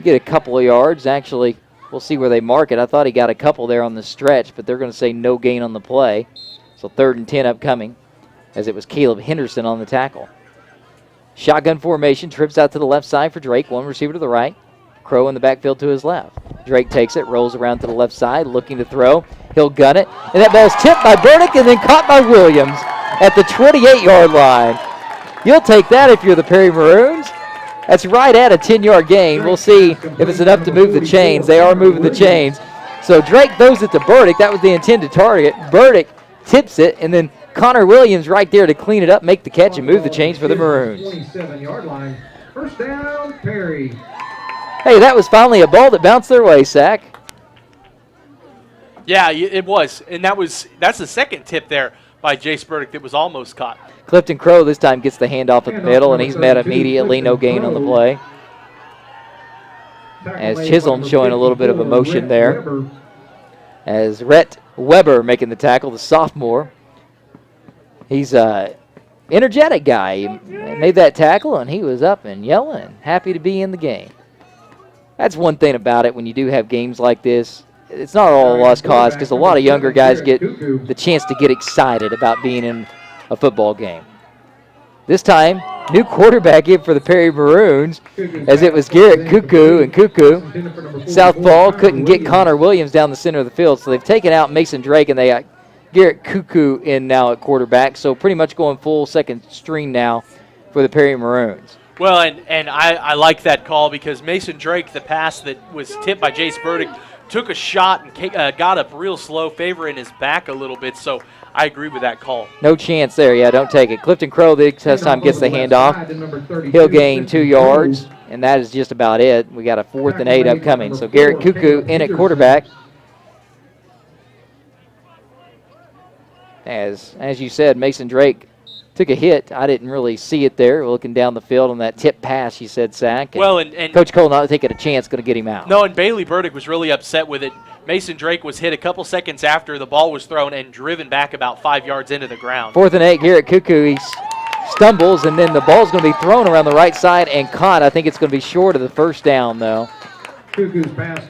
get a couple of yards. Actually, we'll see where they mark it. I thought he got a couple there on the stretch, but they're going to say no gain on the play. So 3rd and 10 upcoming, as it was Caleb Henderson on the tackle. Shotgun formation, trips out to the left side for Drake. One receiver to the right. Crow in the backfield to his left. Drake takes it, rolls around to the left side, looking to throw. He'll gun it, and that ball's tipped by Burdick and then caught by Williams at the 28-yard line. You'll take that if you're the Perry Maroons. That's right at a 10-yard gain. We'll see if it's enough to move the chains. They are moving the chains. So Drake throws it to Burdick. That was the intended target. Burdick tips it, and then Connor Williams right there to clean it up, make the catch, and move the chains for the Maroons. 27-yard line. First down, Perry. Hey, that was finally a ball that bounced their way, Sack. Yeah, it was. And that's the second tip there by Jace Burdick that was almost caught. Clifton Crow this time gets the handoff in the middle, and he's met immediately. No gain on the play. As Chisholm showing a little bit of emotion there. As Rhett Weber making the tackle, the sophomore. He's an energetic guy. He made that tackle, and he was up and yelling, happy to be in the game. That's one thing about it when you do have games like this. It's not all a lost cause because a lot of younger guys get the chance to get excited about being in a football game. This time, new quarterback in for the Perry Maroons, as it was Garrett Cuckoo, and Cuckoo, southpaw, couldn't get Connor Williams down the center of the field, so they've taken out Mason Drake, and they got Garrett Cuckoo in now at quarterback, so pretty much going full second string now for the Perry Maroons. Well, and I like that call because Mason Drake, the pass that was tipped by Jace Burdick, took a shot and got up real slow, favoring his back a little bit, so I agree with that call. No chance there. Yeah, don't take it. Clifton Crow this time gets the handoff. He'll gain 2 yards, and that is just about it. We got a 4th and 8 upcoming. So Garrett Cuckoo in at quarterback. As you said, Mason Drake took a hit. I didn't really see it there. Looking down the field on that tip pass, he said sack. Well, and Coach Cole not taking a chance, going to get him out. No, and Bailey Burdick was really upset with it. Mason Drake was hit a couple seconds after the ball was thrown and driven back about 5 yards into the ground. 4th and 8, Garrett Cuckoo, he stumbles, and then the ball's going to be thrown around the right side and caught. I think it's going to be short of the first down, though,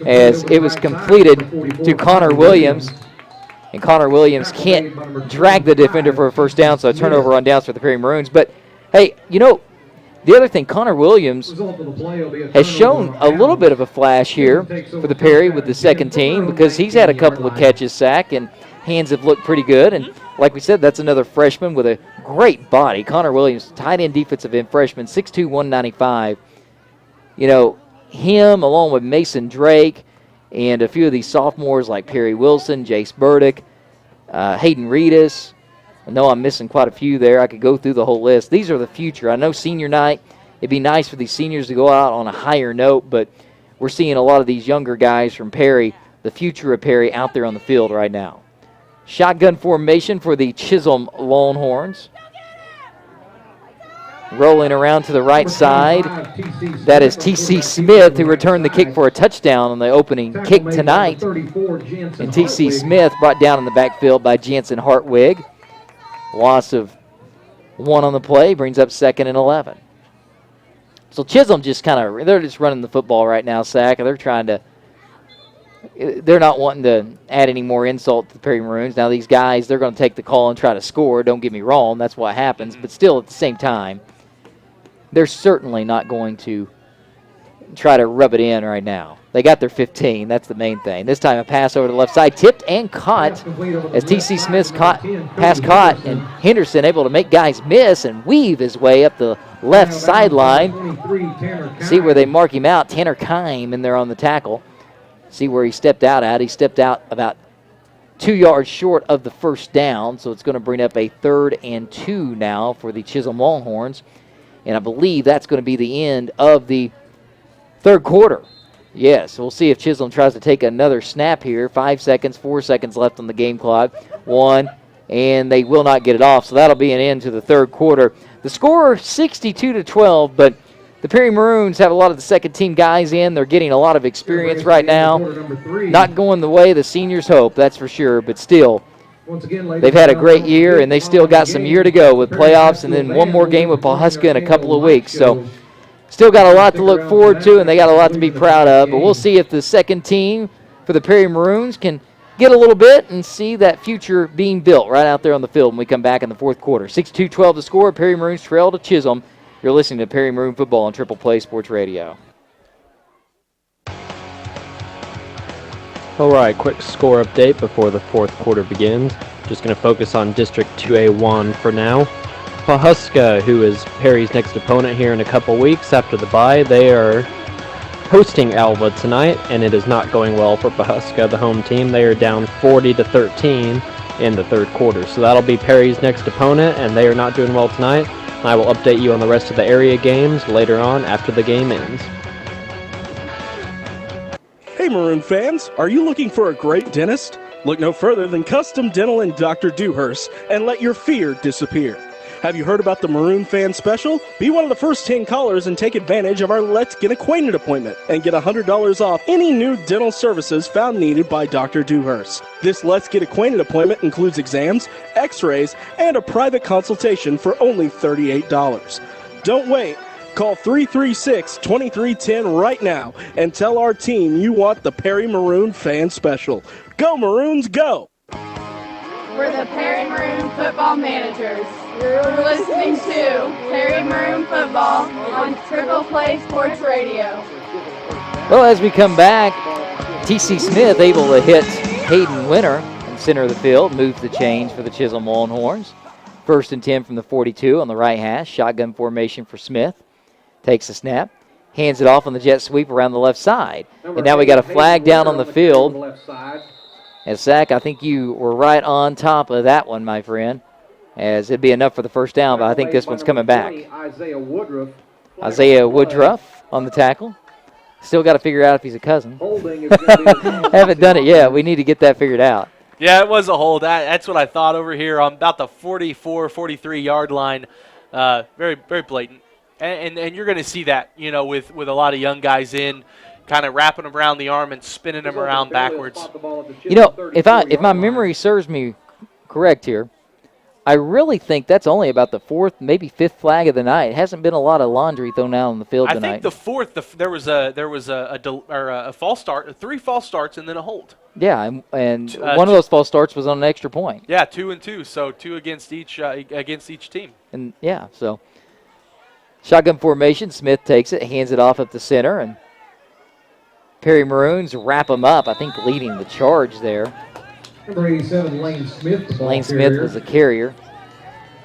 as it was completed to Connor Williams. And Connor Williams can't drag the defender for a first down, so a turnover on downs for the Perry Maroons. But, hey, the other thing, Connor Williams has shown a little bit of a flash here for the Perry with the second team because he's had a couple of catches, sack, and hands have looked pretty good. And like we said, that's another freshman with a great body. Connor Williams, tight end defensive end freshman, 6'2", 195. Him along with Mason Drake and a few of these sophomores like Perry Wilson, Jace Burdick, Hayden Reedus. I know I'm missing quite a few there. I could go through the whole list. These are the future. I know senior night, it'd be nice for these seniors to go out on a higher note, but we're seeing a lot of these younger guys from Perry, the future of Perry, out there on the field right now. Shotgun formation for the Chisholm Longhorns. Rolling around to the right side. That is T.C. Smith, who returned the kick for a touchdown on the opening kick tonight. And T.C. Smith brought down in the backfield by Jansen Hartwig. Loss of 1 on the play brings up 2nd and 11. So Chisholm they're just running the football right now, Sack. They're not wanting to add any more insult to the Perry Maroons. Now these guys, they're going to take the call and try to score. Don't get me wrong, that's what happens. But still, at the same time, they're certainly not going to try to rub it in right now. They got their 15. That's the main thing. This time a pass over to the left side, tipped and caught as T.C. Smith's pass caught, and Henderson able to make guys miss and weave his way up the left sideline. See where they mark him out. Tanner Kime in there on the tackle. See where he stepped out at. He stepped out about 2 yards short of the first down, so it's going to bring up a 3rd and 2 now for the Chisholm Longhorns. And I believe that's going to be the end of the third quarter. Yes, we'll see if Chisholm tries to take another snap here. 5 seconds, 4 seconds left on the game clock. 1, and they will not get it off. So that'll be an end to the third quarter. The score, 62-12, but the Perry Maroons have a lot of the second-team guys in. They're getting a lot of experience right now. Not going the way the seniors hope, that's for sure, but still, they've had a great year, and they still got some year to go with playoffs and then one more game with Pawhuska in a couple of weeks. So still got a lot to look forward to, and they got a lot to be proud of. But we'll see if the second team for the Perry Maroons can get a little bit and see that future being built right out there on the field when we come back in the fourth quarter. 6-2-12 the score. Perry Maroons trail to Chisholm. You're listening to Perry Maroon Football on Triple Play Sports Radio. All right, quick score update before the fourth quarter begins. Just going to focus on District 2A1 for now. Pawhuska, who is Perry's next opponent here in a couple weeks after the bye, they are hosting Alva tonight, and it is not going well for Pawhuska, the home team. They are down 40-13 in the third quarter. So that'll be Perry's next opponent, and they are not doing well tonight. I will update you on the rest of the area games later on after the game ends. Hey Maroon fans, are you looking for a great dentist? Look no further than Custom Dental and Dr. Dewhurst and let your fear disappear. Have you heard about the Maroon Fan Special? Be one of the first 10 callers and take advantage of our Let's Get Acquainted appointment and get $100 off any new dental services found needed by Dr. Dewhurst. This Let's Get Acquainted appointment includes exams, x-rays, and a private consultation for only $38. Don't wait. Call 336-2310 right now and tell our team you want the Perry Maroon Fan Special. Go Maroons, go! We're the Perry Maroon Football Managers. You're listening to Perry Maroon Football on Triple Play Sports Radio. Well, as we come back, T.C. Smith able to hit Hayden Winter in center of the field, moves the chains for the Chisholm Longhorns. 1st and 10 from the 42 on the right hash. Shotgun formation for Smith. Takes a snap, hands it off on the jet sweep around the left side. And now we got a flag down on the field. And Zach, I think you were right on top of that one, my friend, as it'd be enough for the first down, but I think this one's coming back. Isaiah Woodruff on the tackle. Still got to figure out if he's a cousin. Haven't done it yet. We need to get that figured out. Yeah, it was a hold. That's what I thought over here on about the 44, 43-yard line. Very, very blatant. And you're going to see that, with a lot of young guys in, kind of wrapping them around the arm and spinning them around backwards. If my memory serves me correct here, I really think that's only about the fourth, maybe fifth flag of the night. It hasn't been a lot of laundry thrown out on the field tonight. I think the fourth, there was a false start, 3 false starts, and then a hold. Yeah, and one of those false starts was on an extra point. Yeah, 2 and 2, so 2 against each team. And yeah, so shotgun formation. Smith takes it, hands it off up the center, and Perry Maroons wrap them up. I think leading the charge there. Number 87, Lane Smith. The ball Lane Smith was the carrier.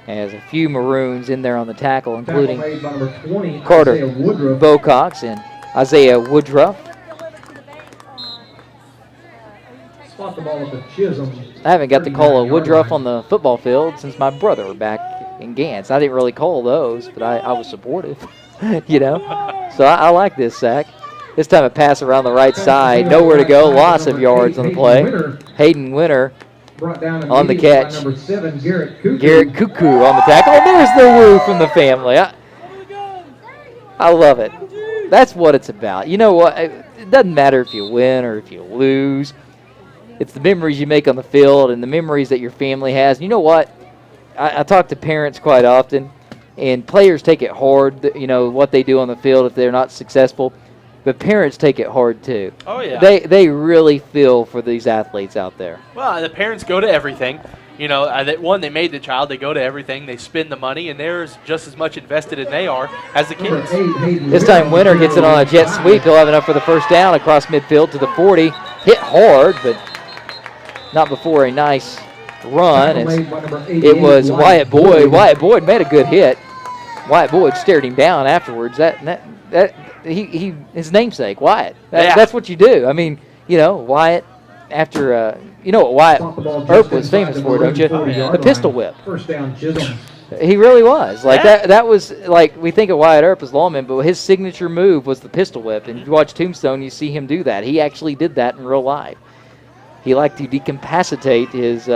Has a few Maroons in there on the tackle, including made by number 20, Carter Isaiah Woodruff. Bocox and Isaiah Woodruff. Spot the ball at the Chisum. I haven't got to call a Woodruff on the football field since my brother back in Gants. I didn't really call those, but I was supportive, So I like this sack. This time a pass around the right side. Nowhere to go. Loss of yards on the play. Hayden Winter on the catch. Number 7, Garrett Cuckoo. Garrett Cuckoo on the tackle. And there's the woo from the family. I love it. That's what it's about. You know what? It doesn't matter if you win or if you lose. It's the memories you make on the field and the memories that your family has. You know what? I talk to parents quite often, and players take it hard, what they do on the field if they're not successful. But parents take it hard, too. Oh, yeah. They really feel for these athletes out there. Well, the parents go to everything. They made the child. They go to everything. They spend the money, and they're just as much invested as they are as the kids. This time Winter gets it on a jet sweep. He'll have enough for the first down across midfield to the 40. Hit hard, but not before a nice run. It was Wyatt Boyd. Wyatt Boyd made a good hit. Wyatt Boyd stared him down afterwards. His namesake, Wyatt. That's what you do. I mean, Wyatt, after, what Wyatt Earp was famous for, don't you? The pistol whip. First down, Chisholm. He really was. That was, we think of Wyatt Earp as lawman, but his signature move was the pistol whip. And if you watch Tombstone, you see him do that. He actually did that in real life. He liked to decapacitate his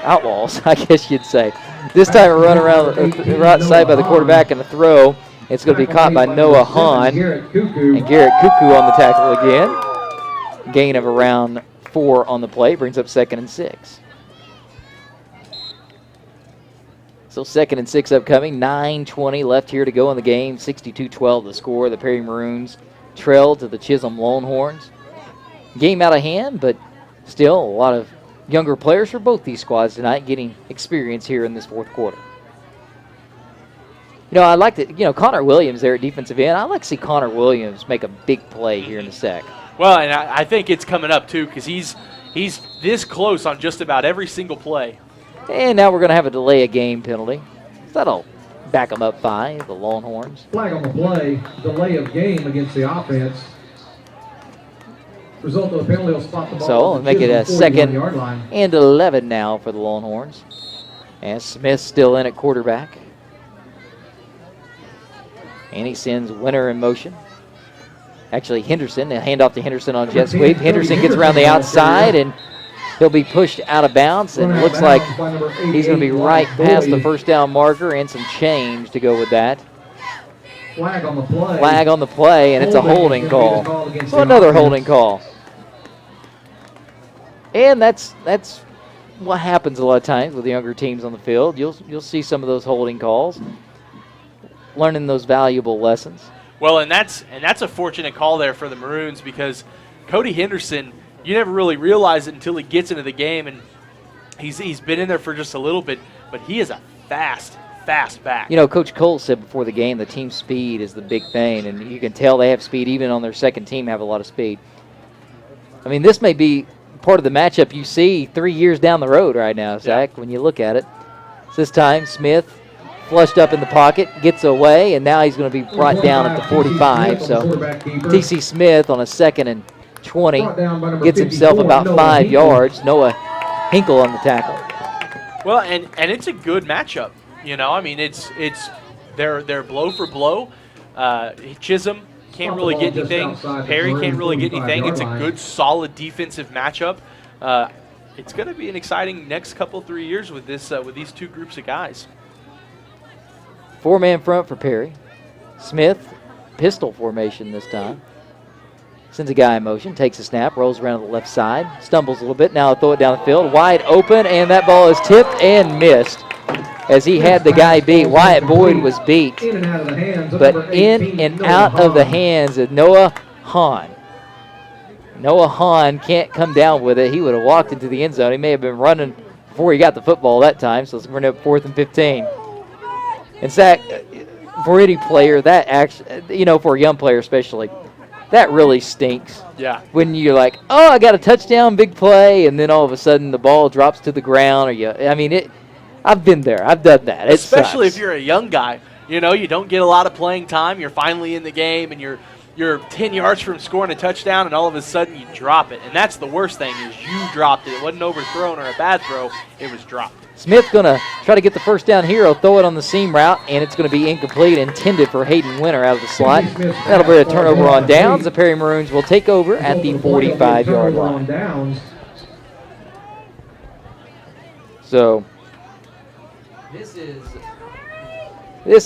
outlaws, I guess you'd say. This time a run around the right side by the quarterback and a throw. It's going to be caught by Noah Hahn. And Garrett Cuckoo on the tackle again. Gain of around 4 on the play. Brings up 2nd and 6. So 2nd and 6 upcoming. 9:20 left here to go in the game. 62-12 the score. The Perry Maroons trail to the Chisholm Longhorns. Game out of hand, but still a lot of younger players for both these squads tonight getting experience here in this fourth quarter. I like to, Connor Williams there at defensive end. I like to see Connor Williams make a big play here in a sec. Well, and I think it's coming up, too, because he's this close on just about every single play. And now we're going to have a delay of game penalty. That'll back them up 5, the Longhorns. Flag on the play, delay of game against the offense. Result of the penalty will spot the ball. So we'll make it a 2nd and 11 now for the Longhorns. And Smith still in at quarterback. And he sends Winter in motion. Actually, Henderson. They'll hand off to Henderson on jet sweep. Henderson gets around the outside, and he'll be pushed out of bounds. And it looks like he's going to be right past the first down marker and some change to go with that. Flag on the play. Flag on the play, and it's a holding call. So another holding call. And that's what happens a lot of times with the younger teams on the field. You'll see some of those holding calls. Learning those valuable lessons. Well, and that's a fortunate call there for the Maroons because Cody Henderson, you never really realize it until he gets into the game, and he's been in there for just a little bit, but he is a fast back. Coach Cole said before the game the team speed is the big thing, and you can tell they have speed. Even on their second team have a lot of speed. I mean, this may be part of the matchup you see 3 years down the road right now, Zach, when you look at it. So this time, Smith flushed up in the pocket, gets away, and now he's going to be brought down at the 45. So T.C. Smith on a 2nd and 20 gets himself about 5 yards. Noah Hinkle on the tackle. Well, and it's a good matchup. It's they're blow for blow. Chisum can't really get anything. Perry can't really get anything. It's a good, solid defensive matchup. it's going to be an exciting next couple 3 years with this with these two groups of guys. 4-man front for Perry. Smith, pistol formation this time. Sends a guy in motion, takes a snap, rolls around to the left side, stumbles a little bit. Now throw it down the field, wide open, and that ball is tipped and missed as he had the guy beat. Wyatt Boyd was beat, but in and out of the hands of Noah Hahn. Noah Hahn can't come down with it. He would have walked into the end zone. He may have been running before he got the football that time, so it's going to be 4th and 15. And Zach, for any player, that actually, for a young player especially, that really stinks. Yeah. When you're like, oh, I got a touchdown, big play, and then all of a sudden the ball drops to the ground. I've been there. I've done that. Especially if you're a young guy. You don't get a lot of playing time. You're finally in the game, and you're 10 yards from scoring a touchdown, and all of a sudden you drop it. And that's the worst thing is you dropped it. It wasn't overthrown or a bad throw. It was dropped. Smith's going to try to get the first down here. He'll throw it on the seam route, and it's going to be incomplete, intended for Hayden Winter out of the slot. That'll be a turnover on downs. The Perry Maroons will take over at the 45-yard line. So this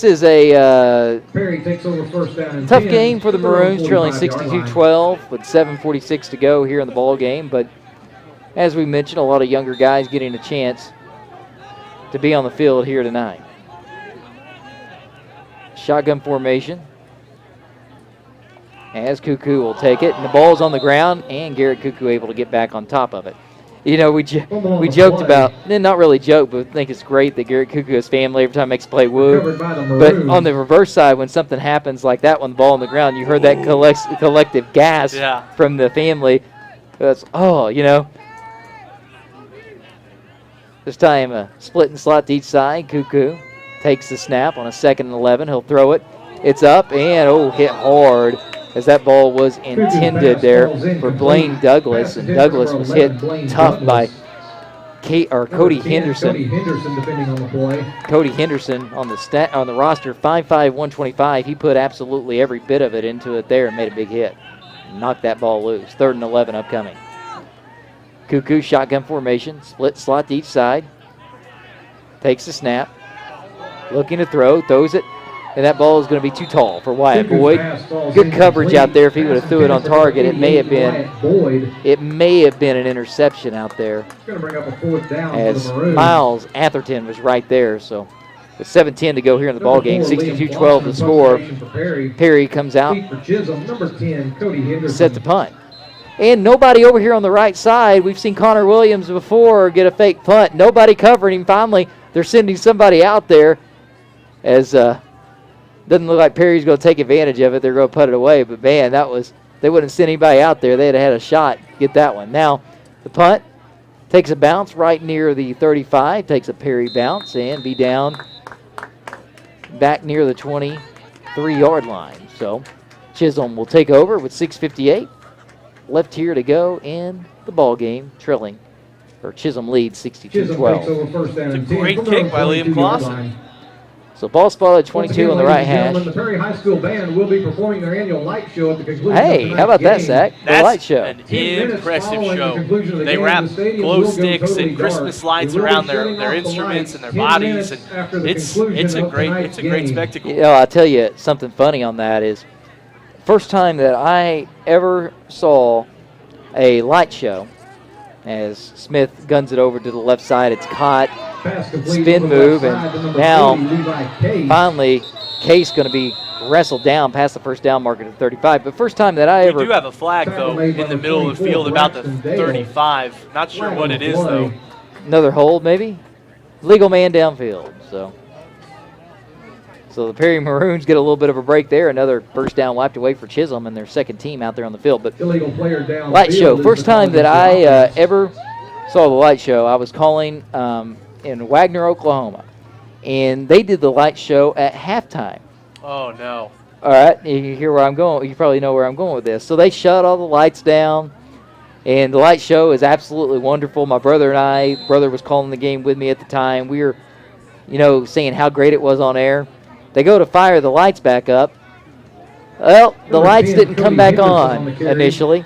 is a Perry takes over first down and tough game for the Maroons, trailing 62-12 with 7:46 to go here in the ball game. But as we mentioned, a lot of younger guys getting a chance to be on the field here tonight. Shotgun formation. As Cuckoo will take it, and the ball's on the ground, and Garrett Cuckoo able to get back on top of it. We joked about, not really joke, but think it's great that Garrett Cuckoo's family every time makes a play woo. But on the reverse side, when something happens like that, when the ball on the ground, you heard that collective gasp from the family. That's, This time a split and slot to each side. Cuckoo takes the snap on a 2nd and 11. He'll throw it. It's up and, hit hard as that ball was intended there for Blaine Douglas. And Douglas was hit tough by Cody Henderson. Cody Henderson defending on the play. Cody Henderson on the roster, 5'5", 125. He put absolutely every bit of it into it there and made a big hit. Knocked that ball loose. 3rd and 11 upcoming. Cuckoo shotgun formation, split slot to each side. Takes the snap. Looking to throw, throws it, and that ball is going to be too tall for Wyatt Boyd. Good coverage out there. If he would have threw it on target, it may have been an interception out there. As Miles Atherton was right there. So with 7:10 to go here in the ball game, 62-12 the score. Perry comes out, sets the punt. And nobody over here on the right side. We've seen Connor Williams before get a fake punt. Nobody covering him. Finally, they're sending somebody out there as doesn't look like Perry's going to take advantage of it. They're going to put it away. But, man, they wouldn't send anybody out there. They'd have had a shot to get that one. Now, the punt takes a bounce right near the 35, takes a Perry bounce, and be down back near the 23-yard line. So Chisholm will take over with 6:58 left here to go in the ball game, Chisholm leads 62-12. It's a great kick by Liam Clausen. So ball spot at 22 on the right hash. The Perry High School Band will be performing their annual light show at the conclusion Hey, how about that, Zach? The light show. An impressive show. They wrap glow sticks and Christmas lights around their instruments and their bodies, and it's a great spectacle. I'll tell you something funny on that is first time that I ever saw a light show as Smith guns it over to the left side. It's caught, spin move, and now finally Case going to be wrestled down past the first down marker to 35. But first time that I ever... We do have a flag, though, in the middle of the field about the 35. Not sure what it is, though. Another hold, maybe? Legal man downfield, so the Perry Maroons get a little bit of a break there. Another first down wiped away for Chisholm and their second team out there on the field. But light show, first time that I ever saw the light show, I was calling in Wagner, Oklahoma. And they did the light show at halftime. Oh, no. All right, you hear where I'm going. You probably know where I'm going with this. So they shut all the lights down, and the light show is absolutely wonderful. My brother and I, brother was calling the game with me at the time. We were, saying how great it was on air. They go to fire the lights back up. Well, the lights didn't come back on initially.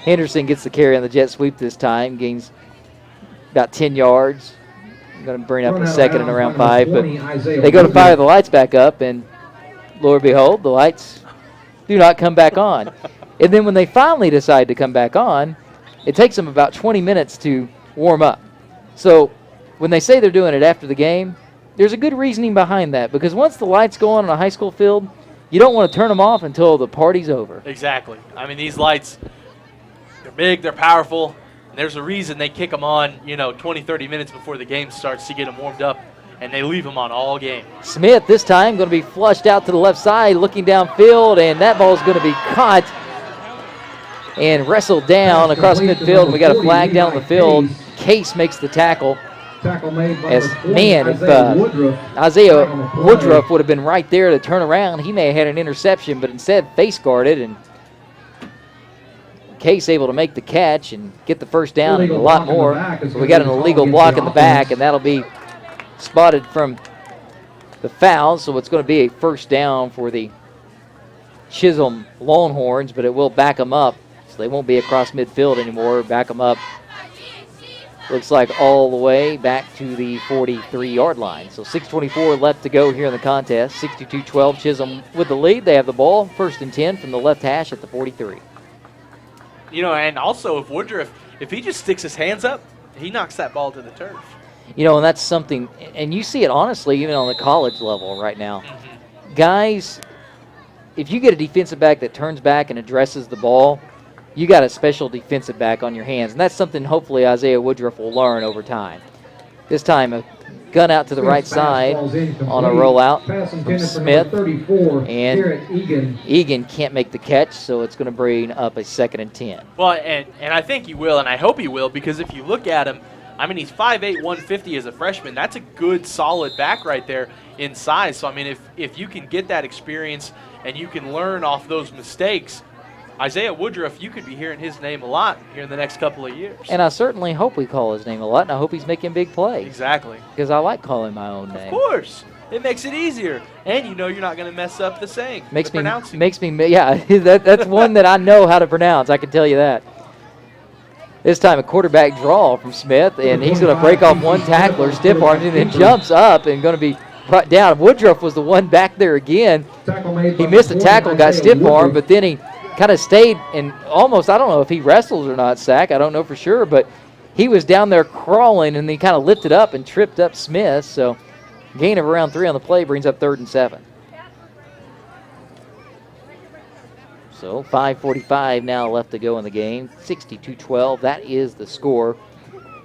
Henderson gets the carry on the jet sweep this time, gains about 10 yards. I'm going to bring up a second and around 5, but they go to fire the lights back up, and lo and behold, the lights do not come back on. And then when they finally decide to come back on, it takes them about 20 minutes to warm up. So when they say they're doing it after the game, there's a good reasoning behind that, because once the lights go on a high school field, you don't want to turn them off until the party's over. Exactly. I mean, these lights, they're big, they're powerful, and there's a reason they kick them on, 20, 30 minutes before the game starts to get them warmed up, and they leave them on all game. Smith this time going to be flushed out to the left side, looking downfield, and that ball's going to be caught and wrestled down across midfield. And we got a flag down on the field. Case makes the tackle. If Isaiah Woodruff would have been right there to turn around, he may have had an interception, but instead face guarded, and Case able to make the catch and get the first down and a lot more. So we got an illegal block in the back, and that'll be spotted from the foul, so it's going to be a first down for the Chisholm Longhorns, but it will back them up, so they won't be across midfield anymore. Back them up, looks like all the way back to the 43-yard line. So 6:24 left to go here in the contest. 62-12, Chisholm with the lead. They have the ball, 1st and 10 from the left hash at the 43. And also if Woodruff, if he just sticks his hands up, he knocks that ball to the turf. And that's something, and you see it honestly even on the college level right now. Guys, if you get a defensive back that turns back and addresses the ball, you got a special defensive back on your hands, and that's something hopefully Isaiah Woodruff will learn over time. This time, a gun out to the right side on a rollout from Smith, and Egan can't make the catch, so it's going to bring up a 2nd and 10. Well, and I think he will, and I hope he will, because if you look at him, I mean, he's 5'8", 150 as a freshman. That's a good, solid back right there in size. So, I mean, if you can get that experience and you can learn off those mistakes, Isaiah Woodruff, you could be hearing his name a lot here in the next couple of years. And I certainly hope we call his name a lot, and I hope he's making big plays. Exactly. Because I like calling my own name. Of course. It makes it easier. And you're not going to mess up the saying, pronouncing. That's one that I know how to pronounce, I can tell you that. This time a quarterback draw from Smith, and he's going to break off one tackler, stiff arms, and then jumps up and going to be brought down. Woodruff was the one back there again. He missed a tackle, got stiff arm, but then he kind of stayed and almost, I don't know if he wrestled or not, Sack, I don't know for sure, but he was down there crawling, and he kind of lifted up and tripped up Smith. So gain of around 3 on the play brings up 3rd and 7. So 5:45 now left to go in the game. 62-12, that is the score,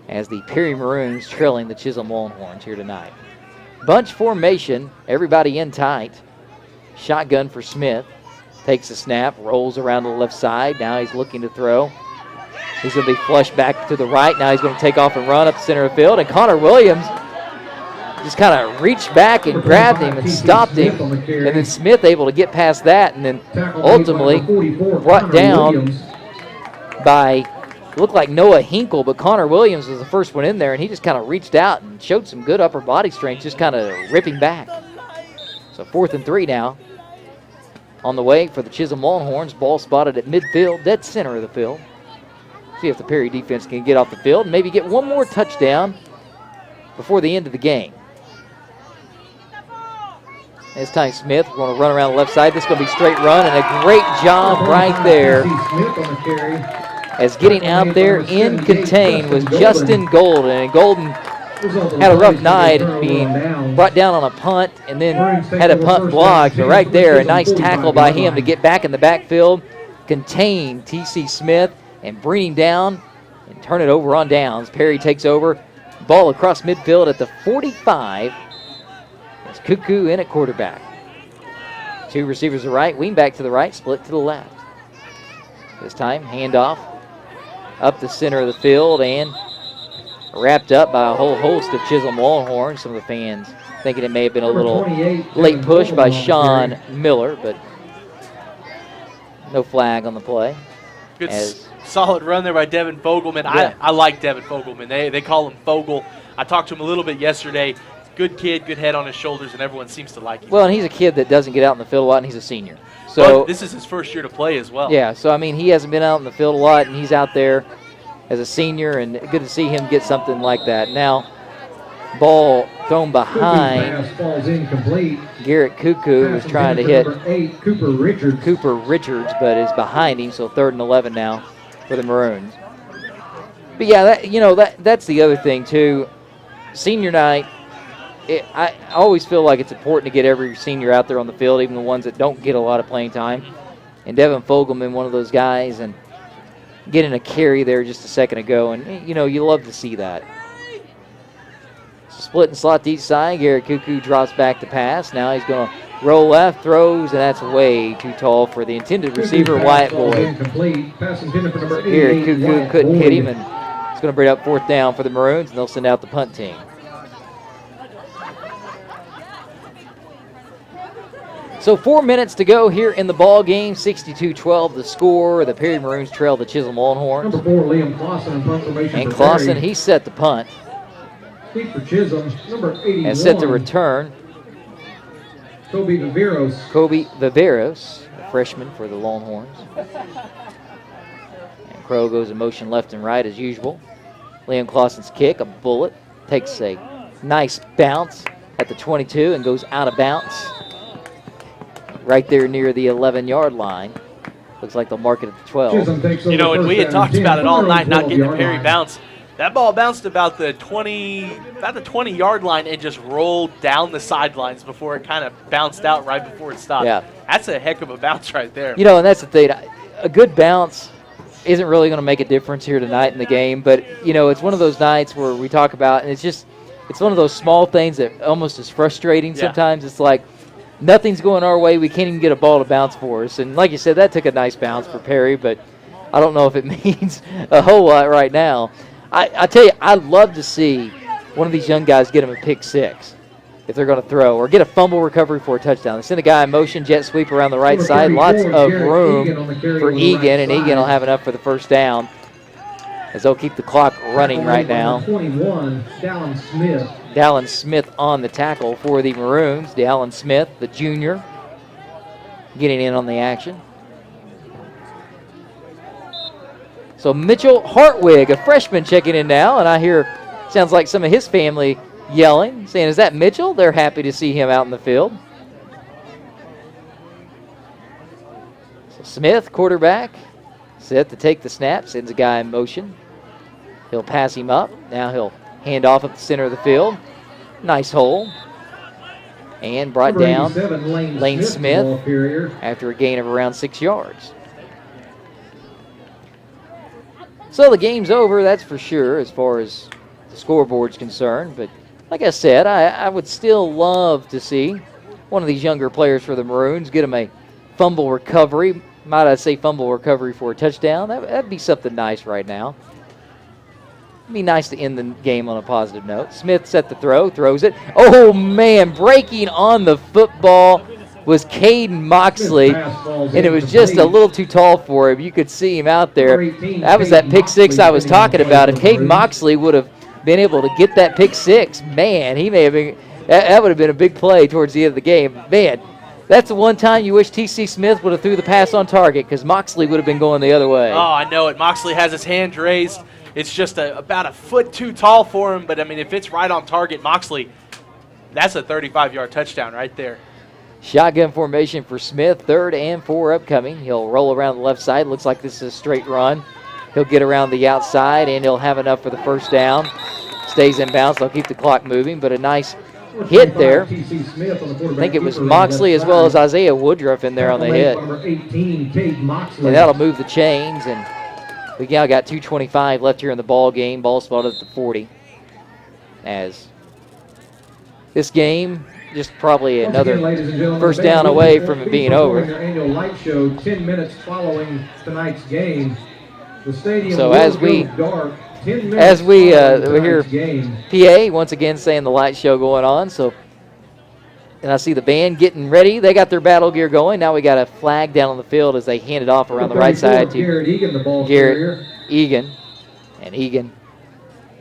as the Perry Maroons trailing the Chisholm Longhorns here tonight. Bunch formation, everybody in tight. Shotgun for Smith. Takes a snap, rolls around to the left side. Now he's looking to throw. He's going to be flushed back to the right. Now he's going to take off and run up the center of the field. And Connor Williams just kind of reached back and grabbed him and stopped him. And then Smith able to get past that, and then ultimately brought down by, looked like Noah Hinkle, but Connor Williams was the first one in there, and he just kind of reached out and showed some good upper body strength, just kind of ripping back. So 4th and 3 now. On the way for the Chisholm Longhorns. Ball spotted at midfield, dead center of the field. See if the Perry defense can get off the field and maybe get one more touchdown before the end of the game. This time Smith going to run around the left side. This is going to be straight run, and a great job right there as getting out there in contain was Justin Golden. And Golden had a rough night being brought down on a punt and then had a punt blocked. But right there, a nice tackle by him to get back in the backfield, contain T.C. Smith, and bring him down and turn it over on downs. Perry takes over. Ball across midfield at the 45. It's Cuckoo in at quarterback. 2 receivers to the right, wing back to the right, split to the left. This time, handoff up the center of the field and wrapped up by a whole host of Chisholm Longhorns. Some of the fans thinking it may have been a little late push by Sean Miller, but no flag on the play. Good solid run there by Devin Fogelman. Yeah. I like Devin Fogelman. They call him Fogel. I talked to him a little bit yesterday. good kid, good head on his shoulders, and everyone seems to like him. Well, and he's a kid that doesn't get out in the field a lot, and he's a senior. So but this is his first year to play as well. Yeah, so, I mean, he hasn't been out in the field a lot, and he's out there as a senior, and good to see him get something like that. Now, ball thrown behind. Pass falls incomplete. Garrett Cuckoo was trying to hit Number 8, Cooper Richards. but is behind him, so 3rd and 11 now for the Maroons. But, yeah, that's the other thing, too. Senior night, I always feel like it's important to get every senior out there on the field, even the ones that don't get a lot of playing time. And Devin Fogelman, one of those guys, and getting a carry there just a second ago. And, you love to see that. Split and slot to each side. Garrett Cuckoo drops back to pass. Now he's going to roll left, throws, and that's way too tall for the intended receiver, Wyatt Boyd. Garrett Cuckoo couldn't hit him, and it's going to bring up 4th down for the Maroons, and they'll send out the punt team. So 4 minutes to go here in the ball game. 62-12 the score. The Perry Maroons trail the Chisholm Longhorns. Number 4, Liam Clausen in punt formation. And for Clausen, Perry. he set the punt. Deep for Chisholm, number 81. And set the return. Kobe Viveros. A freshman for the Longhorns. And Crow goes in motion left and right as usual. Liam Clausen's kick, a bullet, takes a nice bounce at the 22 and goes out of bounds. Right there near the 11-yard line. Looks like they'll mark it at the 12. And we had talked about it all night, not getting the Perry bounce. That ball bounced about the 20-yard line and just rolled down the sidelines before it kind of bounced out right before it stopped. Yeah. That's a heck of a bounce right there. And that's the thing. A good bounce isn't really going to make a difference here tonight in the game, but, it's one of those nights where we talk about, and it's one of those small things that almost is frustrating sometimes. It's like, nothing's going our way. We can't even get a ball to bounce for us. And like you said, that took a nice bounce for Perry, but I don't know if it means a whole lot right now. I tell you, I'd love to see one of these young guys get him a pick 6 if they're going to throw, or get a fumble recovery for a touchdown. They send a guy in motion, jet sweep around the right side. Lots of room for Egan, and Egan will have enough for the first down as they'll keep the clock running right now. 21, Dallin Smith. Dallin Smith on the tackle for the Maroons. Dallin Smith, the junior, getting in on the action. So Mitchell Hartwig, a freshman, checking in now, and I hear, sounds like some of his family yelling, saying, is that Mitchell? They're happy to see him out in the field. So Smith, quarterback, set to take the snap, sends a guy in motion. He'll pass him up. Now he'll hand off at the center of the field. Nice hole. And brought down Lane Smith after a gain of around 6 yards. So the game's over, that's for sure, as far as the scoreboard's concerned. But like I said, I would still love to see one of these younger players for the Maroons get them a fumble recovery. Might I say fumble recovery for a touchdown? That'd be something nice right now. It'd be nice to end the game on a positive note. Smith set the throw, throws it. Oh, man, breaking on the football was Caden Moxley, and it was just a little too tall for him. You could see him out there. That was that pick 6 I was talking about. If Caden Moxley would have been able to get that pick 6, man, he may have been, that would have been a big play towards the end of the game. Man, that's the one time you wish T.C. Smith would have threw the pass on target, because Moxley would have been going the other way. Oh, I know it. Moxley has his hand raised. It's just about a foot too tall for him, but, I mean, if it's right on target, Moxley, that's a 35-yard touchdown right there. Shotgun formation for Smith, 3rd and 4 upcoming. He'll roll around the left side. Looks like this is a straight run. He'll get around the outside, and he'll have enough for the first down. Stays in bounds. They'll keep the clock moving, but a nice hit there. I think it was Moxley as well as Isaiah Woodruff in there on the hit. And that'll move the chains, and we now got 2:25 left here in the ball game. Ball spotted at the 40. As this game, just probably another first down away from it being over. Annual light show 10 minutes following tonight's game. The stadium so as we hear PA once again saying the light show going on. So, and I see the band getting ready. They got their battle gear going. Now we got a flag down on the field as they hand it off around the right side to Garrett Egan, the ball Garrett Egan, and Egan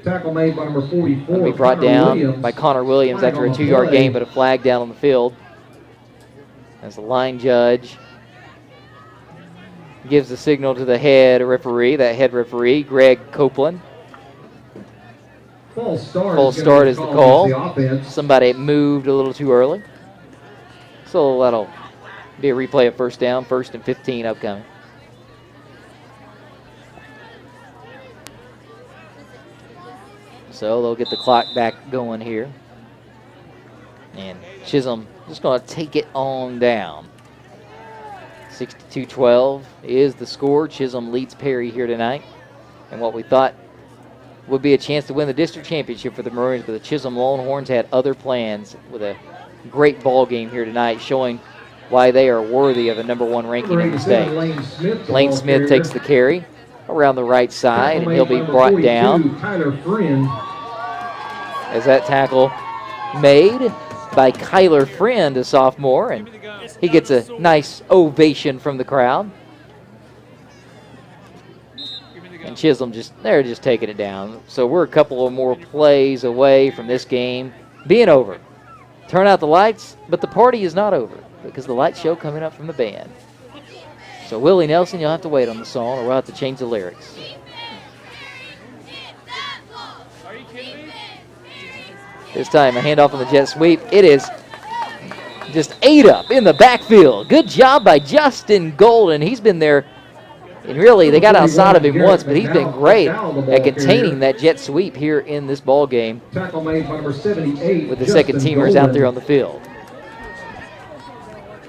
Tackle made by number 44. Going to be brought down by Connor Williams after a 2-yard gain, but a flag down on the field. As the line judge gives the signal to the head referee, Greg Copeland. False start is the call. Somebody moved a little too early. So that'll be a replay of first down, 1st and 15 upcoming. So they'll get the clock back going here. And Chisum just going to take it on down. 62-12 is the score. Chisum leads Perry here tonight. And what we thought would be a chance to win the district championship for the Maroons, but the Chisum Longhorns had other plans with a great ball game here tonight, showing why they are worthy of a #1 ranking in the state. Lane Smith takes the carry around the right side, and he'll be brought down. As that tackle made by Kyler Friend, a sophomore, and he gets a nice ovation from the crowd. And Chisholm they're just taking it down. So we're a couple of more plays away from this game being over. Turn out the lights, but the party is not over because the light show coming up from the band. So Willie Nelson, you'll have to wait on the song, or we'll have to change the lyrics. This time a handoff on the jet sweep. It is just ate up in the backfield. Good job by Justin Golden. He's been there, and really they got outside of him once, but he's been great at containing that jet sweep here in this ball game with the second teamers out there on the field.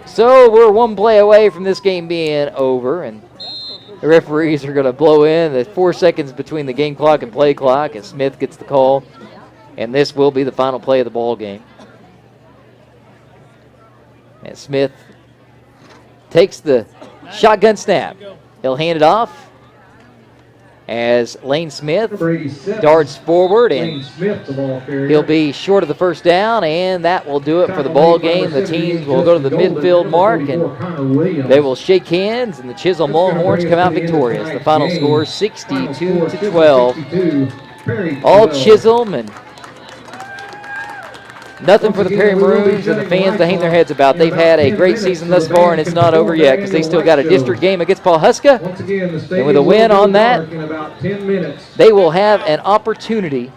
So we're one play away from this game being over, and the referees are going to blow in. There's 4 seconds between the game clock and play clock, and Smith gets the call. And this will be the final play of the ball game. And Smith takes the shotgun snap. He'll hand it off as Lane Smith darts forward, and he'll be short of the first down, and that will do it for the ball game. The teams will go to the midfield mark, and they will shake hands, and the Chisholm Longhorns come out victorious. The final score, 62-12. All Chisholm, and nothing for the Perry Maroons and the fans to hang their heads about. They've had a great season thus far, and it's not over yet because they still got a district game against Pawhuska. And with a win on that, they will have an opportunity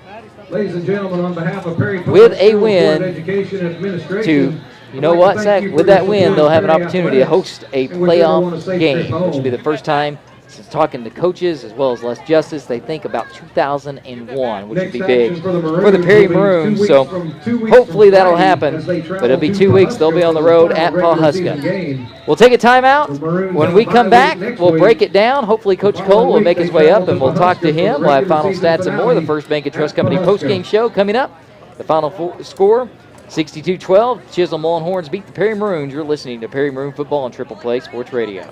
with a win to, you know what, Zach? With that win, they'll have an opportunity to host a playoff game, which will be the first time since talking to coaches as well as Les Justice. They think about 2001, which would be big for the Perry Maroons. So hopefully that'll happen, but it'll be 2 weeks. They'll be on the road at Pawhuska. We'll take a timeout. When we come back, we'll break it down. Hopefully Coach Cole will make his way up, and we'll talk to him. We'll have final stats and more. The First Bank and Trust Company postgame show coming up. The final score, 62-12. Chisholm Longhorns beat the Perry Maroons. You're listening to Perry Maroon Football on Triple Play Sports Radio.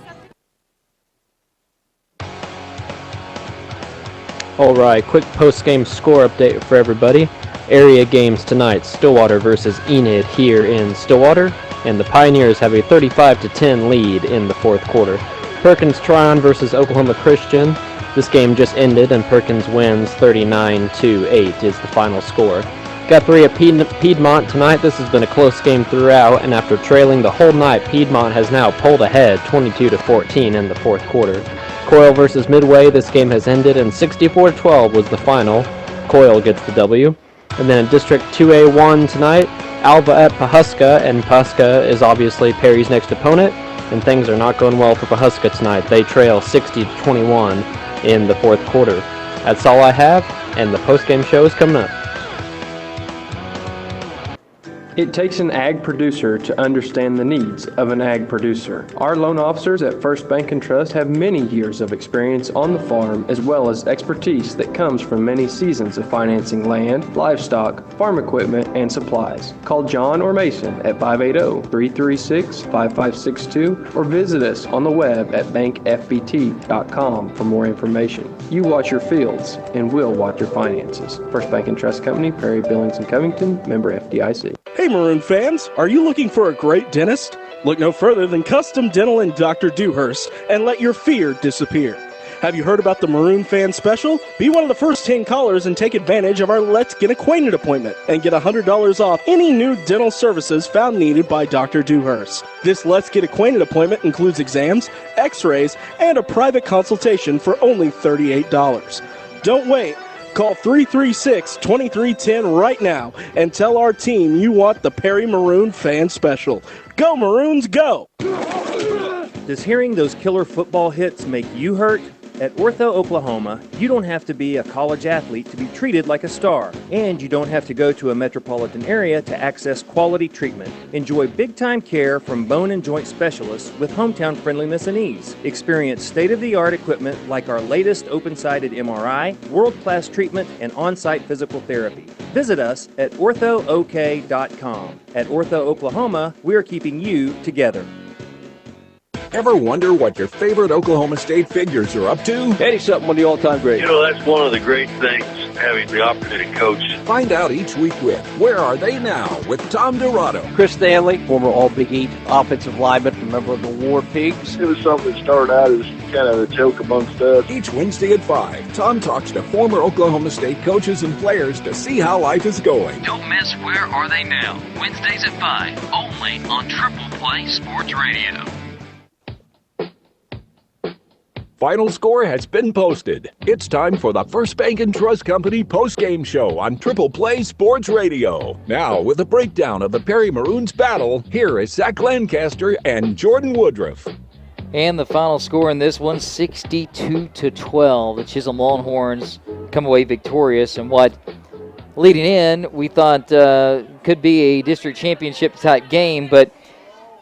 All right, quick post-game score update for everybody. Area games tonight, Stillwater versus Enid here in Stillwater, and the Pioneers have a 35-10 lead in the fourth quarter. Perkins Tryon versus Oklahoma Christian. This game just ended, and Perkins wins 39-8 is the final score. Guthrie at Piedmont tonight. This has been a close game throughout, and after trailing the whole night, Piedmont has now pulled ahead 22-14 in the fourth quarter. Coyle versus Midway, this game has ended, and 64-12 was the final. Coyle gets the W. And then in District 2A1 tonight, Alva at Pawhuska, and Pawhuska is obviously Perry's next opponent, and things are not going well for Pawhuska tonight. They trail 60-21 in the fourth quarter. That's all I have, and the postgame show is coming up. It takes an ag producer to understand the needs of an ag producer. Our loan officers at First Bank and Trust have many years of experience on the farm, as well as expertise that comes from many seasons of financing land, livestock, farm equipment, and supplies. Call John or Mason at 580-336-5562 or visit us on the web at bankfbt.com for more information. You watch your fields, and we'll watch your finances. First Bank and Trust Company, Perry, Billings, and Covington, member FDIC. Hey Maroon fans, are you looking for a great dentist? Look no further than Custom Dental and Dr. Dewhurst, and let your fear disappear. Have you heard about the Maroon Fan Special? Be one of the first 10 callers and take advantage of our Let's Get Acquainted appointment and get $100 off any new dental services found needed by Dr. Dewhurst. This Let's Get Acquainted appointment includes exams, x-rays, and a private consultation for only $38. Don't wait. Call 336-2310 right now and tell our team you want the Perry Maroon Fan Special. Go Maroons, go! Does hearing those killer football hits make you hurt? At Ortho, Oklahoma, you don't have to be a college athlete to be treated like a star, and you don't have to go to a metropolitan area to access quality treatment. Enjoy big-time care from bone and joint specialists with hometown friendliness and ease. Experience state-of-the-art equipment like our latest open-sided MRI, world-class treatment, and on-site physical therapy. Visit us at orthook.com. At Ortho, Oklahoma, we're keeping you together. Ever wonder what your favorite Oklahoma State figures are up to? 80-something one of the all-time greats. You know, that's one of the great things, having the opportunity to coach. Find out each week with Where Are They Now? With Tom Dorado. Chris Stanley, former All-Big East offensive lineman, a member of the War Pigs. It was something that started out as kind of a joke amongst us. Each Wednesday at 5, Tom talks to former Oklahoma State coaches and players to see how life is going. Don't miss Where Are They Now? Wednesdays at 5, only on Triple Play Sports Radio. Final score has been posted. It's time for the First Bank & Trust Company postgame show on Triple Play Sports Radio. Now, with a breakdown of the Perry Maroons battle, here is Zach Lancaster and Jordan Woodruff. And the final score in this one, 62-12. The Chisholm Longhorns come away victorious in what, leading in, we thought could be a district championship type game, but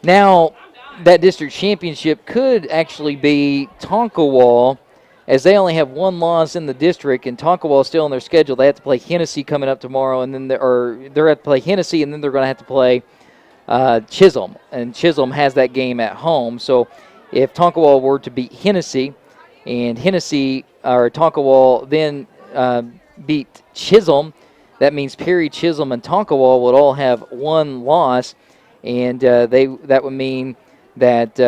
now that district championship could actually be Tonkawa, as they only have one loss in the district, and Tonkawa is still on their schedule. They have to play Hennessy coming up tomorrow, and then they're have to play Hennessy, and then they're going to have to play Chisholm, and Chisholm has that game at home. So if Tonkawa were to beat Hennessy, and Hennessy or Tonkawa then beat Chisholm, that means Perry, Chisholm, and Tonkawa would all have one loss, and that would mean that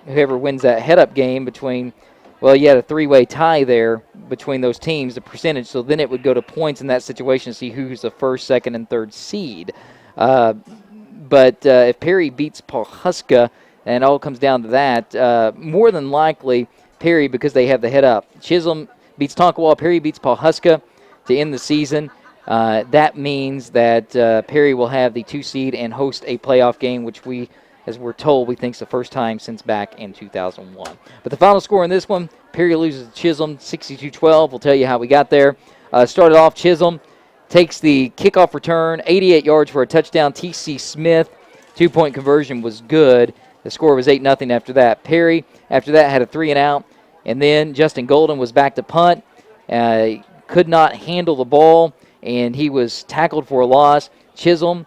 whoever wins that head-up game between, well, you had a three-way tie there between those teams, the percentage, so then it would go to points in that situation to see who's the first, second, and third seed. But if Perry beats Pawhuska, and it all comes down to that, more than likely Perry, because they have the head-up. Chisholm beats Tonkawa, Perry beats Pawhuska to end the season. That means that Perry will have the 2 seed and host a playoff game, which we, as we're told, we think is the first time since back in 2001. But the final score in this one, Perry loses to Chisholm 62-12. We'll tell you how we got there. Started off, Chisholm takes the kickoff return, 88 yards for a touchdown. T.C. Smith, 2-point conversion was good. The score was 8-0 after that. Perry, after that, had a 3-and-out. And then Justin Golden was back to punt. Could not handle the ball, and he was tackled for a loss. Chisholm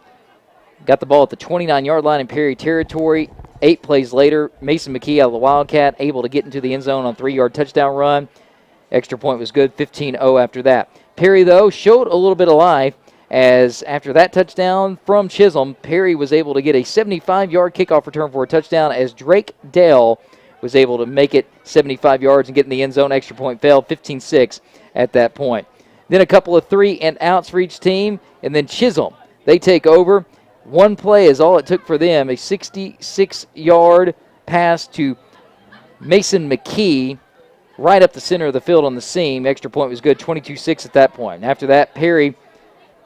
got the ball at the 29-yard line in Perry territory. 8 plays later, Mason McKee out of the Wildcat, able to get into the end zone on a 3-yard touchdown run. Extra point was good, 15-0 after that. Perry, though, showed a little bit of life, as after that touchdown from Chisholm, Perry was able to get a 75-yard kickoff return for a touchdown, as Drake Dale was able to make it 75 yards and get in the end zone. Extra point failed, 15-6 at that point. Then a couple of 3-and-outs for each team, and then Chisholm, they take over. One play is all it took for them, a 66-yard pass to Mason McKee right up the center of the field on the seam. Extra point was good, 22-6 at that point. After that, Perry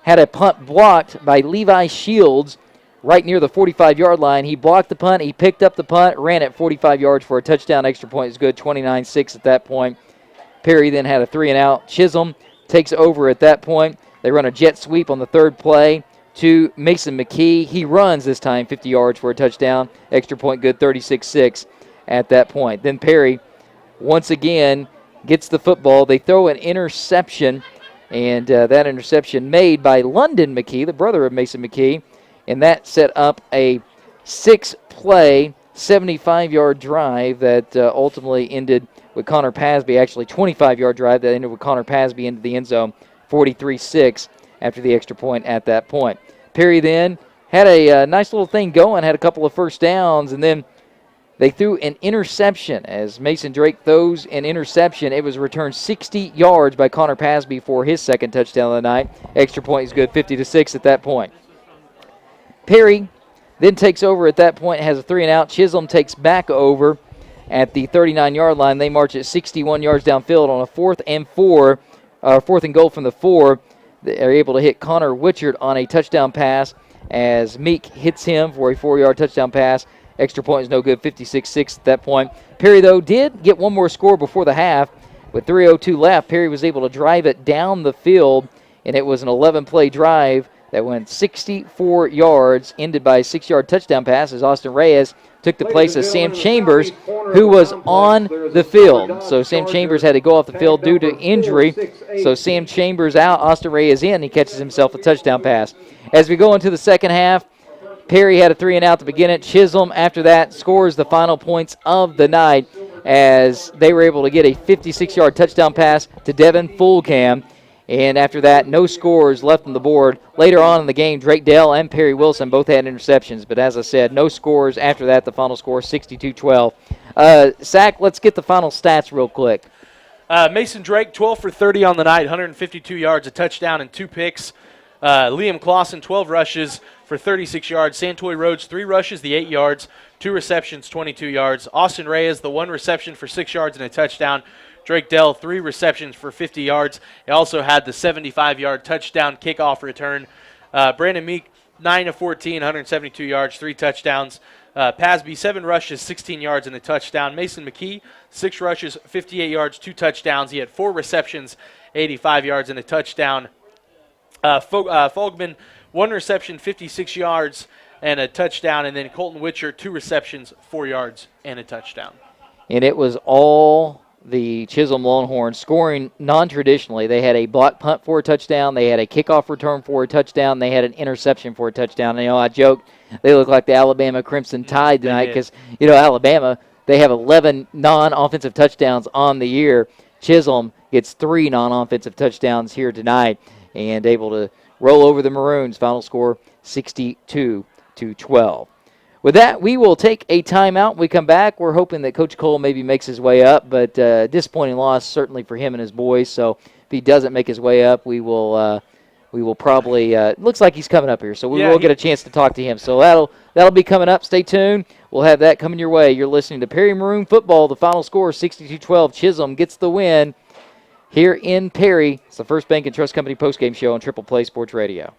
had a punt blocked by Levi Shields right near the 45-yard line. He blocked the punt, he picked up the punt, ran it 45 yards for a touchdown. Extra point was good, 29-6 at that point. Perry then had a 3-and-out. Chisholm takes over at that point. They run a jet sweep on the third play to Mason McKee. He runs this time 50 yards for a touchdown. Extra point good, 36-6 at that point. Then Perry, once again, gets the football. They throw an interception, and that interception made by London McKee, the brother of Mason McKee, and that set up a 6-play, 75-yard drive that ultimately ended with Connor Pasby, actually 25-yard drive that ended with Connor Pasby into the end zone, 43-6 after the extra point at that point. Perry then had a nice little thing going, had a couple of first downs, and then They threw an interception. As Mason Drake throws an interception, it was returned 60 yards by Connor Pasby for his second touchdown of the night. Extra point is good, 50-6 at that point. Perry then takes over at that point, has a 3-and-out. Chisholm takes back over at the 39-yard line. They march at 61 yards downfield on a 4th and goal from the 4. They're able to hit Connor Witchard on a touchdown pass as Meek hits him for a 4-yard touchdown pass. Extra point is no good, 56-6 at that point. Perry, though, did get one more score before the half. With 3:02 left, Perry was able to drive it down the field, and it was an 11-play drive that went 64 yards, ended by a 6-yard touchdown pass as Austin Reyes took the place of Sam Chambers, who was on the field. So Sam Chambers had to go off the field due to injury. So Sam Chambers out, Austin Reyes in. He catches himself a touchdown pass. As we go into the second half, Perry had a 3-and-out to begin it. Chisholm, after that, scores the final points of the night as they were able to get a 56-yard touchdown pass to Devin Fulcam. And after that, no scores left on the board. Later on in the game, Drake Dell and Perry Wilson both had interceptions. But as I said, no scores after that. The final score, 62-12. Zach, let's get the final stats real quick. Mason Drake, 12 for 30 on the night, 152 yards, a touchdown, and 2 picks. Liam Clausen, 12 rushes for 36 yards. Santoy Rhodes, 3 rushes, the 8 yards, 2 receptions, 22 yards. Austin Reyes, the 1 reception for 6 yards and a touchdown. Drake Dell, 3 receptions for 50 yards. He also had the 75-yard touchdown kickoff return. Brandon Meek, 9 of 14, 172 yards, 3 touchdowns. Pasby, 7 rushes, 16 yards, and a touchdown. Mason McKee, 6 rushes, 58 yards, 2 touchdowns. He had 4 receptions, 85 yards, and a touchdown. Fogman, 1 reception, 56 yards, and a touchdown. And then Colton Witcher, 2 receptions, 4 yards, and a touchdown. And it was all the Chisholm Longhorns scoring non-traditionally. They had a block punt for a touchdown. They had a kickoff return for a touchdown. They had an interception for a touchdown. And, I joked they look like the Alabama Crimson Tide tonight because, Alabama, they have 11 non-offensive touchdowns on the year. Chisholm gets 3 non-offensive touchdowns here tonight and able to roll over the Maroons. Final score, 62-12. With that, we will take a timeout. When we come back, we're hoping that Coach Cole maybe makes his way up, but disappointing loss certainly for him and his boys. So if he doesn't make his way up, we will probably looks like he's coming up here, so we will get a chance to talk to him. So that'll be coming up. Stay tuned. We'll have that coming your way. You're listening to Perry Maroon Football. The final score, 62-12. Chisholm gets the win here in Perry. It's the First Bank and Trust Company postgame show on Triple Play Sports Radio.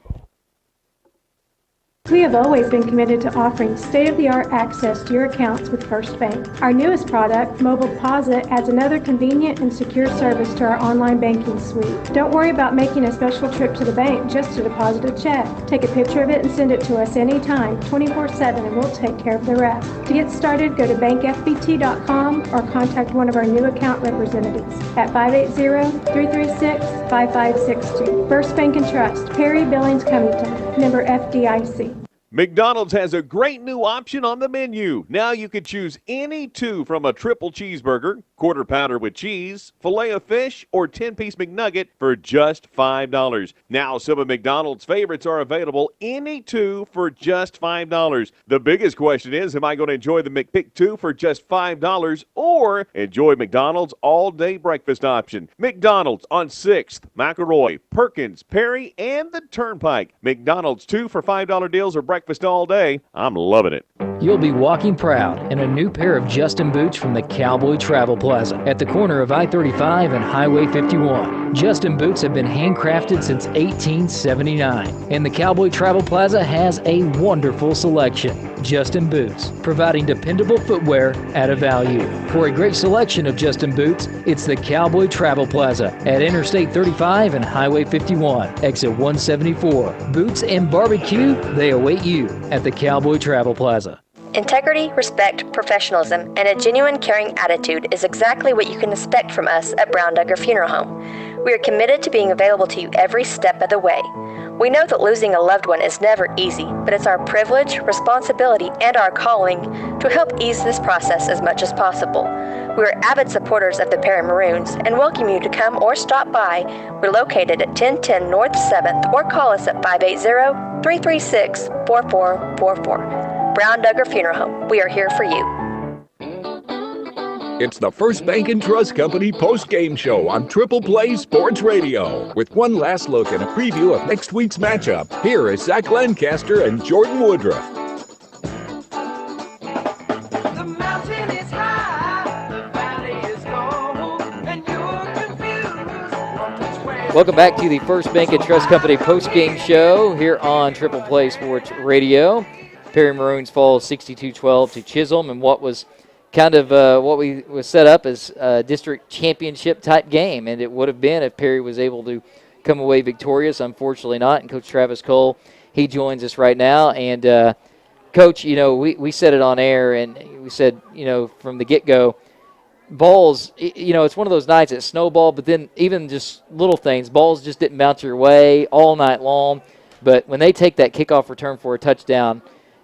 We have always been committed to offering state-of-the-art access to your accounts with First Bank. Our newest product, Mobile Deposit, adds another convenient and secure service to our online banking suite. Don't worry about making a special trip to the bank just to deposit a check. Take a picture of it and send it to us anytime, 24/7, and we'll take care of the rest. To get started, go to bankfbt.com or contact one of our new account representatives at 580-336-5562. First Bank and Trust, Perry, Billings, Covington, member FDIC. McDonald's has a great new option on the menu. Now you can choose any 2 from a triple cheeseburger, quarter pounder with cheese, filet of fish, or 10-piece McNugget for just $5. Now some of McDonald's favorites are available, any 2 for just $5. The biggest question is, am I going to enjoy the McPick 2 for just $5 or enjoy McDonald's all-day breakfast option? McDonald's on 6th, McElroy, Perkins, Perry, and the Turnpike. McDonald's 2 for $5 deals or breakfast all day. I'm loving it. You'll be walking proud in a new pair of Justin boots from the Cowboy Travel Plaza at the corner of I-35 and Highway 51. Justin boots have been handcrafted since 1879, and the Cowboy Travel Plaza has a wonderful selection. Justin Boots, providing dependable footwear at a value. For a great selection of Justin boots, it's the Cowboy Travel Plaza at Interstate 35 and Highway 51, exit 174. Boots and barbecue, they await you at the Cowboy Travel Plaza. Integrity, respect, professionalism, and a genuine caring attitude is exactly what you can expect from us at Brown Duggar Funeral Home. We are committed to being available to you every step of the way. We know that losing a loved one is never easy, but it's our privilege, responsibility, and our calling to help ease this process as much as possible. We are avid supporters of the Perry Maroons and welcome you to come or stop by. We're located at 1010 North 7th or call us at 580-336-4444. Brown Duggar Funeral Home. We are here for you. It's the First Bank and Trust Company post-game show on Triple Play Sports Radio. With one last look and a preview of next week's matchup, here is Zach Lancaster and Jordan Woodruff. Welcome back to the First Bank and Trust Company post-game show here on Triple Play Sports Radio. Perry Maroons fall 62-12 to Chisholm, and what was kind of what we was set up as a district championship type game, and it would have been if Perry was able to come away victorious. Unfortunately not, and Coach Travis Cole, he joins us right now. And Coach, we said it on air, and we said, from the get-go, balls, it's one of those nights that snowball, but then even just little things, balls just didn't bounce your way all night long. But when they take that kickoff return for a touchdown,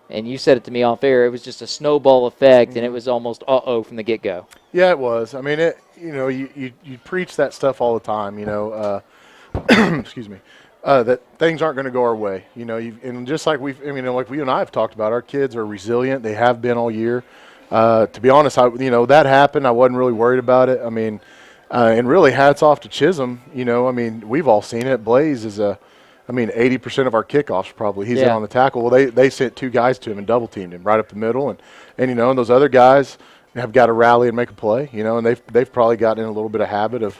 and you said it to me off air, it was just a snowball effect, and it was almost from the get-go. Yeah, it was. I mean, you preach that stuff all the time, excuse me, that things aren't going to go our way. And just like like we and I have talked about, our kids are resilient. They have been all year. To be honest, that happened. I wasn't really worried about it. I mean, and really hats off to Chisum. We've all seen it. Blaze is 80% of our kickoffs probably. He's in on the tackle. Well, they sent two guys to him and double teamed him right up the middle, and those other guys have got to rally and make a play. And they've probably gotten in a little bit of habit of,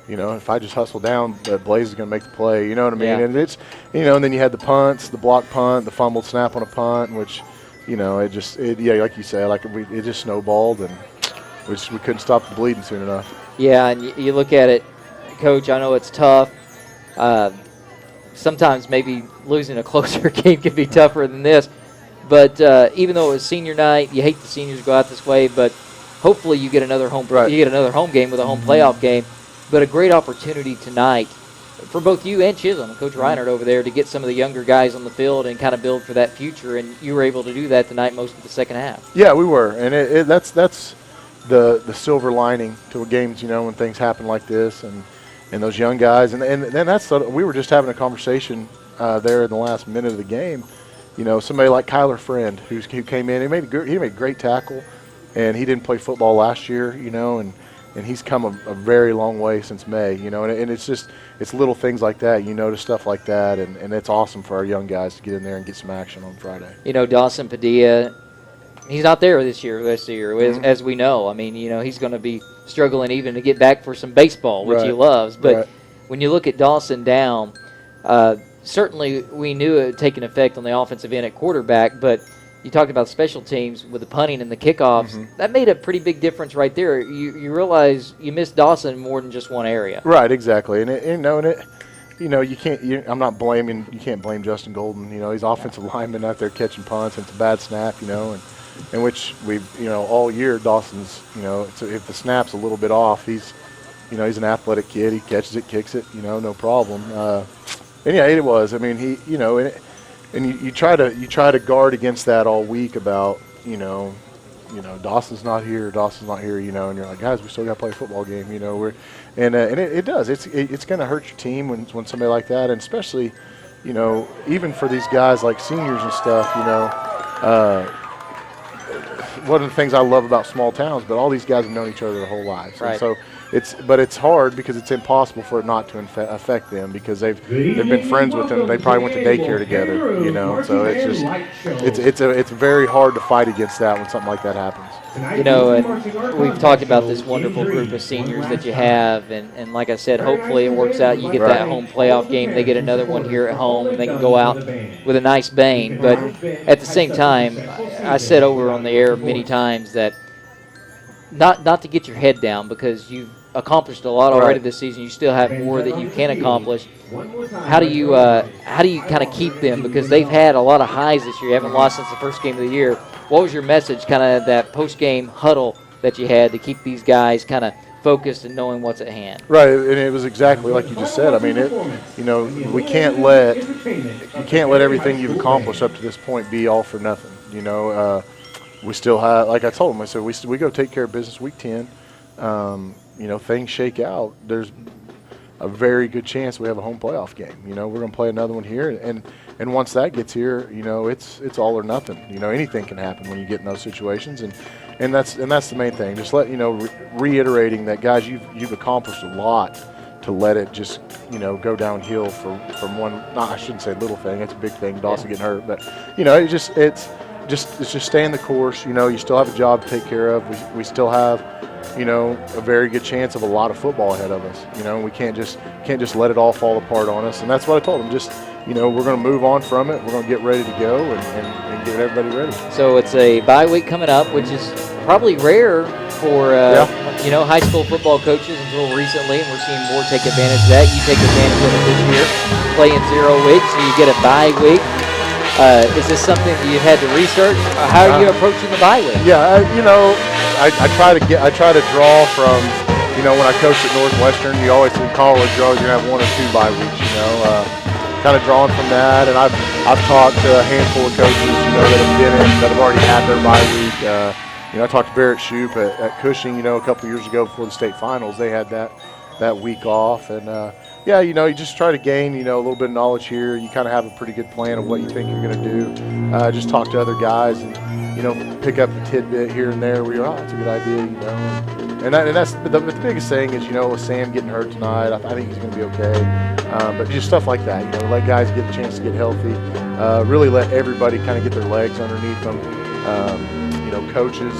if I just hustle down, Blaze is going to make the play. You know what I mean? Yeah. And it's, and then you had the punts, the block punt, the fumbled snap on a punt, which. Like you said, it just snowballed, and we couldn't stop the bleeding soon enough. Yeah, and you look at it, Coach, I know it's tough. Sometimes maybe losing a closer game can be tougher than this. But even though it was senior night, you hate the seniors go out this way, but hopefully you get another home game with a home playoff game. But a great opportunity tonight for both you and Chisholm and Coach Reinhardt over there to get some of the younger guys on the field and kind of build for that future, and you were able to do that tonight most of the second half. Yeah, we were, and that's the silver lining to games, when things happen like this, and those young guys, and then we were just having a conversation there in the last minute of the game. Somebody like Kyler Friend who came in, he made a great tackle, and he didn't play football last year, and he's come a very long way since May, and it's little things like that, to stuff like that, and it's awesome for our young guys to get in there and get some action on Friday. Dawson Padilla, he's not there this year, as we know. I mean, he's going to be struggling even to get back for some baseball, which he loves. But when you look at Dawson down, certainly we knew it would take an effect on the offensive end at quarterback, but you talked about special teams with the punting and the kickoffs. That made a pretty big difference right there. You realize you missed Dawson more than just one area. Right, exactly. You can't. I'm not blaming. You can't blame Justin Golden. He's offensive lineman out there catching punts. And it's a bad snap. In which we've all year Dawson's. If the snap's a little bit off, he's an athletic kid. He catches it, kicks it. No problem. And yeah, it was. I mean, he. And you try to guard against that all week about Dawson's not here, and you're like, guys, we still got to play a football game, and it does. It's going to hurt your team when somebody like that, and especially even for these guys like seniors and stuff, one of the things I love about small towns, but all these guys have known each other their whole lives, right. And so it's hard because it's impossible for it not to affect them because they've been friends with them. They probably went to daycare together, So it's very hard to fight against that when something like that happens. And we've talked about this wonderful group of seniors that you have, and like I said, hopefully it works out. You get that home playoff game, they get another one here at home, and they can go out with a nice bang. But at the same time, I said over on the air many times that not to get your head down because you've accomplished a lot already this season. You still have more that you can accomplish. How do you kind of keep them, because they've had a lot of highs this year. You haven't lost since the first game of the year. What was your message, kind of that post-game huddle that you had to keep these guys kind of focused and knowing what's at hand? Right, and it was exactly like you just said. I mean, you can't let everything you've accomplished up to this point be all for nothing. We still have, like I told them, I said we go take care of business week 10. Things shake out. a very good chance we have a home playoff game. You know, we're going to play another one here, and once that gets here, you know, it's all or nothing. You know, anything can happen when you get in those situations, and that's the main thing. Just reiterating that, guys, you've accomplished a lot to let it just, you know, go downhill from one. I shouldn't say little thing. It's a big thing. Dawson getting hurt, but you know, it's just staying the course. You know, you still have a job to take care of. We still have, you know, a very good chance of a lot of football ahead of us. You know, we can't just let it all fall apart on us. And that's what I told them. Just, you know, we're going to move on from it. We're going to get ready to go and get everybody ready. So it's a bye week coming up, which is probably rare for you know, high school football coaches until recently, and we're seeing more take advantage of that. You take advantage of it this year, playing 0 weeks, so you get a bye week. Is this something that you've had to research? How are you approaching the bye week? Yeah, you know, I try to draw from, you know, when I coached at Northwestern, you always in college you're always gonna have 1 or 2 bye weeks. You know, kind of drawing from that, and I've talked to a handful of coaches, you know, that have already had their bye week. You know, I talked to Barrett Shoup at Cushing, you know, a couple years ago before the state finals. They had that week off, and yeah, you know, you just try to gain, you know, a little bit of knowledge here. You kind of have a pretty good plan of what you think you're going to do. Just talk to other guys and, you know, pick up a tidbit here and there where you're, that's a good idea, you know. And that's the biggest thing is, you know, with Sam getting hurt tonight, I think he's going to be okay. But just stuff like that, you know, let guys get a chance to get healthy. Really let everybody kind of get their legs underneath them. You know, coaches,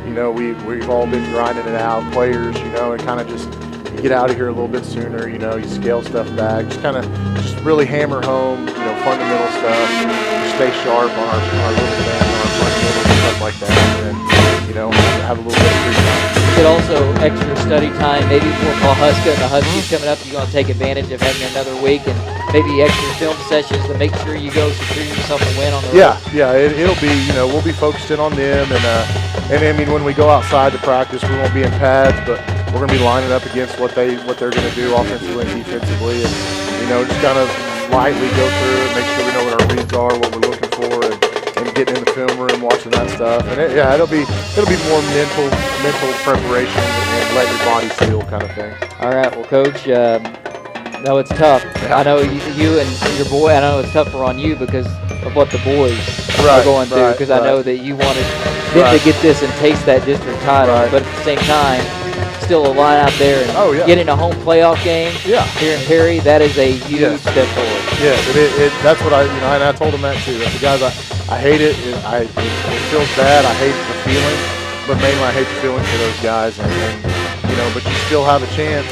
you know, we've all been grinding it out. Players, you know, and kind of just get out of here a little bit sooner. You know, you scale stuff back. Just really hammer home, you know, fundamental stuff. Stay sharp on our little thing, on our fundamentals, stuff like that, and you know, have a little bit of free time. You could also extra study time, maybe for Paul Huska and the Huskies coming up. You're going to take advantage of having another week and maybe extra film sessions to make sure you go secure yourself a win on the road. Yeah, it'll be, you know, we'll be focused in on them, and I mean, when we go outside to practice, we won't be in pads, but we're going to be lining up against what they're going to do offensively and defensively, and you know, just kind of lightly go through it, make sure we know what our reads are, what we're looking for, and getting in the film room, watching that stuff, and it'll be more mental preparation and let your body feel kind of thing. All right, well, Coach, no, it's tough. I know you and your boy. I know it's tougher on you because of what the boys are going through. Because I know that you wanted them to get this and taste that district title, but at the same time, still a lot out there. And getting a home playoff game here in Perry, that is a huge step forward. Yes, that's what and I told them that too. I said, guys, I hate it. It feels bad. I hate the feeling, but mainly I hate the feeling for those guys. And you know, but you still have a chance.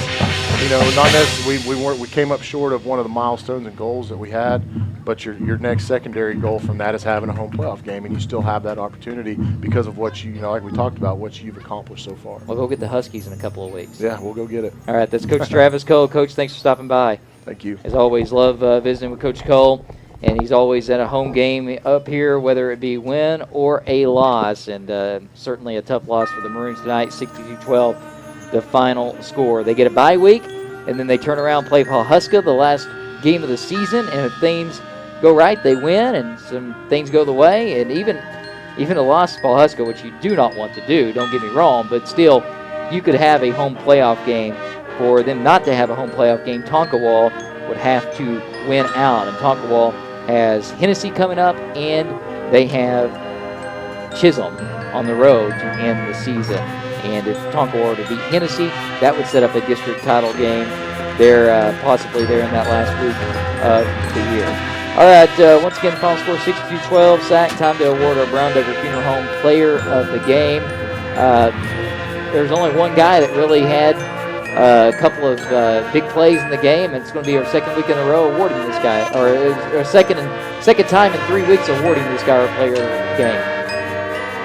You know, not necessarily we came up short of one of the milestones and goals that we had, but your next secondary goal from that is having a home playoff game, and you still have that opportunity because of what you know, like we talked about, what you've accomplished so far. We'll go get the Huskies in a couple of weeks. Yeah, we'll go get it. All right, that's Coach Travis Cole. Coach, thanks for stopping by. Thank you. As always, love visiting with Coach Cole, and he's always at a home game up here, whether it be win or a loss, and certainly a tough loss for the Maroons tonight, 62-12. The final score. They get a bye week, and then they turn around, play Paul Huska the last game of the season, and if things go right, they win, and some things go the way, and even a loss to Paul Huska, which you do not want to do, don't get me wrong, but still, you could have a home playoff game. For them not to have a home playoff game, Tonkawa would have to win out, and Tonkawa has Hennessy coming up, and they have Chisum on the road to end the season. And if Tonkawa were to beat Hennessy, that would set up a district title game. They're possibly there in that last week of the year. All right, once again, final score 62-12. Sack, time to award our Brown Decker Funeral Home Player of the Game. There's only one guy that really had a couple of big plays in the game, and it's going to be our second week in a row awarding this guy, or second time in 3 weeks awarding this guy our Player of the Game.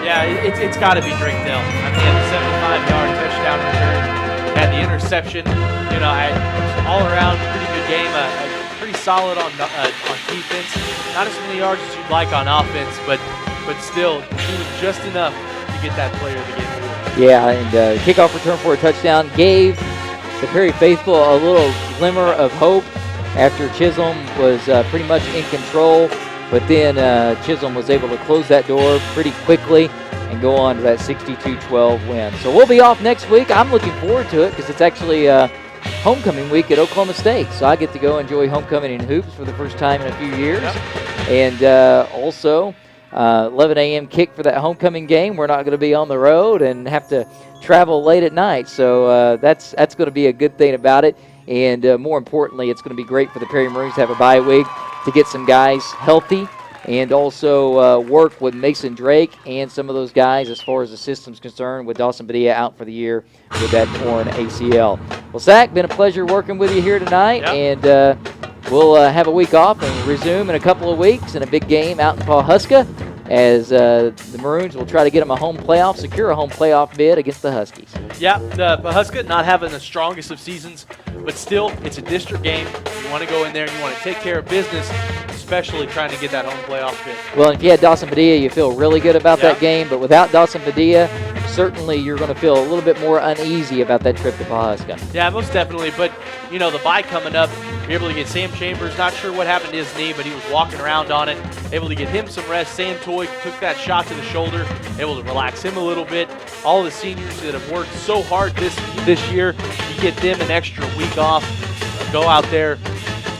Yeah, it's got to be Drinkdale. I mean, he had the 75-yard touchdown return, had the interception. You know, all around pretty good game. Pretty solid on defense. Not as many yards as you'd like on offense, but still, he was just enough to get that Player of the Game. Yeah, and kickoff return for a touchdown gave the Perry faithful a little glimmer of hope after Chisholm was pretty much in control. But then Chisholm was able to close that door pretty quickly and go on to that 62-12 win. So we'll be off next week. I'm looking forward to it because it's actually homecoming week at Oklahoma State. So I get to go enjoy homecoming in hoops for the first time in a few years. And also, 11 a.m. kick for that homecoming game. We're not going to be on the road and have to travel late at night. So that's going to be a good thing about it. And more importantly, it's going to be great for the Perry Maroons to have a bye week to get some guys healthy and also work with Mason Drake and some of those guys as far as the system's concerned, with Dawson Padilla out for the year with that torn ACL. Well, Zach, been a pleasure working with you here tonight, and we'll have a week off and resume in a couple of weeks in a big game out in Pawhuska, as the Maroons will try to get them secure a home playoff bid against the Huskies. Yeah, the Pawhuska not having the strongest of seasons, but still, it's a district game. You want to go in there and you want to take care of business, especially trying to get that home playoff bid. Well, if you had Dawson Padilla, you feel really good about that game, but without Dawson Padilla, certainly you're going to feel a little bit more uneasy about that trip to Pawhuska. Yeah, most definitely, but, the bye coming up, you're able to get Sam Chambers, not sure what happened to his knee, but he was walking around on it, able to get him some rest. Sam Toy took that shot to the shoulder, able to relax him a little bit. All the seniors that have worked so hard this year, you get them an extra week off. Go out there,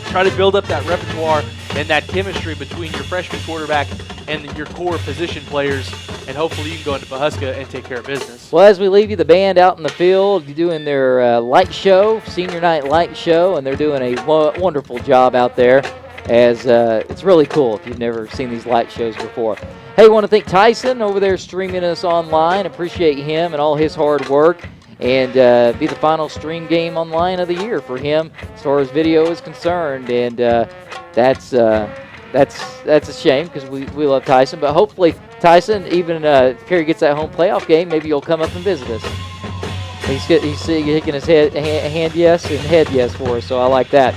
try to build up that repertoire and that chemistry between your freshman quarterback and your core position players, and hopefully you can go into Pawhuska and take care of business. Well, as we leave you, the band out in the field doing their light show, senior night light show, and they're doing a wonderful job out there, as it's really cool if you've never seen these light shows before. Hey, I want to thank Tyson over there streaming us online. Appreciate him and all his hard work, and be the final stream game online of the year for him as far as video is concerned, and that's a shame because we love Tyson, but hopefully Tyson, even if Perry gets that home playoff game, maybe you'll come up and visit us. He's shaking his hand yes and head yes for us, so I like that.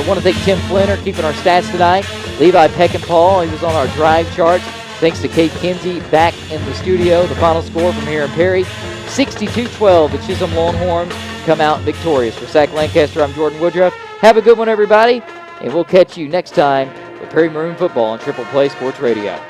Want to thank Tim Flinner keeping our stats tonight. Levi Peckinpah, he was on our drive charts. Thanks to Kate Kinsey back in the studio. The final score from here in Perry, 62-12. The Chisholm Longhorns come out victorious. For Zach Lancaster, I'm Jordan Woodruff. Have a good one, everybody, and we'll catch you next time with Perry Maroon Football on Triple Play Sports Radio.